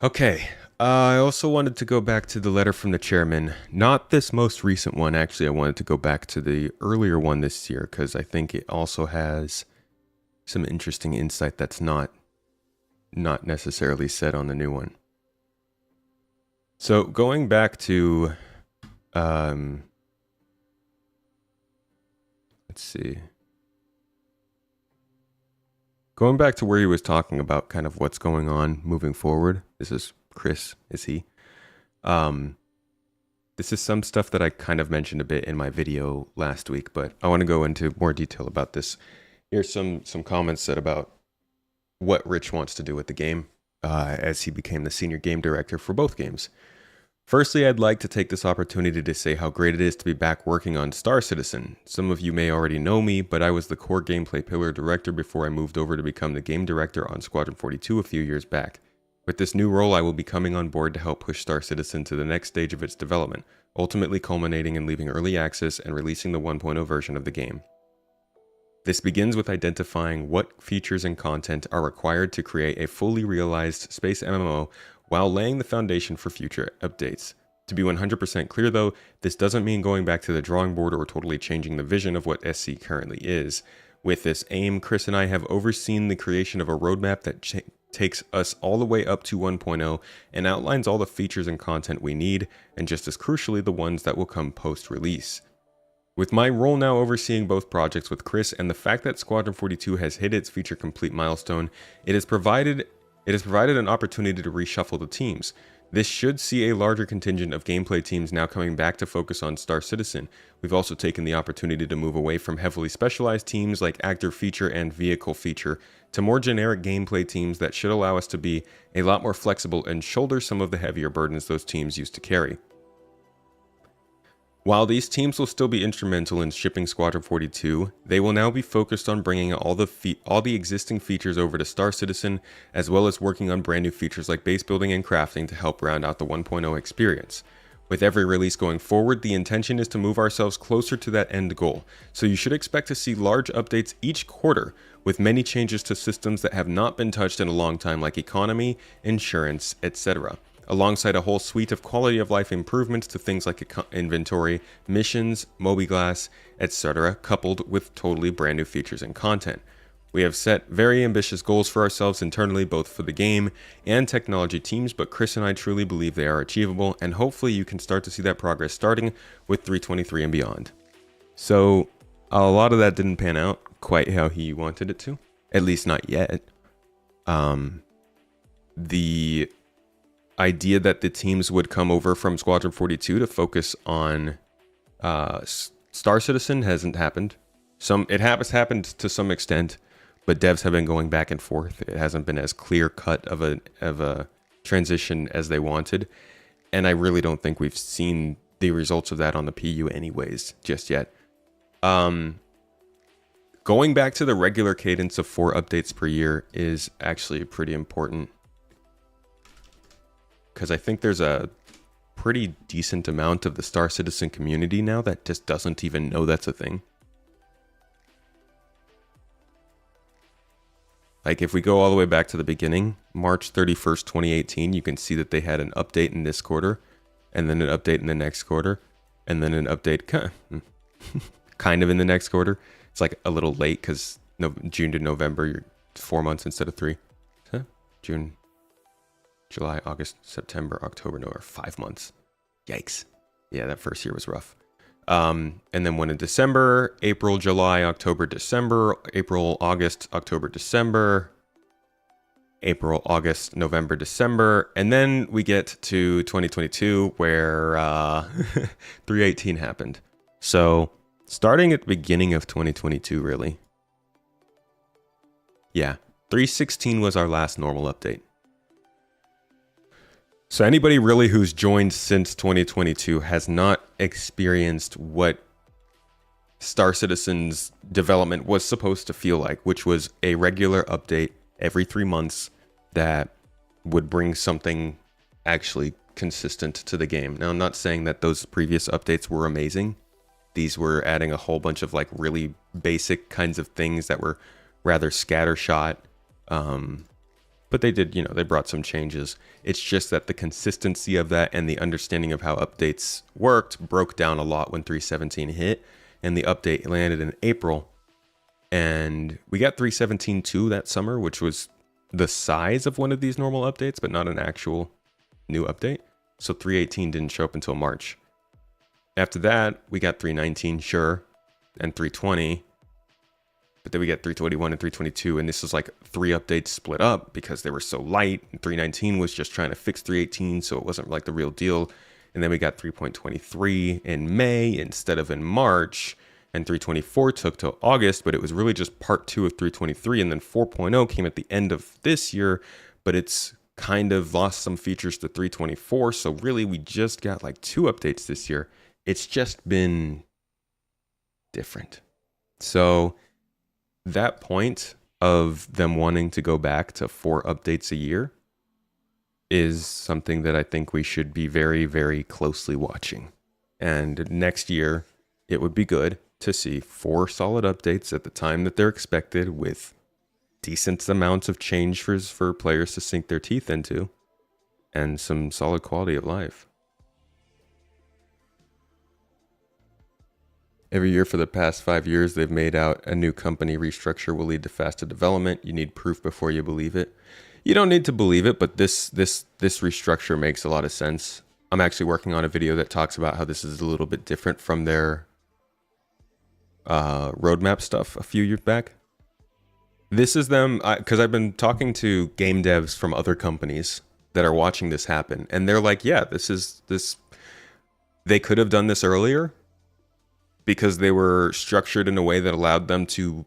Speaker 2: Okay. I also wanted to go back to the letter from the chairman. Not this most recent one, actually. I wanted to go back to the earlier one this year because I think it also has some interesting insight that's not necessarily said on the new one. So going back to, let's see. Going back to where he was talking about kind of what's going on moving forward. This is Chris, is he? This is some stuff that I kind of mentioned a bit in my video last week, but I want to go into more detail about this. Here's some comments said about what Rich wants to do with the game as he became the senior game director for both games. Firstly, I'd like to take this opportunity to say how great it is to be back working on Star Citizen. Some of you may already know me, but I was the core gameplay pillar director before I moved over to become the game director on Squadron 42 a few years back. With this new role, I will be coming on board to help push Star Citizen to the next stage of its development, ultimately culminating in leaving early access and releasing the 1.0 version of the game. This begins with identifying what features and content are required to create a fully realized space MMO while laying the foundation for future updates. To be 100% clear though, this doesn't mean going back to the drawing board or totally changing the vision of what SC currently is. With this aim, Chris and I have overseen the creation of a roadmap that takes us all the way up to 1.0 and outlines all the features and content we need, and just as crucially, the ones that will come post-release. With my role now overseeing both projects with Chris and the fact that Squadron 42 has hit its feature complete milestone, it has provided an opportunity to reshuffle the teams. This should see a larger contingent of gameplay teams now coming back to focus on Star Citizen. We've also taken the opportunity to move away from heavily specialized teams like actor feature and vehicle feature to more generic gameplay teams that should allow us to be a lot more flexible and shoulder some of the heavier burdens those teams used to carry. While these teams will still be instrumental in shipping Squadron 42, they will now be focused on bringing all the existing features over to Star Citizen, as well as working on brand new features like base building and crafting to help round out the 1.0 experience. With every release going forward, the intention is to move ourselves closer to that end goal, so you should expect to see large updates each quarter, with many changes to systems that have not been touched in a long time like economy, insurance, etc. Alongside a whole suite of quality of life improvements to things like inventory, missions, mobiGlass, etc., coupled with totally brand new features and content. We have set very ambitious goals for ourselves internally, both for the game and technology teams, but Chris and I truly believe they are achievable, and hopefully you can start to see that progress starting with 323 and beyond. So a lot of that didn't pan out quite how he wanted it to, at least not yet. The idea that the teams would come over from Squadron 42 to focus on Star Citizen hasn't happened. It has happened to some extent, but devs have been going back and forth. It hasn't been as clear cut of a transition as they wanted, and I really don't think we've seen the results of that on the PU anyways just yet. Going back to the regular cadence of 4 updates per year is actually pretty important, because I think there's a pretty decent amount of the Star Citizen community now that just doesn't even know that's a thing. Like if we go all the way back to the beginning, March 31st, 2018, you can see that they had an update in this quarter, and then an update in the next quarter, and then an update kind of in the next quarter. It's like a little late because June to November, you're 4 months instead of 3. Huh? June, July, August, September, October, November, 5 months. Yikes. Yeah, that first year was rough. And then one in December, April, July, October, December, April, August, October, December, April, August, November, December. And then we get to 2022 where 318 happened. So starting at the beginning of 2022, really. Yeah, 316 was our last normal update. So anybody really who's joined since 2022 has not experienced what Star Citizen's development was supposed to feel like, which was a regular update every 3 months that would bring something actually consistent to the game. Now, I'm not saying that those previous updates were amazing. These were adding a whole bunch of like really basic kinds of things that were rather scattershot. But they did, they brought some changes. It's just that the consistency of that and the understanding of how updates worked broke down a lot when 317 hit, and the update landed in April. And we got 317.2 that summer, which was the size of one of these normal updates, but not an actual new update. So 318 didn't show up until March. After that, we got 319, sure, and 320. But then we get 321 and 322, and this is like 3 updates split up because they were so light. 319 was just trying to fix 318, so it wasn't like the real deal. And then we got 3.23 in May instead of in March, and 324 took till August, but it was really just part 2 of 323, and then 4.0 came at the end of this year, but it's kind of lost some features to 324, so really we just got like 2 updates this year. It's just been different. So that point of them wanting to go back to 4 updates a year is something that I think we should be very, very closely watching. And next year, it would be good to see 4 solid updates at the time that they're expected with decent amounts of change for players to sink their teeth into and some solid quality of life. Every year for the past 5 years, they've made out a new company restructure will lead to faster development. You need proof before you believe it. You don't need to believe it, but this restructure makes a lot of sense. I'm actually working on a video that talks about how this is a little bit different from their roadmap stuff a few years back. This is them, because I've been talking to game devs from other companies that are watching this happen, and they're like, yeah, they could have done this earlier, because they were structured in a way that allowed them to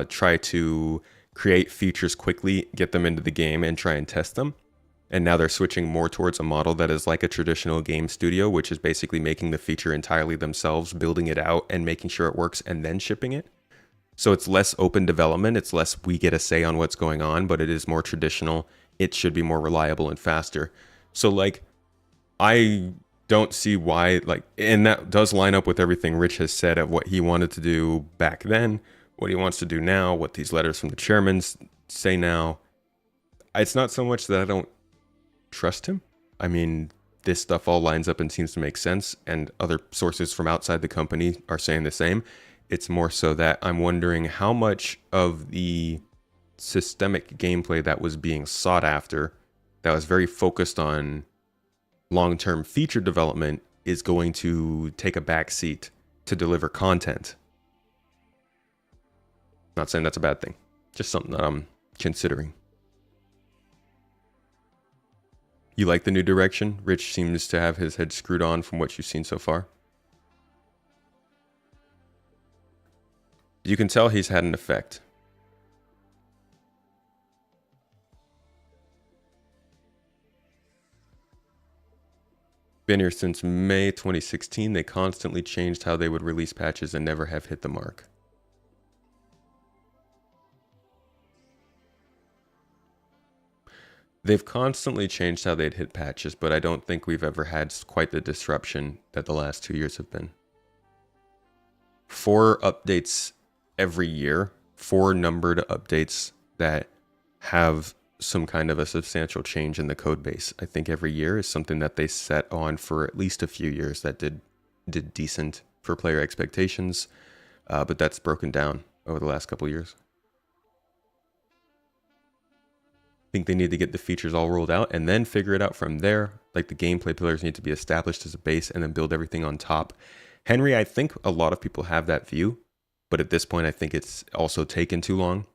Speaker 2: try to create features quickly, get them into the game, and try and test them. And now they're switching more towards a model that is like a traditional game studio, which is basically making the feature entirely themselves, building it out, and making sure it works, and then shipping it. So it's less open development. It's less we get a say on what's going on, but it is more traditional. It should be more reliable and faster. So like, I don't see why, and that does line up with everything Rich has said of what he wanted to do back then, what he wants to do now, what these letters from the chairmen say now. It's not so much that I don't trust him. I mean, this stuff all lines up and seems to make sense, and other sources from outside the company are saying the same. It's more so that I'm wondering how much of the systemic gameplay that was being sought after, that was very focused on long-term feature development, is going to take a backseat to deliver content. Not saying that's a bad thing, just something that I'm considering. You like the new direction? Rich seems to have his head screwed on from what you've seen so far. You can tell he's had an effect. Been here since May 2016. They constantly changed how they would release patches and never have hit the mark. They've constantly changed how they'd hit patches, but I don't think we've ever had quite the disruption that the last 2 years have been. 4 updates every year, 4 numbered updates that have some kind of a substantial change in the code base. I think every year is something that they set on for at least a few years that did decent for player expectations, but that's broken down over the last couple of years. I think they need to get the features all rolled out and then figure it out from there. Like the gameplay pillars need to be established as a base and then build everything on top. Henry, I think a lot of people have that view, but at this point, I think it's also taken too long.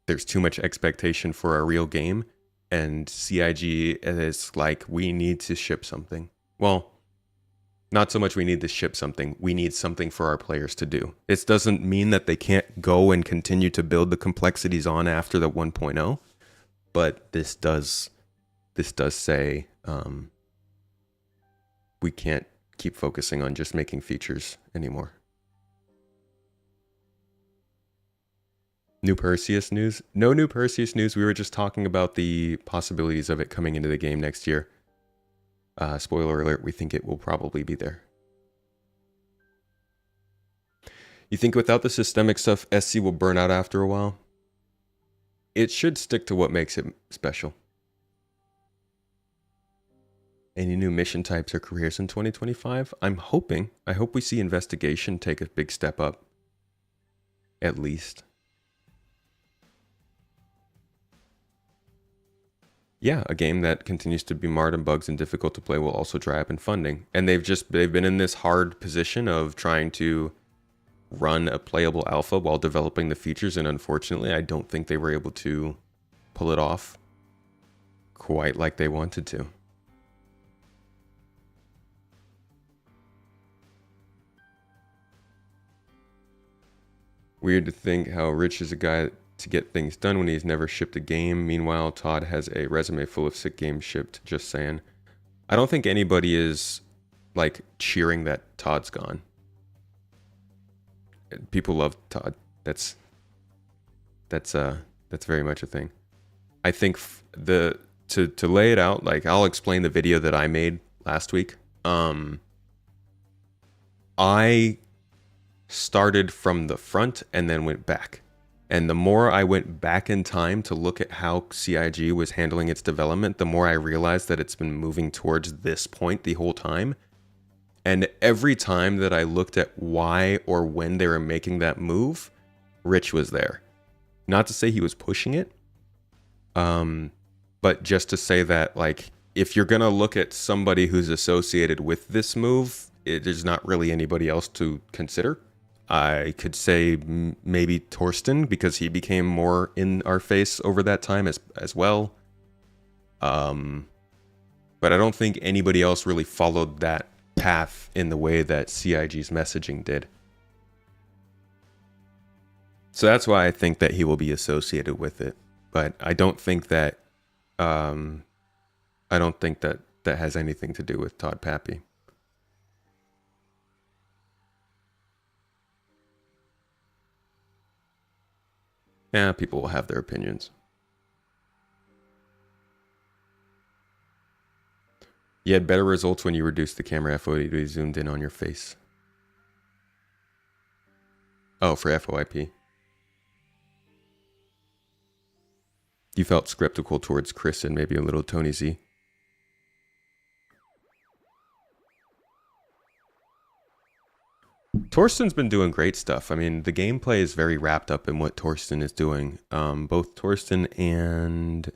Speaker 2: There's too much expectation for a real game, and CIG is like, we need to ship something. Well, not so much we need to ship something, we need something for our players to do. It doesn't mean that they can't go and continue to build the complexities on after the 1.0. But this does say we can't keep focusing on just making features anymore. New Perseus news? No new Perseus news. We were just talking about the possibilities of it coming into the game next year. Spoiler alert, we think it will probably be there. You think without the systemic stuff, SC will burn out after a while? It should stick to what makes it special. Any new mission types or careers in 2025? I'm hoping. I hope we see investigation take a big step up. At least. Yeah, a game that continues to be marred in bugs and difficult to play will also dry up in funding. And they've been in this hard position of trying to run a playable alpha while developing the features, and unfortunately I don't think they were able to pull it off quite like they wanted to. Weird to think how Rich is a guy to get things done when he's never shipped a game. Meanwhile, Todd has a resume full of sick games shipped. Just saying. I don't think anybody is like cheering that Todd's gone. People love Todd. That's very much a thing. I think to lay it out, like I'll explain the video that I made last week. I started from the front and then went back. And the more I went back in time to look at how CIG was handling its development, the more I realized that it's been moving towards this point the whole time. And every time that I looked at why or when they were making that move, Rich was there. Not to say he was pushing it, but just to say that, like, if you're going to look at somebody who's associated with this move, there's not really anybody else to consider. I could say maybe Torsten, because he became more in our face over that time as well. But I don't think anybody else really followed that path in the way that CIG's messaging did. So that's why I think that he will be associated with it. But I don't think that that has anything to do with Todd Pappy. Yeah, people will have their opinions. You had better results when you reduced the camera FOIP to be zoomed in on your face. Oh, for FOIP. You felt skeptical towards Chris and maybe a little Tony Z. Torsten's been doing great stuff. I mean, the gameplay is very wrapped up in what Torsten is doing. Both Torsten and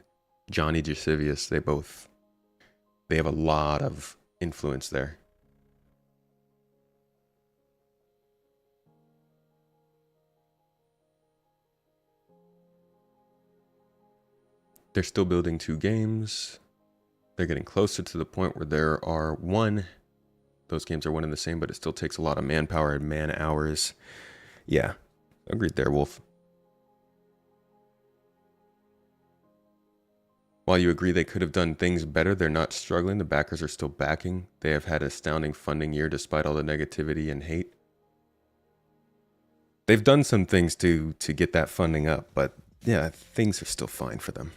Speaker 2: Johnny Jasivius, they have a lot of influence there. They're still building 2 games. They're getting closer to the point where there are those games are one and the same, but it still takes a lot of manpower and man hours. Yeah, agreed there, Wolf. While you agree they could have done things better, they're not struggling. The backers are still backing. They have had an astounding funding year despite all the negativity and hate. They've done some things to get that funding up, but yeah, things are still fine for them.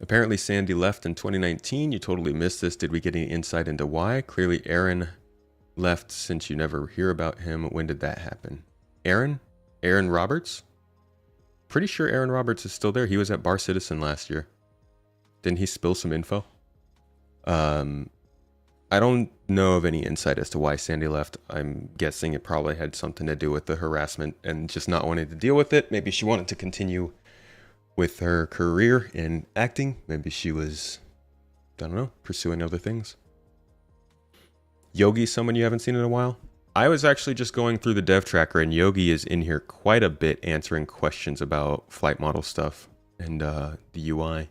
Speaker 2: Apparently Sandy left in 2019. You totally missed this. Did we get any insight into why? Clearly Aaron left since you never hear about him. When did that happen? Aaron? Aaron Roberts? Pretty sure Aaron Roberts is still there. He was at Bar Citizen last year. Didn't he spill some info? I don't know of any insight as to why Sandy left. I'm guessing it probably had something to do with the harassment and just not wanting to deal with it. Maybe she wanted to continue with her career in acting. Maybe she was, I don't know, pursuing other things. Yogi, someone you haven't seen in a while? I was actually just going through the dev tracker, and Yogi is in here quite a bit answering questions about flight model stuff and the UI.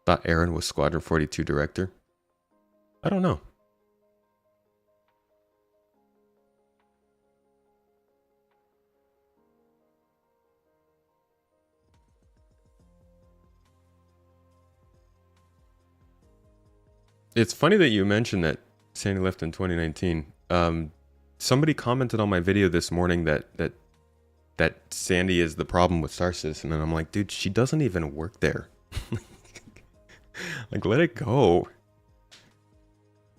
Speaker 2: Thought Aaron was Squadron 42 director. I don't know. It's funny that you mentioned that Sandy left in 2019. Somebody commented on my video this morning that Sandy is the problem with Star Citizen, and I'm like, dude, she doesn't even work there. Like, let it go.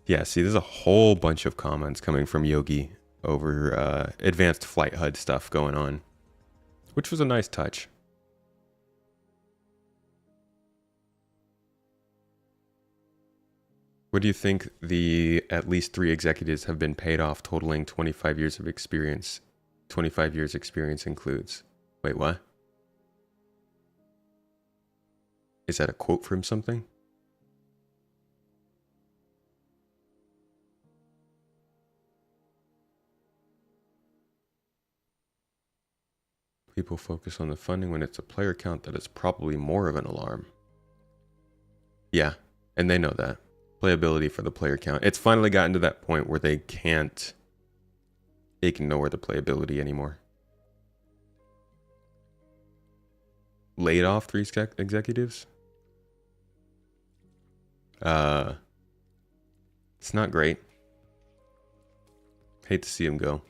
Speaker 2: Yeah, see, there's a whole bunch of comments coming from Yogi over advanced flight HUD stuff going on, which was a nice touch. What do you think the at least 3 executives have been paid off totaling 25 years of experience? 25 years experience includes. Wait, what? Is that a quote from something? People focus on the funding when it's a player count that is probably more of an alarm. Yeah, and they know that. Playability for the player count. It's finally gotten to that point where they can't ignore the playability anymore. Laid off 3 executives? It's not great. Hate to see him go.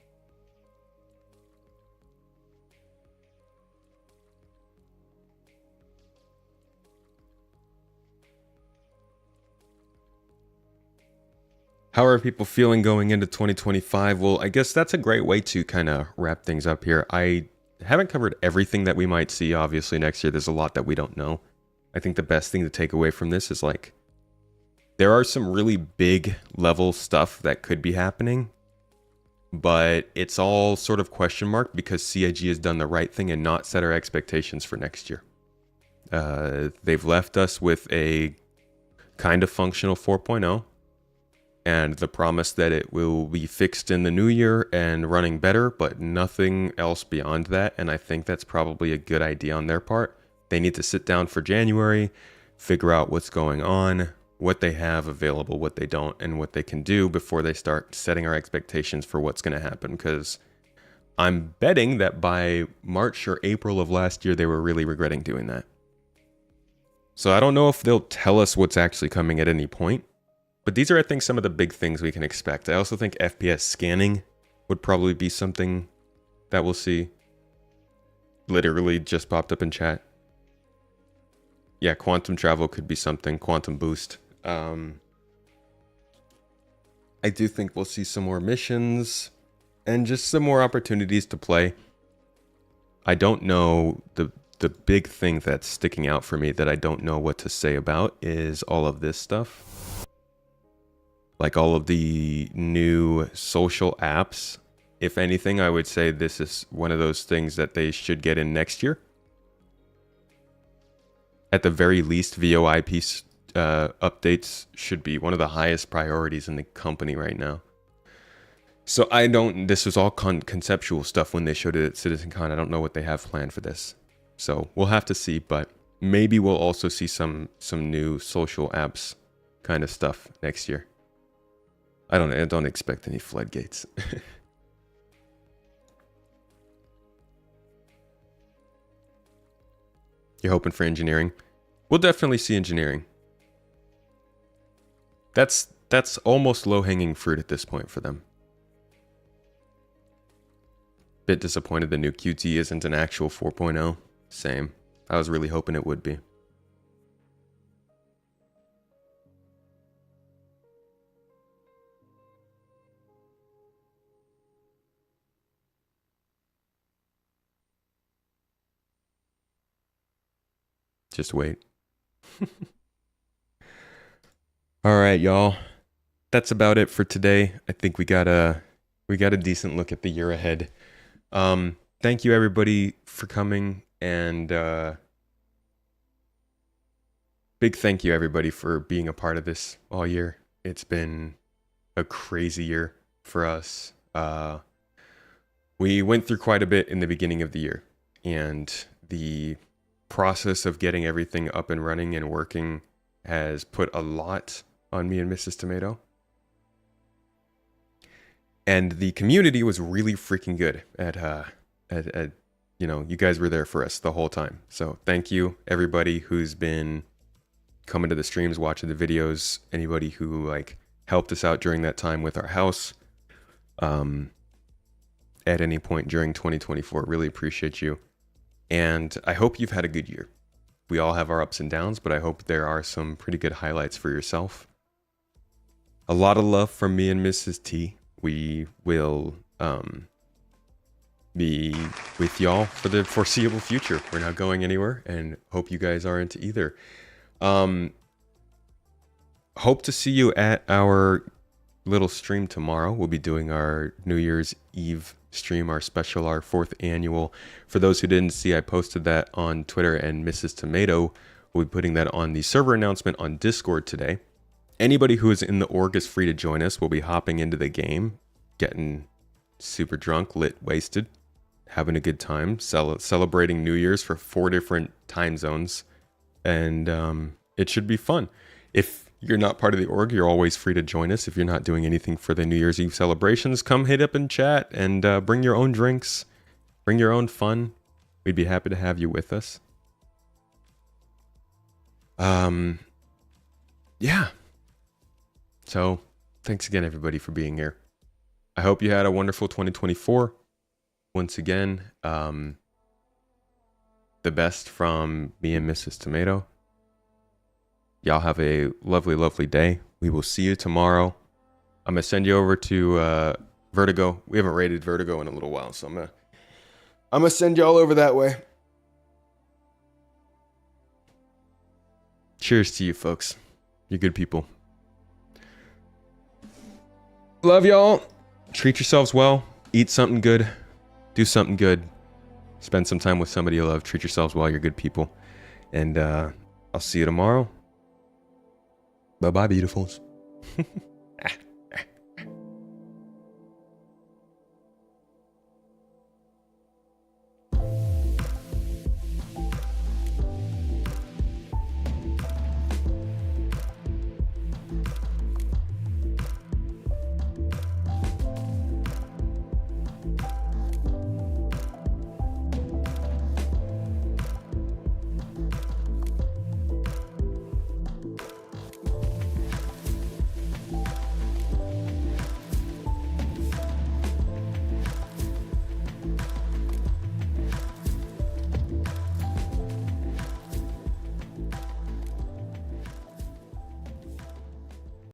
Speaker 2: How are people feeling going into 2025? Well, I guess that's a great way to kind of wrap things up here. I haven't covered everything that we might see, obviously, next year. There's a lot that we don't know. I think the best thing to take away from this is, like, there are some really big level stuff that could be happening, but it's all sort of question mark because CIG has done the right thing and not set our expectations for next year. They've left us with a kind of functional 4.0. And the promise that it will be fixed in the new year and running better, but nothing else beyond that. And I think that's probably a good idea on their part. They need to sit down for January, figure out what's going on, what they have available, what they don't, and what they can do before they start setting our expectations for what's going to happen. Because I'm betting that by March or April of last year, they were really regretting doing that. So I don't know if they'll tell us what's actually coming at any point. But these are, I think, some of the big things we can expect. I also think FPS scanning would probably be something that we'll see. Literally just popped up in chat. Yeah, quantum travel could be something. Quantum boost. I do think we'll see some more missions and just some more opportunities to play. I don't know, the big thing that's sticking out for me that I don't know what to say about is all of this stuff. Like all of the new social apps. If anything, I would say this is one of those things that they should get in next year. At the very least, VoIP updates should be one of the highest priorities in the company right now. So this was all conceptual stuff when they showed it at CitizenCon. I don't know what they have planned for this. So we'll have to see, but maybe we'll also see some new social apps kind of stuff next year. I don't expect any floodgates. You're hoping for engineering? We'll definitely see engineering. That's almost low-hanging fruit at this point for them. Bit disappointed the new QT isn't an actual 4.0. Same. I was really hoping it would be. Just wait. All right, y'all. That's about it for today. I think we got a decent look at the year ahead. Thank you everybody for coming, and big thank you everybody for being a part of this all year. It's been a crazy year for us. We went through quite a bit in the beginning of the year, and the process of getting everything up and running and working has put a lot on me and Mrs. Tomato. And the community was really freaking good at you know, you guys were there for us the whole time. So thank you everybody who's been coming to the streams, watching the videos, anybody who like helped us out during that time with our house. At any point during 2024, really appreciate you. And I hope you've had a good year. We all have our ups and downs, but I hope there are some pretty good highlights for yourself. A lot of love from me and Mrs. T. We will be with y'all for the foreseeable future. We're not going anywhere, and hope you guys aren't either. Hope to see you at our little stream tomorrow. We'll be doing our New Year's Eve stream, our 4th annual. For those who didn't see, I posted that on Twitter, and Mrs. Tomato will be putting that on the server announcement on Discord today. Anybody who is in the org is free to join us. We'll be hopping into the game, getting super drunk, lit, wasted, having a good time, celebrating New Year's for 4 different time zones, and it should be fun. If you're not part of the org, you're always free to join us. If you're not doing anything for the New Year's Eve celebrations, come hit up and chat, and bring your own drinks, bring your own fun. We'd be happy to have you with us. Yeah. So, thanks again, everybody, for being here. I hope you had a wonderful 2024. Once again, the best from me and Mrs. Tomato. Y'all have a lovely, lovely day. We will see you tomorrow. I'm going to send you over to Vertigo. We haven't rated Vertigo in a little while, so I'm going to send y'all over that way. Cheers to you, folks. You're good people. Love y'all. Treat yourselves well. Eat something good. Do something good. Spend some time with somebody you love. Treat yourselves well. You're good people. And I'll see you tomorrow. Bye-bye, beautifuls.